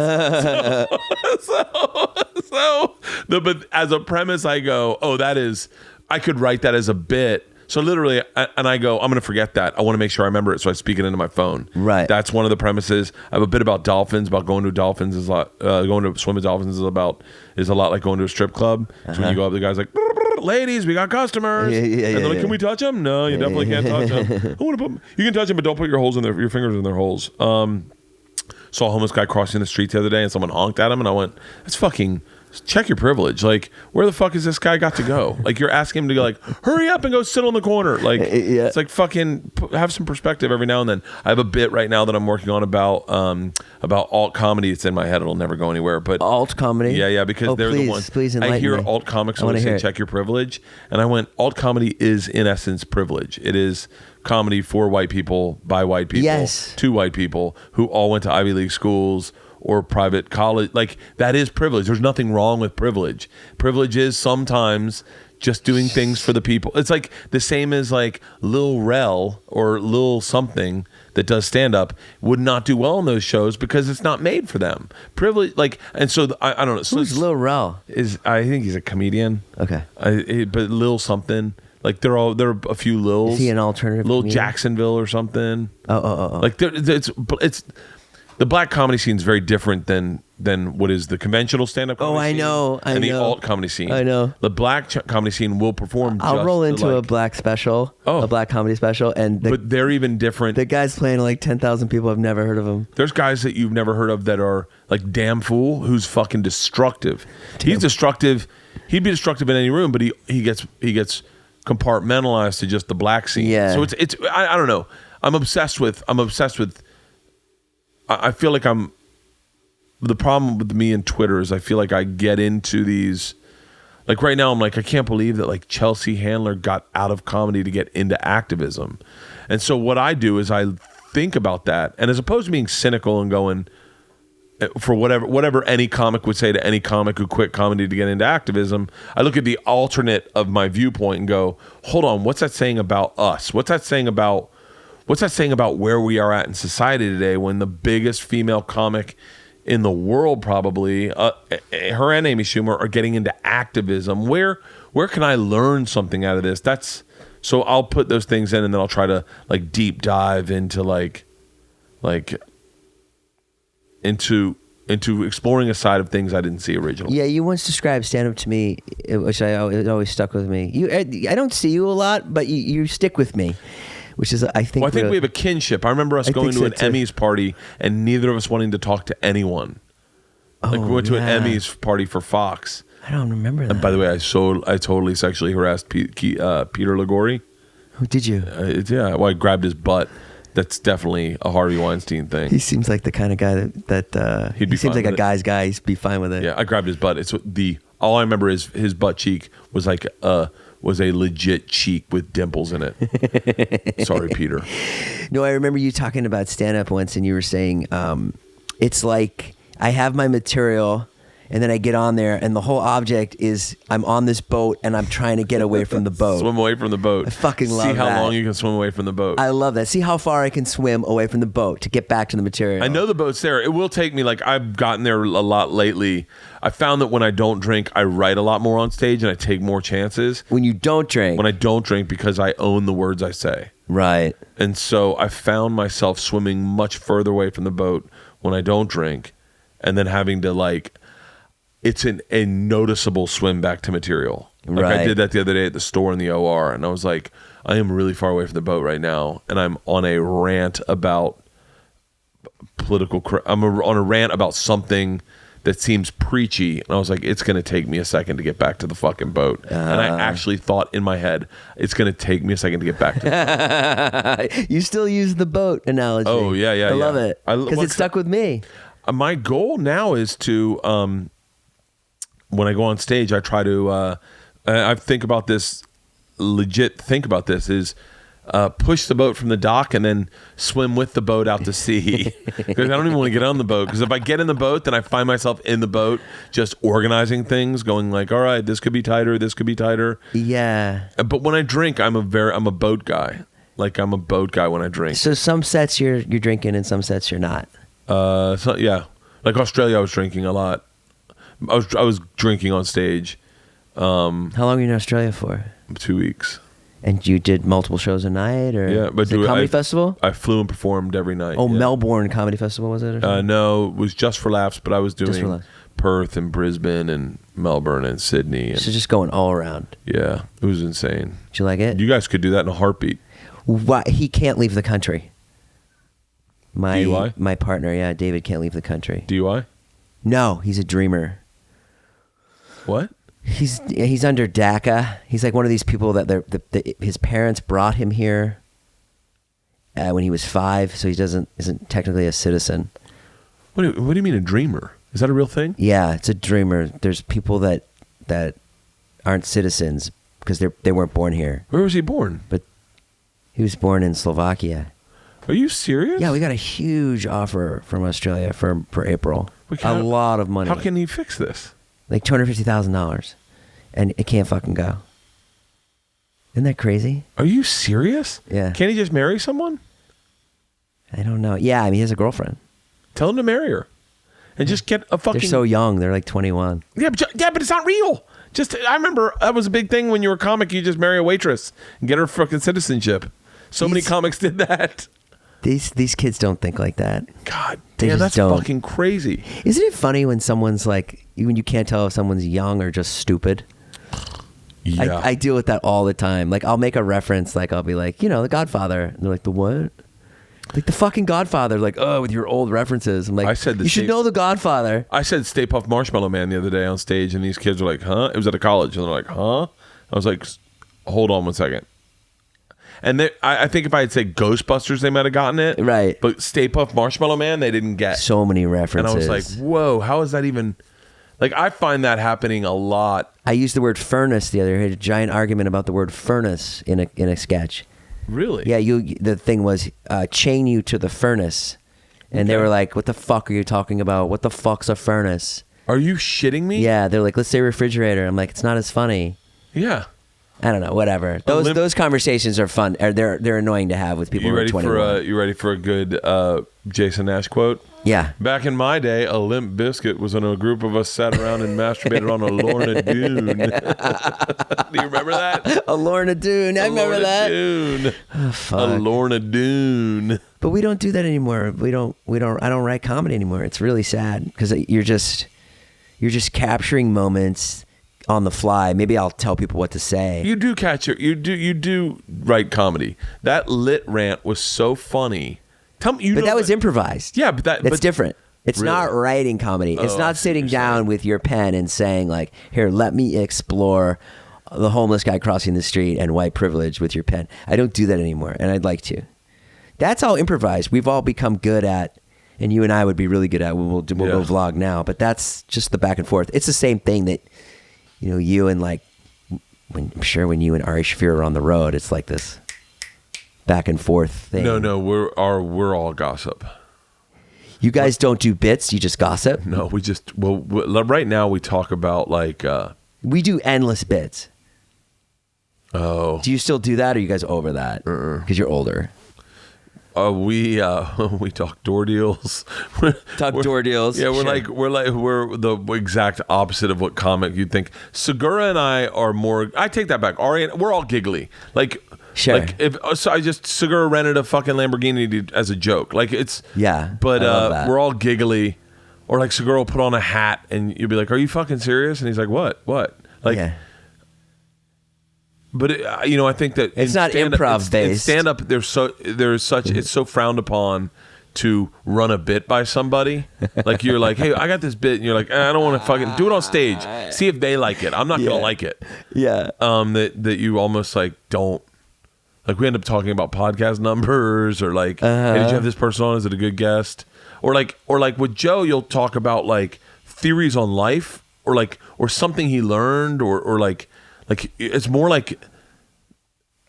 Speaker 2: But as a premise, I go, I could write that as a bit. So literally, and I go, I'm going to forget that. I want to make sure I remember it, so I speak it into my phone.
Speaker 1: Right.
Speaker 2: That's one of the premises. I have a bit about dolphins. About going to dolphins is a lot. Going to swim with dolphins is a lot like going to a strip club. So when you go up, the guy's like, ladies, we got customers. And they're like, can we touch them? No, you definitely can't touch them. I want to put. You can touch them, but don't put your fingers in their holes. Saw a homeless guy crossing the street the other day, and someone honked at him, and I went, that's fucking. Check your privilege. Like, where the fuck is this guy got to go? Like, you're asking him to go, like, hurry up and go sit on the corner. Like, it's like fucking have some perspective every now and then. I have a bit right now that I'm working on about alt comedy. It's in my head. It'll never go anywhere. But
Speaker 1: alt comedy?
Speaker 2: Yeah, because they're the ones.
Speaker 1: Please
Speaker 2: I hear
Speaker 1: me.
Speaker 2: alt comics when they say check your privilege, and I went, alt comedy is in essence privilege. It is comedy for white people by white people to white people who all went to Ivy League schools or private college. Like, that is privilege. There's nothing wrong with privilege. Privilege is sometimes just doing things for the people. It's like the same as like Lil Rel or Lil something that does stand up would not do well in those shows because it's not made for them. Privilege, like, and so I don't know. So
Speaker 1: who's Lil Rel?
Speaker 2: I think he's a comedian.
Speaker 1: Okay.
Speaker 2: But Lil something. Like there are a few Lils.
Speaker 1: Is he an alternative?
Speaker 2: Lil
Speaker 1: comedian?
Speaker 2: Jacksonville or something.
Speaker 1: Oh.
Speaker 2: Like it's the black comedy scene is very different than what is the conventional stand-up comedy scene. I know. The alt comedy scene.
Speaker 1: I know.
Speaker 2: The black comedy scene will perform
Speaker 1: I'll roll into a black special, a black comedy special, but
Speaker 2: they're even different.
Speaker 1: The guy's playing like 10,000 people. I've never heard of him.
Speaker 2: There's guys that you've never heard of that are like Damn Fool, who's fucking destructive. He's destructive. He'd be destructive in any room, but he gets compartmentalized to just the black scene.
Speaker 1: Yeah.
Speaker 2: So it's I don't know. I'm obsessed with I feel like the problem with me and Twitter is I feel like I get into these, like right now I'm like, I can't believe that like Chelsea Handler got out of comedy to get into activism. And so what I do is I think about that, and as opposed to being cynical and going for whatever any comic would say to any comic who quit comedy to get into activism, I look at the alternate of my viewpoint and go, hold on, what's that saying about us? What's that saying about where we are at in society today when the biggest female comic in the world probably, her and Amy Schumer, are getting into activism? Where can I learn something out of this? So I'll put those things in, and then I'll try to like deep dive into into exploring a side of things I didn't see originally.
Speaker 1: Yeah, you once described stand-up to me, which it always stuck with me. I don't see you a lot, but you stick with me. Which is, I think.
Speaker 2: Well, I think we have a kinship. I remember us going to an Emmys party and neither of us wanting to talk to anyone. Like we went to an Emmys party for Fox.
Speaker 1: I don't remember that.
Speaker 2: And by the way, I totally sexually harassed Peter Lagori.
Speaker 1: Who did you?
Speaker 2: Well, I grabbed his butt. That's definitely a Harvey Weinstein thing.
Speaker 1: He seems like the kind of guy that he seems like a guy's guy. He'd be fine with it.
Speaker 2: Yeah, I grabbed his butt. All I remember is his butt cheek was like a legit cheek with dimples in it. Sorry, Peter.
Speaker 1: No, I remember you talking about stand-up once, and you were saying it's like I have my material, and then I get on there, and the whole object is I'm on this boat, and I'm trying to get away from the boat.
Speaker 2: Swim away from the boat.
Speaker 1: I fucking love that.
Speaker 2: See how long you can swim away from the boat.
Speaker 1: I love that. See how far I can swim away from the boat to get back to the material.
Speaker 2: I know the boat's there. It will take me, like, I've gotten there a lot lately. I found that when I don't drink, I write a lot more on stage, and I take more chances.
Speaker 1: When you don't drink?
Speaker 2: When I don't drink, because I own the words I say.
Speaker 1: Right.
Speaker 2: And so I found myself swimming much further away from the boat when I don't drink, and then having to, like, it's a noticeable swim back to material. Like I did that the other day at the store in the OR, and I was like, I am really far away from the boat right now, and I'm on a rant about I'm on a rant about something that seems preachy, and I was like, it's going to take me a second to get back to the fucking boat. And I actually thought in my head, it's going to take me a second to get back to the boat.
Speaker 1: You still use the boat analogy.
Speaker 2: Oh, yeah.
Speaker 1: I love it. Because it stuck with me.
Speaker 2: My goal now is to, when I go on stage, I try to, I think about this, is push the boat from the dock and then swim with the boat out to sea. Because I don't even want to get on the boat. Because if I get in the boat, then I find myself in the boat just organizing things, going like, all right, this could be tighter, this could be tighter.
Speaker 1: Yeah.
Speaker 2: But when I drink, I'm a boat guy. Like, I'm a boat guy when I drink.
Speaker 1: So some sets you're drinking and some sets you're not.
Speaker 2: So yeah. Like Australia, I was drinking a lot. I was drinking on stage.
Speaker 1: How long were you in Australia for?
Speaker 2: 2 weeks.
Speaker 1: And you did multiple shows a night, or
Speaker 2: Yeah, but
Speaker 1: was it comedy festival?
Speaker 2: I flew and performed every night.
Speaker 1: Oh,
Speaker 2: yeah.
Speaker 1: Melbourne Comedy Festival, was it? Or something?
Speaker 2: No, it was Just for Laughs, but I was
Speaker 1: Just for
Speaker 2: doing
Speaker 1: Laughs.
Speaker 2: Perth and Brisbane and Melbourne and Sydney. And,
Speaker 1: So just going all around.
Speaker 2: yeah, it was insane.
Speaker 1: Did you like it?
Speaker 2: You guys could do that in a heartbeat.
Speaker 1: Why, he can't leave the country.
Speaker 2: DUI?
Speaker 1: My partner, yeah, David can't leave the country.
Speaker 2: DUI?
Speaker 1: No, he's a dreamer.
Speaker 2: What?
Speaker 1: He's under DACA. He's like one of these people that his parents brought him here when he was 5, so he isn't technically a citizen.
Speaker 2: What do you mean a dreamer? Is that a real thing?
Speaker 1: Yeah, it's a dreamer. There's people that aren't citizens because they weren't born here.
Speaker 2: Where was he born?
Speaker 1: But he was born in Slovakia.
Speaker 2: Are you serious?
Speaker 1: Yeah, we got a huge offer from Australia for April. A lot of money.
Speaker 2: How can he fix this?
Speaker 1: Like $250,000, and it can't fucking go. Isn't that crazy?
Speaker 2: Are you serious?
Speaker 1: Yeah.
Speaker 2: Can't he just marry someone?
Speaker 1: I don't know. Yeah, I mean, he has a girlfriend.
Speaker 2: Tell him to marry her, and just get a fucking.
Speaker 1: They're so young. They're like 21.
Speaker 2: Yeah, but it's not real. I remember that was a big thing when you were a comic. You just marry a waitress and get her fucking citizenship. So many comics did that.
Speaker 1: These kids don't think like that.
Speaker 2: God
Speaker 1: They
Speaker 2: damn,
Speaker 1: just
Speaker 2: that's
Speaker 1: don't.
Speaker 2: fucking crazy.
Speaker 1: Isn't it funny when someone's like, when you can't tell if someone's young or just stupid?
Speaker 2: Yeah.
Speaker 1: I deal with that all the time. Like, I'll make a reference, like, I'll be like, The Godfather. And they're like, the what? Like, the fucking Godfather. Like, oh, with your old references. I'm like,
Speaker 2: I said
Speaker 1: you should know the Godfather.
Speaker 2: I said Stay Puft Marshmallow Man the other day on stage, and these kids were like, huh? It was at a college, and they're like, huh? I was like, hold on 1 second. And I think if I had said Ghostbusters, they might have gotten it.
Speaker 1: Right.
Speaker 2: But Stay Puft Marshmallow Man, they didn't get.
Speaker 1: So many references.
Speaker 2: And I was like, whoa, how is that even... Like, I find that happening a lot.
Speaker 1: I used the word furnace the other day. I had a giant argument about the word furnace in a sketch.
Speaker 2: Really?
Speaker 1: Yeah, the thing was chain you to the furnace. And they were like, what the fuck are you talking about? What the fuck's a furnace?
Speaker 2: Are you shitting me?
Speaker 1: Yeah, they're like, let's say refrigerator. I'm like, it's not as funny.
Speaker 2: Yeah.
Speaker 1: I don't know, whatever. Those conversations are fun. They're annoying to have with people who are 21.
Speaker 2: You ready for a good Jason Nash quote?
Speaker 1: Yeah.
Speaker 2: Back in my day, a limp biscuit was when a group of us sat around and masturbated on a Lorna Doone. Do you remember that?
Speaker 1: A Lorna Doone. I remember that.
Speaker 2: Doone.
Speaker 1: Oh, fuck.
Speaker 2: A Lorna Doone.
Speaker 1: But we don't do that anymore. I don't write comedy anymore. It's really sad because you're just capturing moments on the fly. Maybe I'll tell people what to say.
Speaker 2: You do you do write comedy. That lit rant was so funny. Tell me,
Speaker 1: But that was improvised.
Speaker 2: Yeah, but
Speaker 1: that's different. It's
Speaker 2: Really?
Speaker 1: not writing comedy. It's not sitting down with your pen and saying like, "Here, let me explore the homeless guy crossing the street and white privilege with your pen." I don't do that anymore, and I'd like to. That's all improvised. We've all become good at, and you and I would be really good at. We'll go vlog now, but that's just the back and forth. It's the same thing that. You and like, when you and Ari Shaffir are on the road, it's like this back and forth thing.
Speaker 2: No, we're all gossip.
Speaker 1: You guys don't do bits; you just gossip.
Speaker 2: No, we just right now we talk about like.
Speaker 1: We do endless bits.
Speaker 2: Oh,
Speaker 1: Do you still do that, or are you guys over that? Because you're older.
Speaker 2: We talk door deals.
Speaker 1: Door deals.
Speaker 2: Yeah, we're the exact opposite of what comic you'd think. Segura and I are more. I take that back. Ari, we're all giggly. Like,
Speaker 1: Sure.
Speaker 2: Like Segura rented a fucking Lamborghini as a joke. Like it's But
Speaker 1: I love that.
Speaker 2: we're all giggly. Or like Segura will put on a hat and you'll be like, "Are you fucking serious?" And he's like, "What? Like."
Speaker 1: Yeah.
Speaker 2: But I think that
Speaker 1: It's not improv based.
Speaker 2: In stand up, it's so frowned upon to run a bit by somebody. Like you're like, "Hey, I got this bit," and you're like, "I don't want to fucking do it on stage. See if they like it. I'm not gonna like it."
Speaker 1: Yeah.
Speaker 2: That you almost like don't. Like we end up talking about podcast numbers or like, "Hey, did you have this person on? Is it a good guest?" Or like with Joe, you'll talk about like theories on life or something he learned or like it's more like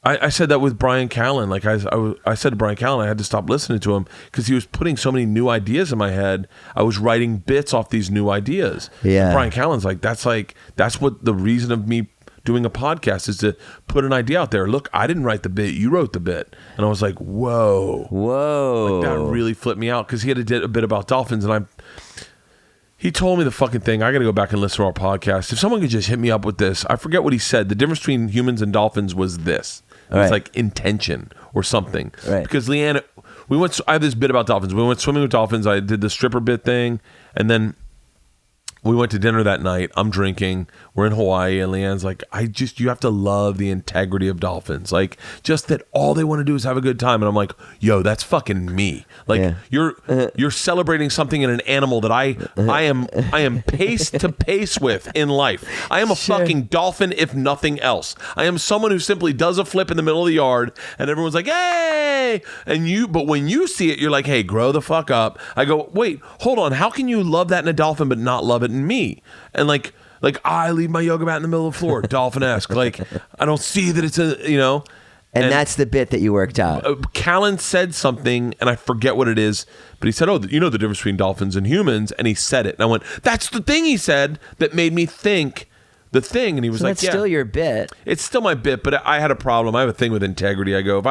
Speaker 2: I said that with Brian Callen. Like I said to Brian Callen, I had to stop listening to him because he was putting so many new ideas in my head. I was writing bits off these new ideas.
Speaker 1: Yeah.
Speaker 2: And Brian Callen's that's what the reason of me doing a podcast is to put an idea out there. Look, I didn't write the bit, you wrote the bit. And I was like, whoa. Like that really flipped me out because he had a bit about dolphins and he told me the fucking thing. I got to go back and listen to our podcast. If someone could just hit me up with this. I forget what he said. The difference between humans and dolphins was this.
Speaker 1: Right.
Speaker 2: It's like intention or something.
Speaker 1: Right.
Speaker 2: Because Leanne, I have this bit about dolphins. We went swimming with dolphins. I did the stripper bit thing, and then we went to dinner that night. I'm drinking. We're in Hawaii, and Leanne's like, you have to love the integrity of dolphins. Like, just that all they want to do is have a good time. And I'm like, yo, that's fucking me. Like, you're celebrating something in an animal that I am pace to pace with in life. I am a fucking dolphin, if nothing else. I am someone who simply does a flip in the middle of the yard, and everyone's like, hey! But when you see it, you're like, hey, grow the fuck up. I go, wait, hold on. How can you love that in a dolphin but not love it in me? And like I leave my yoga mat in the middle of the floor, dolphin-esque. Like, I don't see that it's
Speaker 1: And that's the bit that you worked out.
Speaker 2: Callan said something, and I forget what it is, but he said, oh, you know the difference between dolphins and humans, and he said it. And I went, that's the thing he said that made me think the thing. And he was like,
Speaker 1: that's still your bit.
Speaker 2: It's still my bit, but I had a problem. I have a thing with integrity. I go,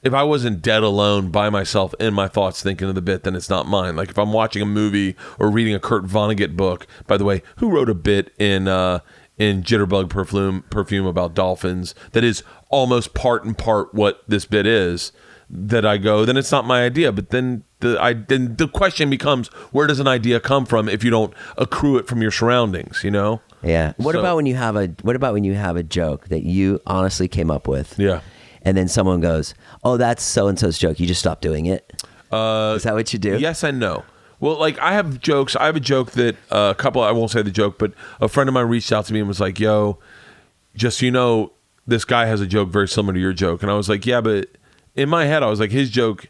Speaker 2: if I wasn't dead alone by myself in my thoughts thinking of the bit, then it's not mine. Like if I'm watching a movie or reading a Kurt Vonnegut book, by the way, who wrote a bit in Jitterbug perfume about dolphins that is almost part and part what this bit is, that I go, then it's not my idea. But then the question becomes, where does an idea come from if you don't accrue it from your surroundings, you know?
Speaker 1: Yeah. What about when you have a joke that you honestly came up with?
Speaker 2: Yeah.
Speaker 1: And then someone goes, oh, that's so-and-so's joke. You just stop doing it? Is that what you do?
Speaker 2: Yes and no. Well, like I have jokes. I have a joke that I won't say the joke, but a friend of mine reached out to me and was like, yo, just so you know, this guy has a joke very similar to your joke. And I was like, yeah, but in my head, I was like, his joke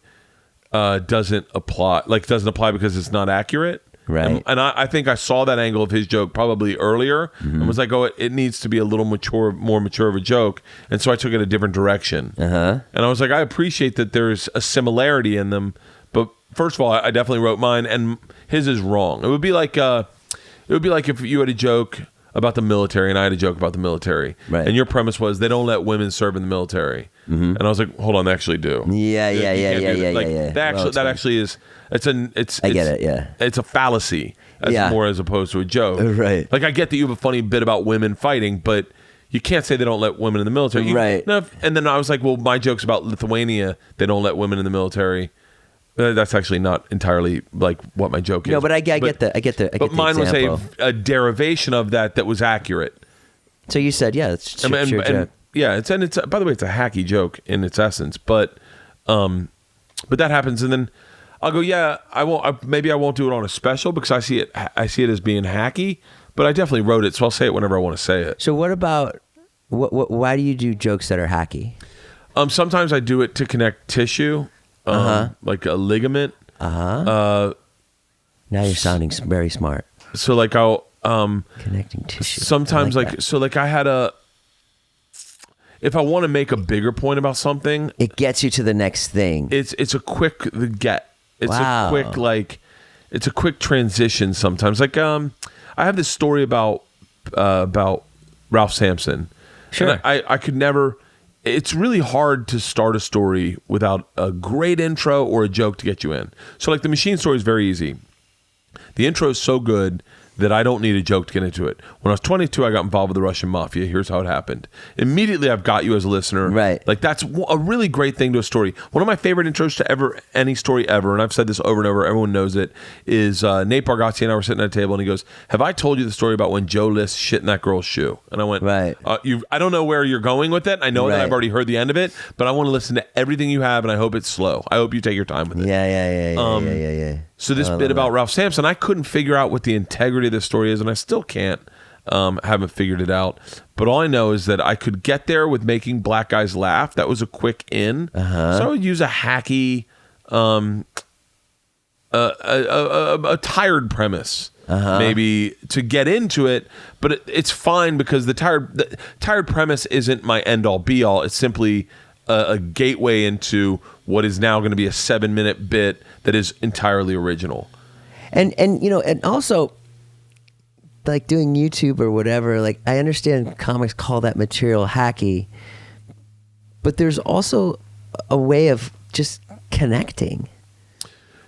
Speaker 2: doesn't apply because it's not accurate.
Speaker 1: Right.
Speaker 2: And I think I saw that angle of his joke probably earlier and was like, oh, it needs to be a little more mature of a joke. And so I took it a different direction. And I was like, I appreciate that there's a similarity in them. But first of all, I definitely wrote mine, and his is wrong. It would be like if you had a joke about the military and I had a joke about the military.
Speaker 1: Right.
Speaker 2: And your premise was they don't let women serve in the military. And I was like, hold on, they actually do.
Speaker 1: Yeah.
Speaker 2: That actually is. I get
Speaker 1: it. Yeah,
Speaker 2: it's a fallacy as opposed to a joke.
Speaker 1: Right.
Speaker 2: Like I get that you have a funny bit about women fighting, but you can't say they don't let women in the military.
Speaker 1: Right.
Speaker 2: And then I was like, well, my joke's about Lithuania. They don't let women in the military. That's actually not entirely like what my joke is.
Speaker 1: No, but I get the.
Speaker 2: But mine was a derivation of that was accurate.
Speaker 1: So you said, yeah, it's your joke.
Speaker 2: Yeah, it's by the way, it's a hacky joke in its essence, but that happens, and then I'll go, yeah, I won't. Maybe I won't do it on a special because I see it as being hacky, but I definitely wrote it, so I'll say it whenever I want to say it.
Speaker 1: So what about why do you do jokes that are hacky?
Speaker 2: Sometimes I do it to connect tissue, like a ligament.
Speaker 1: Now you're sounding very smart.
Speaker 2: So like I'll
Speaker 1: connecting tissue.
Speaker 2: Sometimes I had if I want to make a bigger point about something,
Speaker 1: it gets you to the next thing.
Speaker 2: It's a quick get. It's it's a quick transition sometimes. Like I have this story about Ralph Sampson.
Speaker 1: Sure.
Speaker 2: And I could never. It's really hard to start a story without a great intro or a joke to get you in. So like the machine story is very easy. The intro is so good that I don't need a joke to get into it. When I was 22, I got involved with the Russian mafia. Here's how it happened. Immediately, I've got you as a listener.
Speaker 1: Right.
Speaker 2: Like, that's a really great thing to a story. One of my favorite intros to any story ever, and I've said this over and over, everyone knows it, is Nate Bargatze and I were sitting at a table, and he goes, have I told you the story about when Joe List shit in that girl's shoe? And I went,
Speaker 1: right.
Speaker 2: I don't know where you're going with it. I know that I've already heard the end of it, but I want to listen to everything you have, and I hope it's slow. I hope you take your time with it.
Speaker 1: Yeah.
Speaker 2: So this bit about Ralph Sampson, I couldn't figure out what the integrity of this story is, and I still can't. Haven't figured it out. But all I know is that I could get there with making black guys laugh. That was a quick in. So I would use a hacky, a tired premise, maybe to get into it. But it's fine because the tired premise isn't my end all be all. It's simply a gateway into what is now going to be a 7-minute bit that is entirely original.
Speaker 1: And also, like doing YouTube or whatever, like I understand comics call that material hacky, but there's also a way of just connecting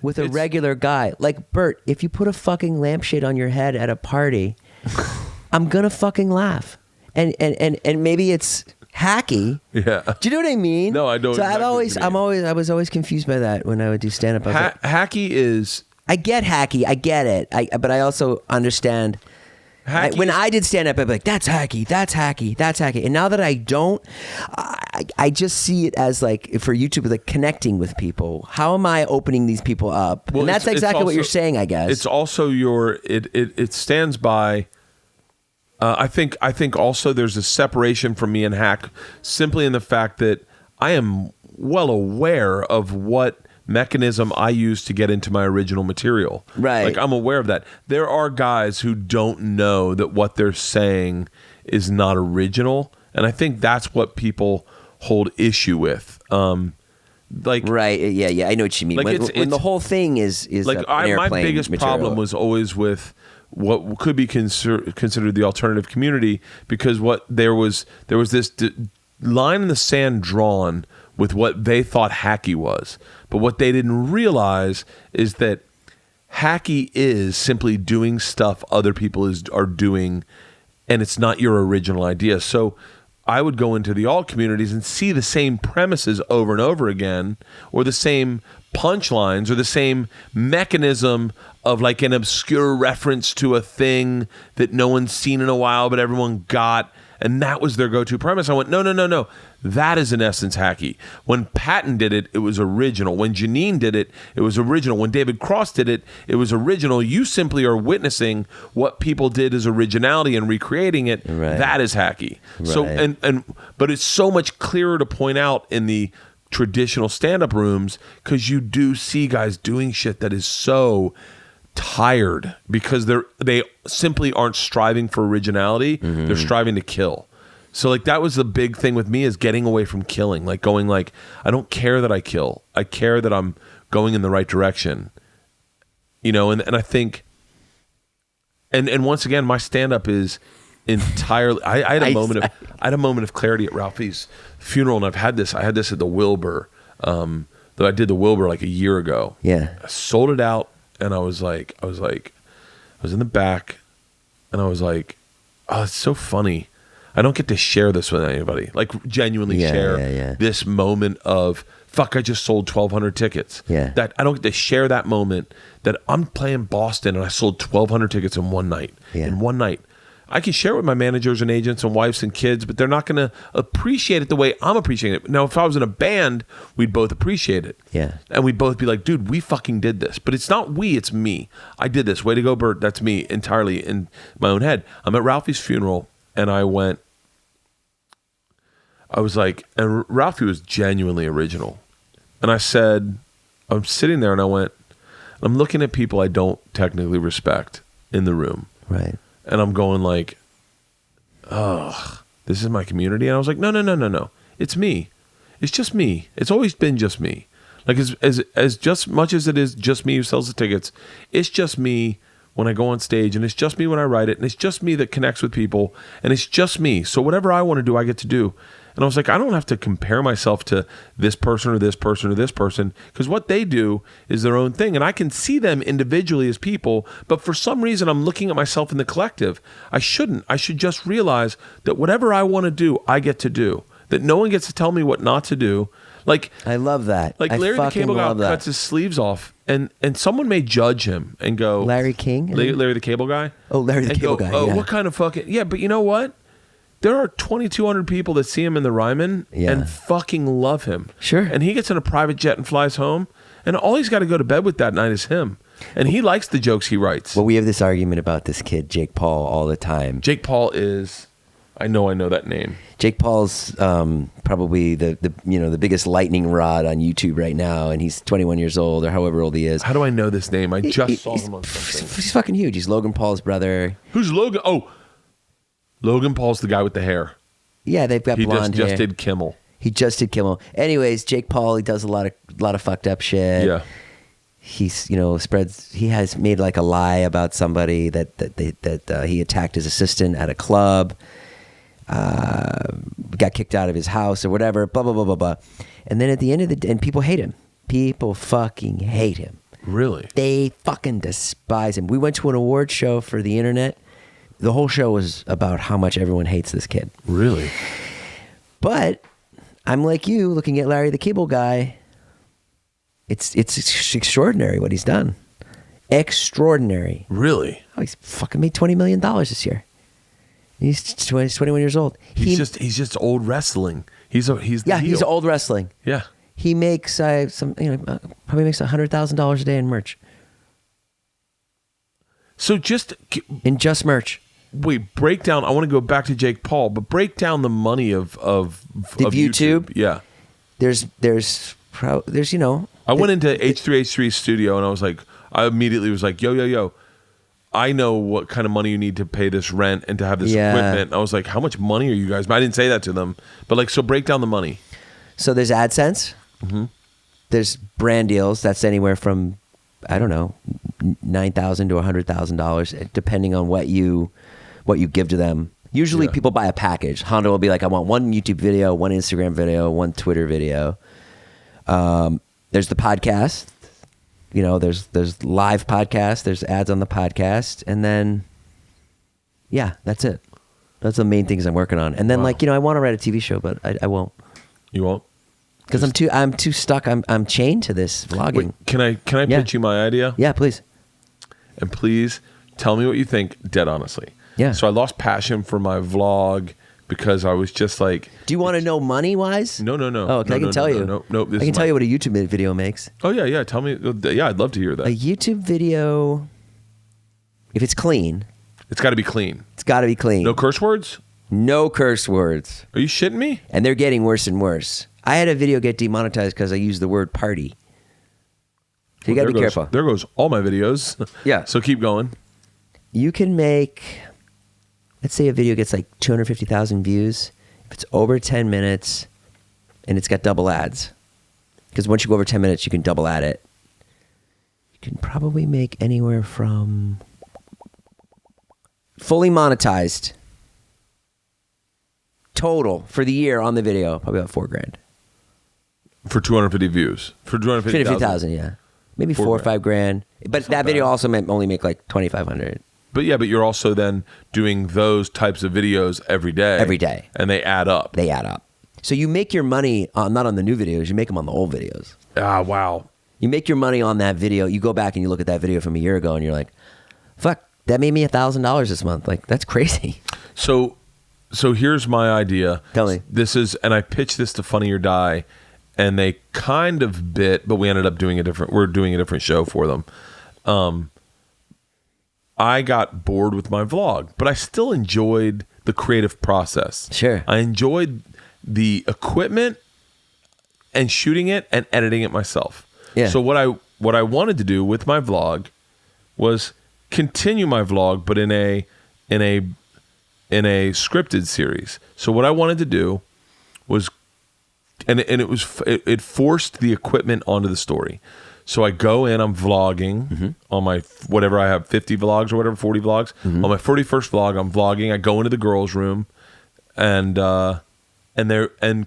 Speaker 1: with a regular guy. Like, Bert, if you put a fucking lampshade on your head at a party, I'm gonna fucking laugh. And maybe it's Hacky.
Speaker 2: Yeah.
Speaker 1: Do you know what I mean?
Speaker 2: No, I don't
Speaker 1: So
Speaker 2: exactly
Speaker 1: I was always confused by that when I would do stand up.
Speaker 2: Hacky is.
Speaker 1: I get hacky. I get it. But I also understand. When I did stand up, I'd be like, that's hacky, that's hacky, that's hacky. And now that I don't, I just see it as like, for YouTube, like connecting with people. How am I opening these people up?
Speaker 2: Well,
Speaker 1: and that's exactly what you're saying, I guess.
Speaker 2: It's also it stands by. I think also there's a separation from me and Hack simply in the fact that I am well aware of what mechanism I use to get into my original material.
Speaker 1: Right.
Speaker 2: Like I'm aware of that. There are guys who don't know that what they're saying is not original, and I think that's what people hold issue with. Like
Speaker 1: right, yeah, I know what you mean.
Speaker 2: Like
Speaker 1: when the whole thing is
Speaker 2: like my biggest problem was always with what could be considered the alternative community, because there was this line in the sand drawn with what they thought hacky was. But what they didn't realize is that hacky is simply doing stuff other people are doing, and it's not your original idea. So I would go into the alt communities and see the same premises over and over again, or the same punchlines, or the same mechanism of like an obscure reference to a thing that no one's seen in a while but everyone got. And that was their go-to premise. I went, no. That is in essence hacky. When Patton did it, it was original. When Janine did it, it was original. When David Cross did it, it was original. You simply are witnessing what people did as originality and recreating it.
Speaker 1: Right.
Speaker 2: That is hacky.
Speaker 1: Right.
Speaker 2: So but it's so much clearer to point out in the traditional stand-up rooms, because you do see guys doing shit that is so tired because they simply aren't striving for originality.
Speaker 1: Mm-hmm.
Speaker 2: They're striving to kill. So like that was the big thing with me, is getting away from killing, like going like, I don't care that I kill, I care that I'm going in the right direction, and I think and once again my stand-up is entirely I had a moment of clarity at Ralphie's funeral, and I had this at the Wilbur, though I did the Wilbur like a year ago.
Speaker 1: Yeah,
Speaker 2: I sold it out. And I was in the back, and I was like, oh, it's so funny. I don't get to share this with anybody. Like genuinely share this moment of, fuck, I just sold 1,200 tickets.
Speaker 1: Yeah.
Speaker 2: That I don't get to share that moment that I'm playing Boston and I sold 1,200 tickets in one night.
Speaker 1: Yeah.
Speaker 2: In one night. I can share it with my managers and agents and wives and kids, but they're not going to appreciate it the way I'm appreciating it. Now, if I was in a band, we'd both appreciate it.
Speaker 1: Yeah.
Speaker 2: And we'd both be like, dude, we fucking did this. But it's not we, it's me. I did this. Way to go, Bert. That's me entirely in my own head. I'm at Ralphie's funeral, and I was like, and Ralphie was genuinely original. And I said, I'm sitting there and I went, I'm looking at people I don't technically respect in the room.
Speaker 1: right.
Speaker 2: And I'm going like, oh, this is my community. And I was like, no. It's me. It's just me. It's always been just me. Like as just much as it is just me who sells the tickets, it's just me when I go on stage, and it's just me when I write it, and it's just me that connects with people, and it's just me. So whatever I want to do, I get to do. And I was like, I don't have to compare myself to this person or this person or this person, because what they do is their own thing. And I can see them individually as people, but for some reason, I'm looking at myself in the collective. I shouldn't. I should just realize that whatever I want to do, I get to do. That no one gets to tell me what not to do. Like
Speaker 1: I love that.
Speaker 2: Like Larry the Cable Guy cuts his sleeves off, and someone may judge him and go,
Speaker 1: Larry King?
Speaker 2: Larry the Cable Guy?
Speaker 1: Oh, Larry the Cable Guy, yeah.
Speaker 2: What kind of fucking... Yeah, but you know what? There are 2,200 people that see him in the Ryman and fucking love him.
Speaker 1: Sure.
Speaker 2: And he gets in a private jet and flies home, and all he's got to go to bed with that night is him. And he likes the jokes he writes.
Speaker 1: Well, we have this argument about this kid, Jake Paul, all the time.
Speaker 2: Jake Paul is... I know that name.
Speaker 1: Jake Paul's probably the biggest lightning rod on YouTube right now, and he's 21 years old or however old he is.
Speaker 2: How do I know this name? I just saw him on something.
Speaker 1: He's fucking huge. He's Logan Paul's brother.
Speaker 2: Who's Logan? Oh, Logan Paul's the guy with the hair.
Speaker 1: Yeah, they've got blonde hair.
Speaker 2: He just did Kimmel.
Speaker 1: He just did Kimmel. Anyways, Jake Paul, he does a lot of fucked up shit.
Speaker 2: Yeah.
Speaker 1: He's he has made like a lie about somebody that he attacked his assistant at a club. Got kicked out of his house or whatever, blah, blah, blah, blah, blah. And then at the end of the day, and people hate him. People fucking hate him.
Speaker 2: Really?
Speaker 1: They fucking despise him. We went to an award show for the internet. The whole show was about how much everyone hates this kid.
Speaker 2: Really?
Speaker 1: But I'm like you, looking at Larry the Cable Guy. It's extraordinary what he's done. Extraordinary.
Speaker 2: Really?
Speaker 1: Oh, he's fucking made $20 million this year. He's 21 years old.
Speaker 2: He's just old wrestling. He's the
Speaker 1: he's
Speaker 2: heel.
Speaker 1: old wrestling.
Speaker 2: Yeah.
Speaker 1: He makes probably makes $100,000 a day in merch.
Speaker 2: So
Speaker 1: In just merch.
Speaker 2: wait, break down. I want to go back to Jake Paul, but break down the money of
Speaker 1: YouTube?
Speaker 2: Yeah.
Speaker 1: There's
Speaker 2: I went into H3H3's studio and I immediately was like, yo. I know what kind of money you need to pay this rent and to have this equipment. I was like, how much money are you guys? But I didn't say that to them. But so break down the money.
Speaker 1: So there's AdSense. Mm-hmm. There's brand deals. That's anywhere from, I don't know, $9,000 to $100,000, depending on what you give to them. Usually people buy a package. Honda will be like, I want one YouTube video, one Instagram video, one Twitter video. There's the podcast. There's live podcasts. There's ads on the podcast. And then, that's it. That's the main things I'm working on. And then I want to write a TV show, but I won't.
Speaker 2: You won't?
Speaker 1: Because I'm too stuck. I'm chained to this vlogging.
Speaker 2: Wait, can I pitch you my idea?
Speaker 1: Yeah, please.
Speaker 2: And please tell me what you think, dead honestly.
Speaker 1: Yeah.
Speaker 2: So I lost passion for my vlog because I was just like...
Speaker 1: Do you want to know money-wise?
Speaker 2: No.
Speaker 1: Oh, okay, I can tell you.
Speaker 2: No,
Speaker 1: I can tell you what a YouTube video makes.
Speaker 2: Oh, yeah. Tell me. Yeah, I'd love to hear that.
Speaker 1: A YouTube video, if it's clean...
Speaker 2: It's got to be clean.
Speaker 1: It's got to be clean.
Speaker 2: No curse words?
Speaker 1: No curse words.
Speaker 2: Are you shitting me?
Speaker 1: And they're getting worse and worse. I had a video get demonetized because I used the word party. So you got to be careful.
Speaker 2: There goes all my videos.
Speaker 1: Yeah.
Speaker 2: So keep going.
Speaker 1: You can make... Let's say a video gets 250,000 views. If it's over 10 minutes and it's got double ads, because once you go over 10 minutes, you can double ad it. You can probably make anywhere from fully monetized total for the year on the video, probably about $4,000.
Speaker 2: For 250 views. For
Speaker 1: 250,000, yeah. Maybe $4,000 or $5,000. But that video also might only make $2,500.
Speaker 2: But you're also then doing those types of videos every day.
Speaker 1: Every day.
Speaker 2: And they add up.
Speaker 1: They add up. So you make your money not on the new videos, you make them on the old videos.
Speaker 2: Ah, wow.
Speaker 1: You make your money on that video. You go back and you look at that video from a year ago and you're like, fuck, that made me $1,000 this month. That's crazy.
Speaker 2: So here's my idea.
Speaker 1: Tell me.
Speaker 2: And I pitched this to Funny or Die, and they kind of bit, but we ended up doing we're doing a different show for them. I got bored with my vlog, but I still enjoyed the creative process.
Speaker 1: Sure.
Speaker 2: I enjoyed the equipment and shooting it and editing it myself.
Speaker 1: Yeah.
Speaker 2: So what I wanted to do with my vlog was continue my vlog, but in a scripted series. So what I wanted to do was, it forced the equipment onto the story. So I go in, I'm vlogging on my, whatever I have, 50 vlogs or whatever, 40 vlogs. On my 41st vlog, I'm vlogging. I go into the girls' room, and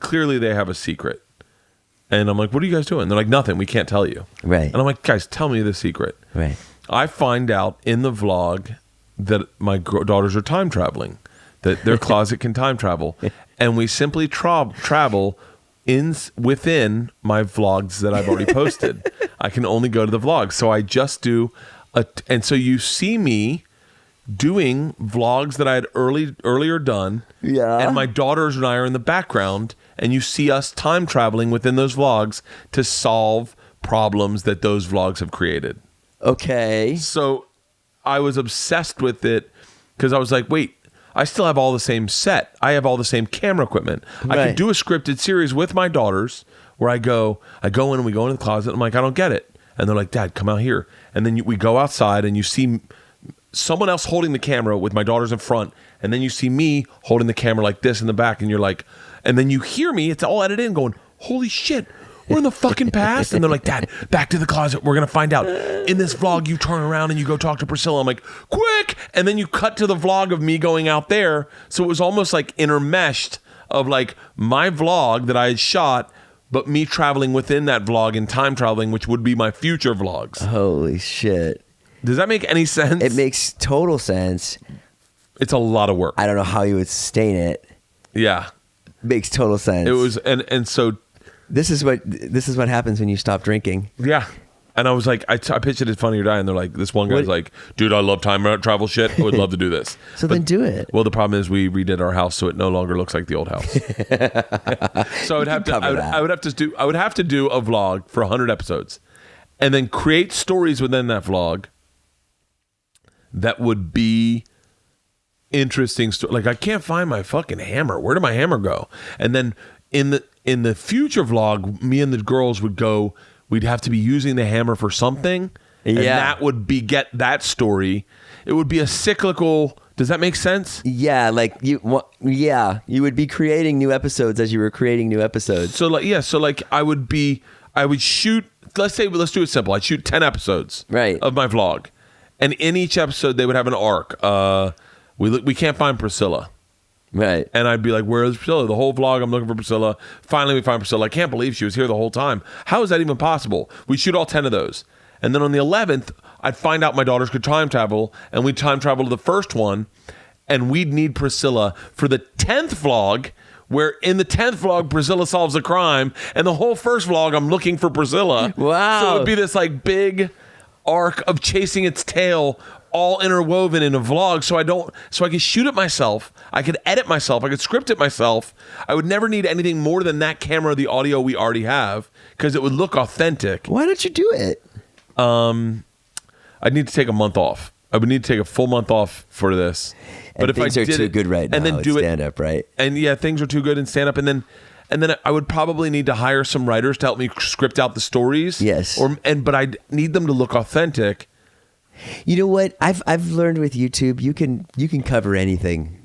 Speaker 2: clearly they have a secret. And I'm like, what are you guys doing? They're like, nothing. We can't tell you.
Speaker 1: Right.
Speaker 2: And I'm like, guys, tell me the secret.
Speaker 1: Right.
Speaker 2: I find out in the vlog that my daughters are time traveling, that their closet can time travel. And we simply travel within my vlogs that I've already posted. I can only go to the vlogs. So I just do and so you see me doing vlogs that I had earlier done.
Speaker 1: Yeah.
Speaker 2: And my daughters and I are in the background, and you see us time traveling within those vlogs to solve problems that those vlogs have created.
Speaker 1: Okay.
Speaker 2: So I was obsessed with it because I was like, wait, I still have all the same set. I have all the same camera equipment.
Speaker 1: Right.
Speaker 2: I could do a scripted series with my daughters where I go in and we go into the closet. I'm like, I don't get it. And they're like, Dad, come out here. And then we go outside and you see someone else holding the camera with my daughters in front. And then you see me holding the camera like this in the back. And you're like, and then you hear me, it's all edited in going, holy shit, we're in the fucking past. And they're like, Dad, back to the closet. We're going to find out. In this vlog, you turn around and you go talk to Priscilla. I'm like, quick. And then you cut to the vlog of me going out there. So it was almost like intermeshed of like my vlog that I had shot, but me traveling within that vlog and time traveling, which would be my future vlogs.
Speaker 1: Holy shit.
Speaker 2: Does that make any sense?
Speaker 1: It makes total sense.
Speaker 2: It's a lot of work.
Speaker 1: I don't know how you would sustain it.
Speaker 2: Yeah.
Speaker 1: Makes total sense.
Speaker 2: It was, and so
Speaker 1: this is what happens when you stop drinking.
Speaker 2: yeah. And I was like, I pitched it as Funny or Die, and they're like, this one guy's like, dude, I love time travel shit. I would love to do this.
Speaker 1: Then do it.
Speaker 2: Well, the problem is we redid our house, so it no longer looks like the old house. So I would have to do a vlog for 100 episodes, and then create stories within that vlog that would be interesting. Like, I can't find my fucking hammer. Where did my hammer go? And then in the future vlog, me and the girls would go. We'd have to be using the hammer for something, and that would beget that story. It would be a cyclical. Does that make sense?
Speaker 1: Yeah, like you would be creating new episodes as you were creating new episodes.
Speaker 2: So I would shoot. Let's do it simple. I'd shoot 10 episodes of my vlog, and in each episode they would have an arc. We can't find Priscilla.
Speaker 1: Right.
Speaker 2: And I'd be like, where is Priscilla? The whole vlog, I'm looking for Priscilla. Finally, we find Priscilla. I can't believe she was here the whole time. How is that even possible? We'd shoot all 10 of those. And then on the 11th, I'd find out my daughters could time travel, and we'd time travel to the first one, and we'd need Priscilla for the 10th vlog, where in the 10th vlog, Priscilla solves a crime, and the whole first vlog, I'm looking for Priscilla.
Speaker 1: Wow.
Speaker 2: So it'd be this like big arc of chasing its tail, all interwoven in a vlog, so I could shoot it myself, I could edit myself, I could script it myself. I would never need anything more than that camera, the audio we already have, because it would look authentic.
Speaker 1: Why don't you do it?
Speaker 2: I'd need to take a month off. I would need to take a full month off for this.
Speaker 1: But if things are too good right now,
Speaker 2: and then do
Speaker 1: stand up, right?
Speaker 2: And yeah, things are too good in stand up, and then I would probably need to hire some writers to help me script out the stories.
Speaker 1: Yes.
Speaker 2: But I need them to look authentic.
Speaker 1: You know what? I've learned with YouTube, you can cover anything.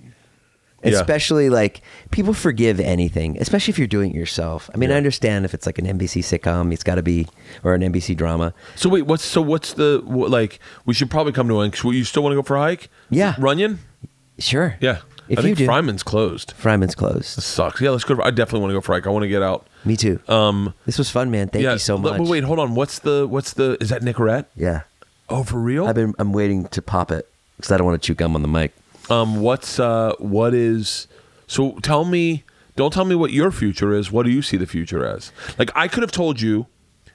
Speaker 1: Especially like people forgive anything, especially if you're doing it yourself. I mean, I understand if it's like an NBC sitcom, it's got to be, or an NBC drama.
Speaker 2: So wait, what's the like? We should probably come to one. You still want to go for a hike?
Speaker 1: Yeah.
Speaker 2: Runyon?
Speaker 1: Sure.
Speaker 2: Yeah. I think Fryman's closed.
Speaker 1: Fryman's closed.
Speaker 2: This sucks. Yeah, let's go. I definitely want to go for a hike. I want to get out.
Speaker 1: Me too. This was fun, man. Thank you so much.
Speaker 2: But wait, hold on. What's the? Is that Nicorette?
Speaker 1: Yeah.
Speaker 2: Oh, for real?
Speaker 1: I'm waiting to pop it because I don't want to chew gum on the mic.
Speaker 2: What is? So tell me. Don't tell me what your future is. What do you see the future as? Like, I could have told you,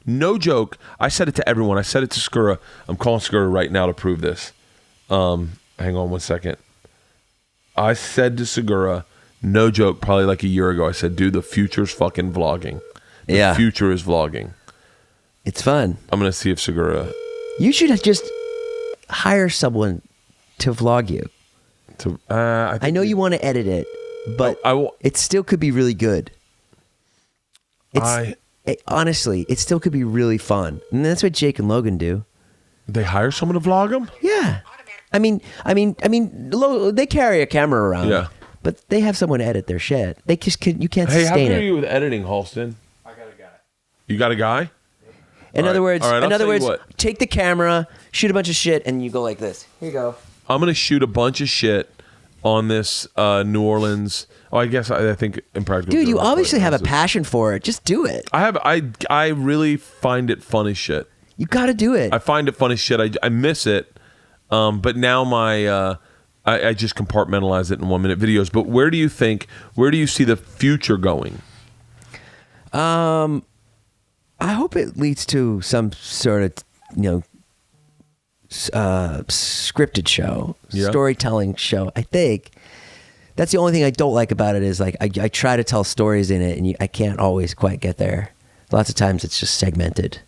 Speaker 2: no joke. I said it to everyone. I said it to Skura. I'm calling Skura right now to prove this. Hang on one second. I said to Segura, no joke, probably like a year ago, I said, dude, the future's fucking vlogging. The future is vlogging.
Speaker 1: It's fun.
Speaker 2: I'm going to see if Segura...
Speaker 1: You should just hire someone to vlog you. I know you want to edit it, but it still could be really good. Honestly, it still could be really fun. And that's what Jake and Logan do.
Speaker 2: They hire someone to vlog them?
Speaker 1: Yeah. I mean, they carry a camera around.
Speaker 2: Yeah.
Speaker 1: But they have someone edit their shit. They just you can't sustain it.
Speaker 2: Hey, how good are you with editing, Halston?
Speaker 4: I got a guy.
Speaker 2: You got a guy?
Speaker 1: In other words,
Speaker 2: what.
Speaker 1: take the camera, shoot a bunch of shit, and you go like this. Here you go.
Speaker 2: I'm going to shoot a bunch of shit on this New Orleans. Oh, I guess I think Impractical.
Speaker 1: Dude, you obviously have a passion for it. Just do it.
Speaker 2: I really find it fun as shit.
Speaker 1: You got to do it.
Speaker 2: I find it fun as shit. I miss it. But now I just compartmentalize it in 1 minute videos. But where do you see the future going?
Speaker 1: I hope it leads to some sort of, scripted show, storytelling show. I think that's the only thing I don't like about it is like I try to tell stories in it and I can't always quite get there. Lots of times it's just segmented,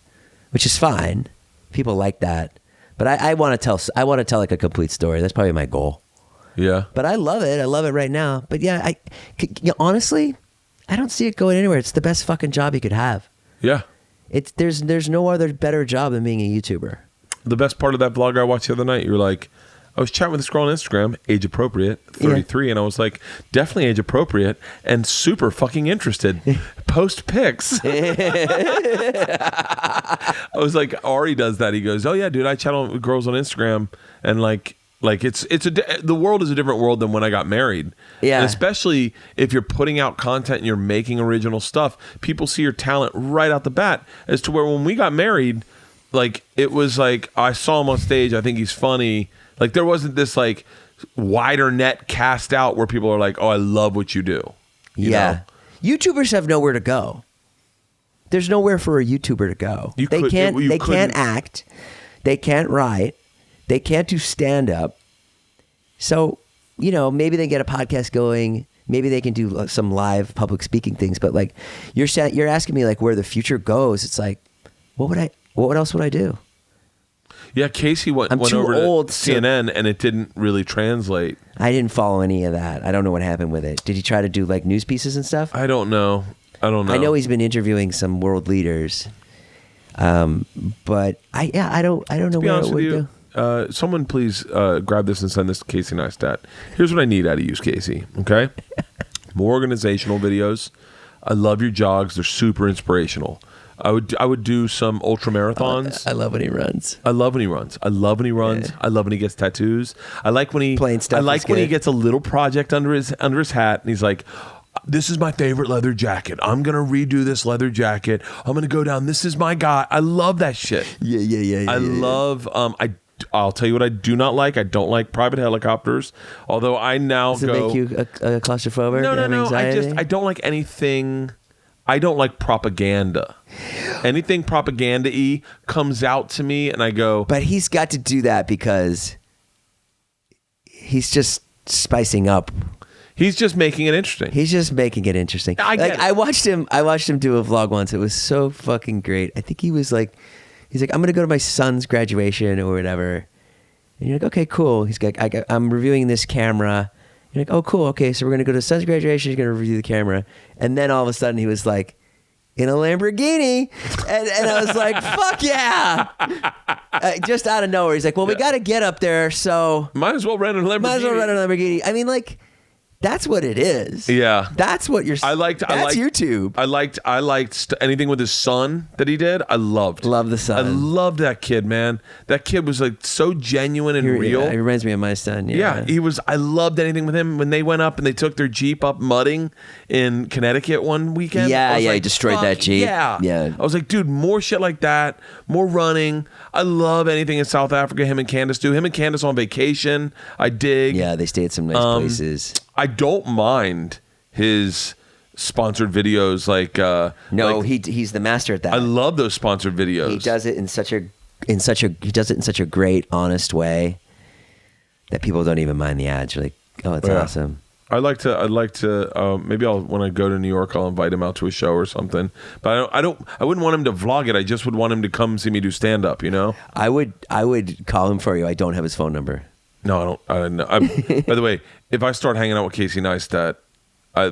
Speaker 1: which is fine. People like that, but I want to tell like a complete story. That's probably my goal.
Speaker 2: Yeah.
Speaker 1: But I love it. I love it right now. But yeah, honestly, I don't see it going anywhere. It's the best fucking job you could have.
Speaker 2: Yeah.
Speaker 1: There's no other better job than being a YouTuber.
Speaker 2: The best part of that vlog I watched the other night, you were like, I was chatting with this girl on Instagram, age appropriate, 33, and I was like, definitely age appropriate and super fucking interested. Post pics. I was like, Ari does that. He goes, oh yeah, dude, I chat with girls on Instagram, and like the world is a different world than when I got married.
Speaker 1: Yeah.
Speaker 2: And especially if you're putting out content and you're making original stuff, people see your talent right out the bat. As to where when we got married, like it was like I saw him on stage, I think he's funny. Like there wasn't this like wider net cast out where people are like, oh, I love what you do. You know?
Speaker 1: YouTubers have nowhere to go. There's nowhere for a YouTuber to go. They can't act. They can't write. They can't do stand up. So, maybe they get a podcast going. Maybe they can do some live public speaking things. But like, you're asking me like where the future goes. It's like, what else would I do?
Speaker 2: Yeah, Casey went over to CNN and it didn't really translate.
Speaker 1: I didn't follow any of that. I don't know what happened with it. Did he try to do like news pieces and stuff?
Speaker 2: I don't know.
Speaker 1: I know he's been interviewing some world leaders. But I don't know what it would do.
Speaker 2: Someone please grab this and send this to Casey Neistat. Here's what I need out of you, Casey. Okay? More organizational videos. I love your jogs. They're super inspirational. I would do some ultra marathons.
Speaker 1: I love when he runs.
Speaker 2: I love when he runs. I love when he gets tattoos. I like when he
Speaker 1: Plain stuff
Speaker 2: I like
Speaker 1: is
Speaker 2: when he
Speaker 1: good.
Speaker 2: gets a little project under his hat and he's like, this is my favorite leather jacket. I'm gonna redo this leather jacket. I'm gonna go down. This is my guy. I love that shit.
Speaker 1: Yeah.
Speaker 2: I love. I'll tell you what I do not like. I don't like private helicopters. Although I now
Speaker 1: Does it make you a claustrophobic?
Speaker 2: No.
Speaker 1: Anxiety?
Speaker 2: I don't like anything. I don't like propaganda. Anything propaganda-y comes out to me and I go...
Speaker 1: But he's got to do that because he's just spicing up.
Speaker 2: He's just making it interesting.
Speaker 1: He's just making it interesting. I watched him do a vlog once. It was so fucking great. I think he's like, I'm gonna go to my son's graduation or whatever. And you're like, okay, cool. He's like, I'm reviewing this camera. You're like, oh, cool. Okay, so we're gonna go to son's graduation. He's gonna review the camera, and then all of a sudden he was like, in a Lamborghini, and I was like, fuck yeah! Just out of nowhere, he's like, well, we got to get up there, so
Speaker 2: might as well rent a Lamborghini.
Speaker 1: I mean, like, that's what it is.
Speaker 2: Yeah,
Speaker 1: that's what you're.
Speaker 2: That's
Speaker 1: YouTube.
Speaker 2: I liked anything with his son that he did. I loved.
Speaker 1: Love the son.
Speaker 2: I loved that kid, man. That kid was like so genuine and real.
Speaker 1: Yeah, it reminds me of my son.
Speaker 2: Yeah, he was. I loved anything with him when they went up and they took their Jeep up mudding in Connecticut one weekend.
Speaker 1: Yeah,
Speaker 2: like,
Speaker 1: he destroyed that Jeep.
Speaker 2: Yeah. I was like, dude, more shit like that, more running. I love anything in South Africa. Him and Candace do. Him and Candace on vacation. I dig.
Speaker 1: Yeah, they stay at some nice places.
Speaker 2: I don't mind his sponsored videos.
Speaker 1: He's the master at that.
Speaker 2: I love those sponsored videos.
Speaker 1: He does it in such a great, honest way that people don't even mind the ads. You're like, oh, it's awesome.
Speaker 2: I'd like to. Maybe when I go to New York, I'll invite him out to a show or something. But I wouldn't want him to vlog it. I just would want him to come see me do stand up.
Speaker 1: I would call him for you. I don't have his phone number.
Speaker 2: No, I don't. By the way, if I start hanging out with Casey Neistat, I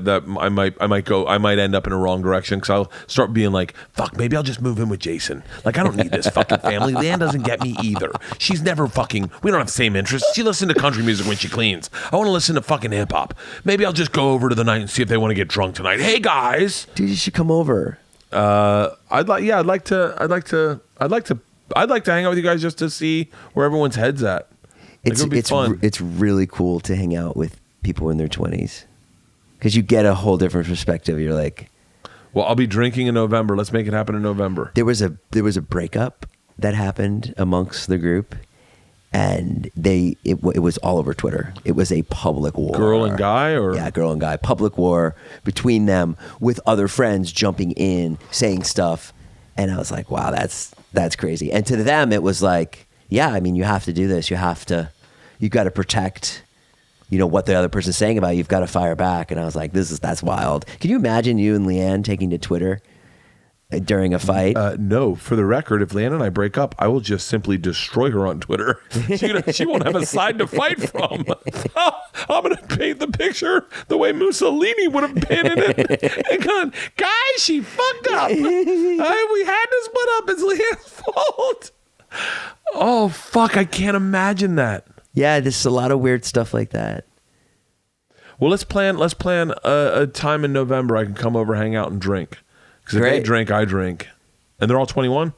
Speaker 2: might end up in a wrong direction because I'll start being like, fuck, maybe I'll just move in with Jason. Like, I don't need this fucking family. Leanne doesn't get me either. She's never fucking. We don't have the same interests. She listens to country music when she cleans. I want to listen to fucking hip hop. Maybe I'll just go over to the night and see if they want to get drunk tonight. Hey guys,
Speaker 1: dude, you should come over.
Speaker 2: I'd like to hang out with you guys just to see where everyone's head's at. It's fun.
Speaker 1: It's really cool to hang out with people in their 20s because you get a whole different perspective. You're like,
Speaker 2: well, I'll be drinking in November. Let's make it happen in November.
Speaker 1: There was a breakup that happened amongst the group, and it was all over Twitter. It was a public war.
Speaker 2: Girl and guy, or
Speaker 1: yeah, girl and guy. Public war between them with other friends jumping in, saying stuff, and I was like, wow, that's crazy. And to them, it was like, yeah, I mean, you have to do this. You've got to protect, what the other person's saying about you. You've got to fire back. And I was like, that's wild. Can you imagine you and Leanne taking to Twitter during a fight?
Speaker 2: No, for the record, if Leanne and I break up, I will just simply destroy her on Twitter. She won't have a side to fight from. I'm going to paint the picture the way Mussolini would have painted it. And gone, guys, she fucked up. We had to split up. It's Leanne's fault. Oh, fuck. I can't imagine that.
Speaker 1: Yeah, there's a lot of weird stuff like that.
Speaker 2: Well, let's plan a time in November I can come over, hang out, and drink. Because if they drink, I drink. And they're all 21?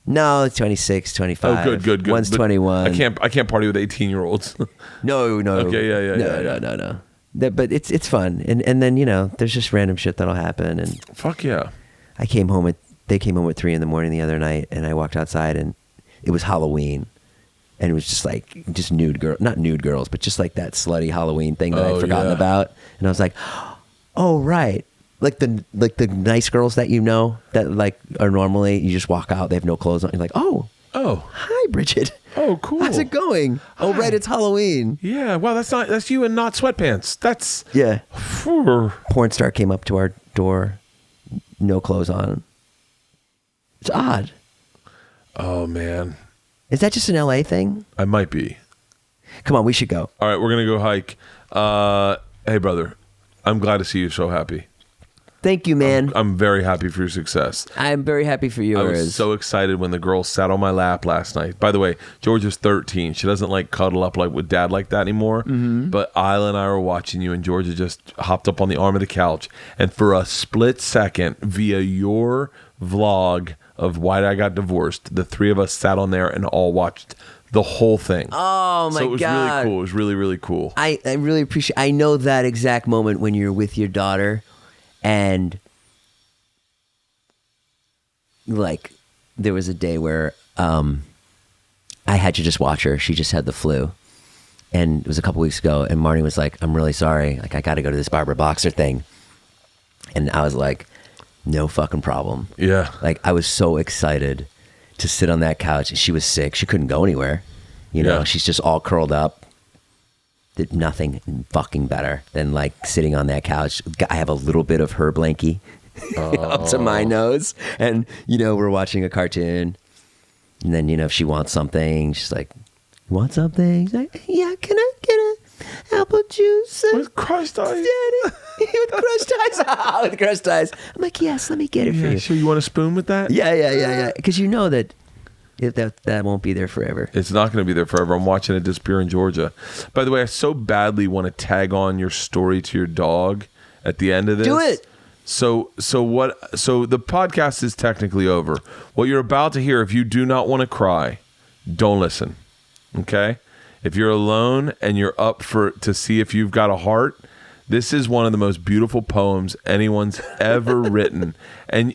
Speaker 1: No, it's 26, 25.
Speaker 2: Oh, good.
Speaker 1: One's
Speaker 2: But
Speaker 1: 21.
Speaker 2: I can't party with 18-year-olds.
Speaker 1: No.
Speaker 2: Okay, yeah.
Speaker 1: No. But it's fun. And then, there's just random shit that'll happen. And
Speaker 2: fuck yeah.
Speaker 1: They came home at 3 a.m. the other night, and I walked outside, and it was Halloween. And it was just nude girl, not nude girls, but just like that slutty Halloween thing that I'd forgotten about. And I was like, oh, right. Like the nice girls that you know that like are normally, you just walk out, they have no clothes on. You're like, oh, hi, Bridget.
Speaker 2: Oh, cool.
Speaker 1: How's it going? Oh, right, it's Halloween.
Speaker 2: Yeah, wow, that's you in not sweatpants. That's
Speaker 1: Yeah. Porn star came up to our door, no clothes on. It's odd.
Speaker 2: Oh man,
Speaker 1: Is that just an LA thing?
Speaker 2: I might be.
Speaker 1: Come on, we should go.
Speaker 2: All right, we're gonna go hike. Hey, brother, I'm glad to see you so happy.
Speaker 1: Thank you, man.
Speaker 2: I'm very happy for your success.
Speaker 1: I'm very happy for
Speaker 2: I
Speaker 1: yours.
Speaker 2: was so excited when the girl sat on my lap last night. By the way, Georgia's 13. She doesn't like cuddle up like with dad like that anymore. Mm-hmm. But Isla and I were watching you, and Georgia just hopped up on the arm of the couch. And for a split second, via your vlog of why I got divorced, the three of us sat on there and all watched the whole thing.
Speaker 1: Oh, my God.
Speaker 2: So it was really cool. It was really, really cool.
Speaker 1: I really appreciate. I know that exact moment when you're with your daughter, and like there was a day where I had to just watch her. She just had the flu, and it was a couple weeks ago. And Marnie was like, "I'm really sorry. Like I got to go to this Barbara Boxer thing," and I was like, "No fucking problem."
Speaker 2: Yeah.
Speaker 1: Like I was so excited to sit on that couch. She was sick. She couldn't go anywhere. You know,
Speaker 2: Yeah.
Speaker 1: she's just all curled up. Did nothing fucking better than like sitting on that couch. I have a little bit of her blankie up to my nose. And, you know, we're watching a cartoon. And then, you know, if she wants something, she's like, "You want something?" She's like, "Yeah, can I get a apple juice?"
Speaker 2: With crushed ice.
Speaker 1: Daddy, with crushed ice. With crushed ice. I'm like, "Yes, let me get it for
Speaker 2: Yeah,
Speaker 1: you."
Speaker 2: sure. You want a spoon with that?
Speaker 1: Yeah. Because you know that that won't be there forever.
Speaker 2: It's not going to be there forever. I'm watching it disappear in Georgia. By the way, I so badly want to tag on your story to your dog at the end of this.
Speaker 1: Do it.
Speaker 2: So the podcast is technically over. What you're about to hear, if you do not want to cry, don't listen. Okay? If you're alone and you're up to see if you've got a heart, this is one of the most beautiful poems anyone's ever written. And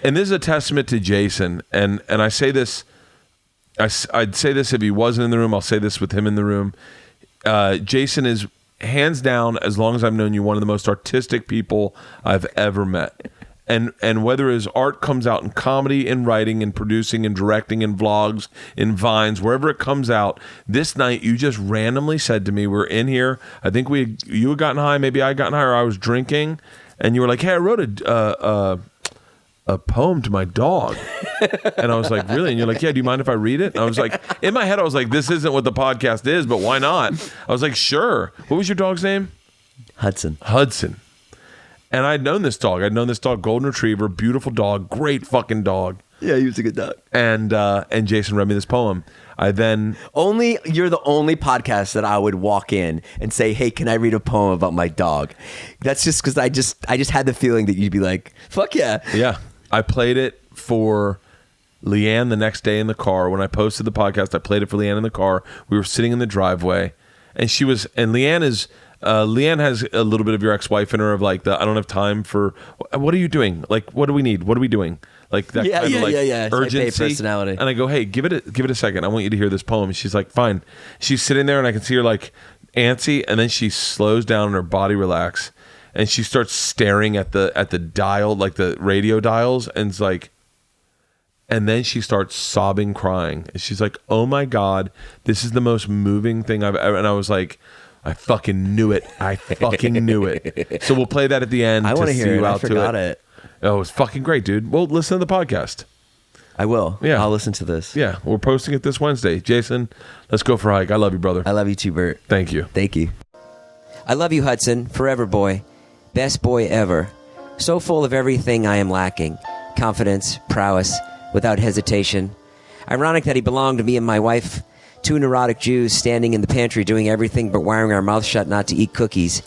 Speaker 2: this is a testament to Jason. And I say this, I'd say this if he wasn't in the room. I'll say this with him in the room. Jason is hands down, as long as I've known you, one of the most artistic people I've ever met. And whether his art comes out in comedy, in writing, in producing, in directing, in vlogs, in vines, wherever it comes out, this night you just randomly said to me, we're in here, I think you had gotten high, maybe I had gotten high, or I was drinking, and you were like, "Hey, I wrote a poem to my dog." And I was like, "Really?" And you're like, "Yeah, do you mind if I read it?" And I was like, in my head, I was like, this isn't what the podcast is, but why not? I was like, sure. What was your dog's name?
Speaker 1: Hudson.
Speaker 2: And I'd known this dog. Golden Retriever, beautiful dog, great fucking dog.
Speaker 1: Yeah, he was a good dog.
Speaker 2: And Jason read me this poem. You're
Speaker 1: the only podcast that I would walk in and say, "Hey, can I read a poem about my dog?" That's just because I just had the feeling that you'd be like, "Fuck yeah."
Speaker 2: Yeah. I played it for Leanne the next day in the car. When I posted the podcast, I played it for Leanne in the car. We were sitting in the driveway, and Leanne has a little bit of your ex-wife in her of like I don't have time for, what are you doing? Like, what do we need? What are we doing? Like that kind of like urgency.
Speaker 1: Type A personality.
Speaker 2: And I go, "Hey, give it a second. I want you to hear this poem." And she's like, "Fine." She's sitting there and I can see her like antsy, and then she slows down and her body relaxes. And she starts staring at the dial, like the radio dials, and it's like, and then she starts sobbing, crying. And she's like, "Oh my God, this is the most moving thing I've ever." And I was like, I fucking knew it. So we'll play that at the end.
Speaker 1: I want to hear it. I forgot
Speaker 2: to
Speaker 1: it.
Speaker 2: Oh, it's fucking great, dude. Well, listen to the podcast.
Speaker 1: I will.
Speaker 2: Yeah.
Speaker 1: I'll listen to this.
Speaker 2: Yeah, we're posting it this Wednesday. Jason, let's go for a hike. I love you, brother.
Speaker 1: I love you too, Bert.
Speaker 2: Thank you.
Speaker 1: Thank you. I love you, Hudson. Forever, boy. Best boy ever. So full of everything I am lacking. Confidence, prowess, without hesitation. Ironic that he belonged to me and my wife, two neurotic Jews standing in the pantry doing everything but wiring our mouths shut not to eat cookies.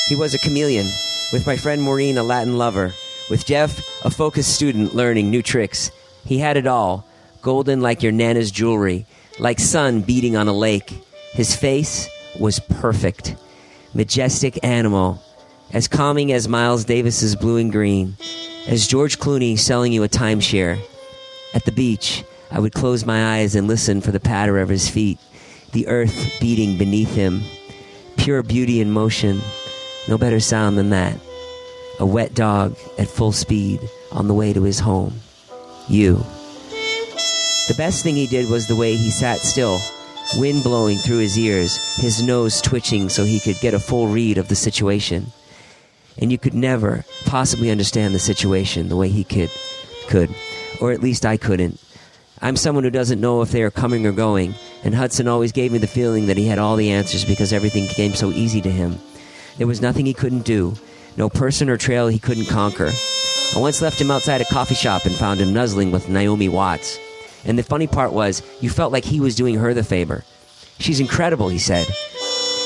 Speaker 1: He was a chameleon. With my friend Maureen, a Latin lover. With Jeff, a focused student learning new tricks. He had it all. Golden like your Nana's jewelry. Like sun beating on a lake. His face was perfect. Majestic animal. As calming as Miles Davis's Blue and Green. As George Clooney selling you a timeshare. At the beach, I would close my eyes and listen for the patter of his feet. The earth beating beneath him. Pure beauty in motion.
Speaker 6: No better sound than that. A wet dog at full speed on the way to his home. You. The best thing he did was the way he sat still, wind blowing through his ears, his nose twitching so he could get a full read of the situation. And you could never possibly understand the situation the way he could. Or at least I couldn't. I'm someone who doesn't know if they are coming or going, and Hudson always gave me the feeling that he had all the answers because everything came so easy to him. There was nothing he couldn't do, no person or trail he couldn't conquer. I once left him outside a coffee shop and found him nuzzling with Naomi Watts. And the funny part was, you felt like he was doing her the favor. She's incredible, he said.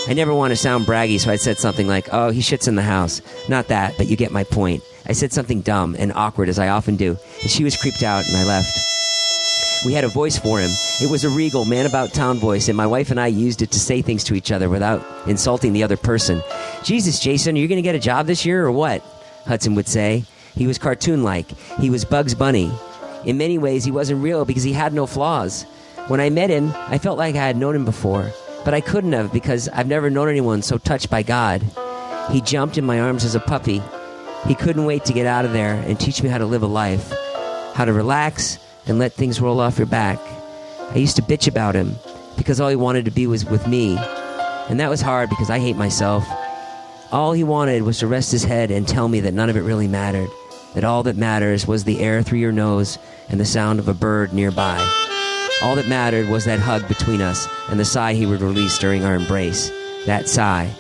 Speaker 6: I never want to sound braggy, so I said something like, oh, he shits in the house. Not that, but you get my point. I said something dumb and awkward, as I often do, and she was creeped out, and I left. We had a voice for him. It was a regal, man-about-town voice, and my wife and I used it to say things to each other without insulting the other person. Jesus, Jason, are you going to get a job this year or what? Hudson would say. He was cartoon-like. He was Bugs Bunny. In many ways, he wasn't real because he had no flaws. When I met him, I felt like I had known him before, but I couldn't have because I've never known anyone so touched by God. He jumped in my arms as a puppy. He couldn't wait to get out of there and teach me how to live a life, how to relax and let things roll off your back. I used to bitch about him because all he wanted to be was with me, and that was hard because I hate myself. All he wanted was to rest his head and tell me that none of it really mattered, that all that matters was the air through your nose and the sound of a bird nearby. All that mattered was that hug between us and the sigh he would release during our embrace. That sigh.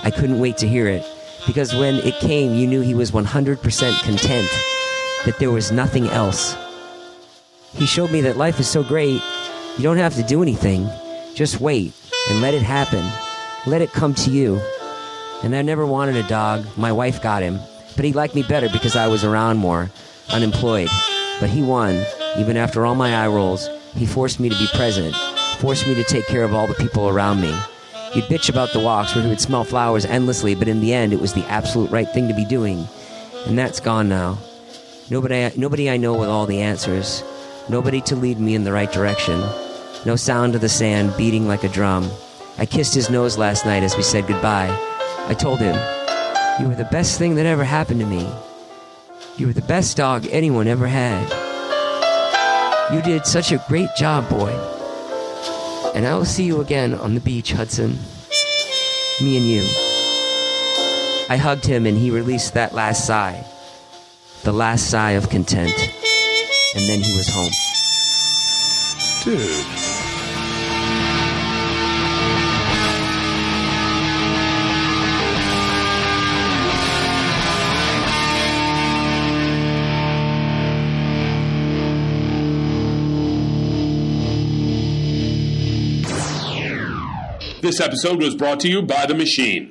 Speaker 6: I couldn't wait to hear it, because when it came, you knew he was 100% content, that there was nothing else. He showed me that life is so great, you don't have to do anything. Just wait and let it happen. Let it come to you. And I never wanted a dog. My wife got him. But he liked me better because I was around more, unemployed. But he won. Even after all my eye rolls, he forced me to be present, forced me to take care of all the people around me. He'd bitch about the walks where he would smell flowers endlessly, but in the end, it was the absolute right thing to be doing. And that's gone now. Nobody I know with all the answers. Nobody to lead me in the right direction. No sound of the sand beating like a drum. I kissed his nose last night as we said goodbye. I told him, you were the best thing that ever happened to me. You were the best dog anyone ever had. You did such a great job, boy. And I will see you again on the beach, Hudson. Me and you. I hugged him and he released that last sigh. The last sigh of content. And then he was home.
Speaker 2: Dude.
Speaker 7: This episode was brought to you by The Machine.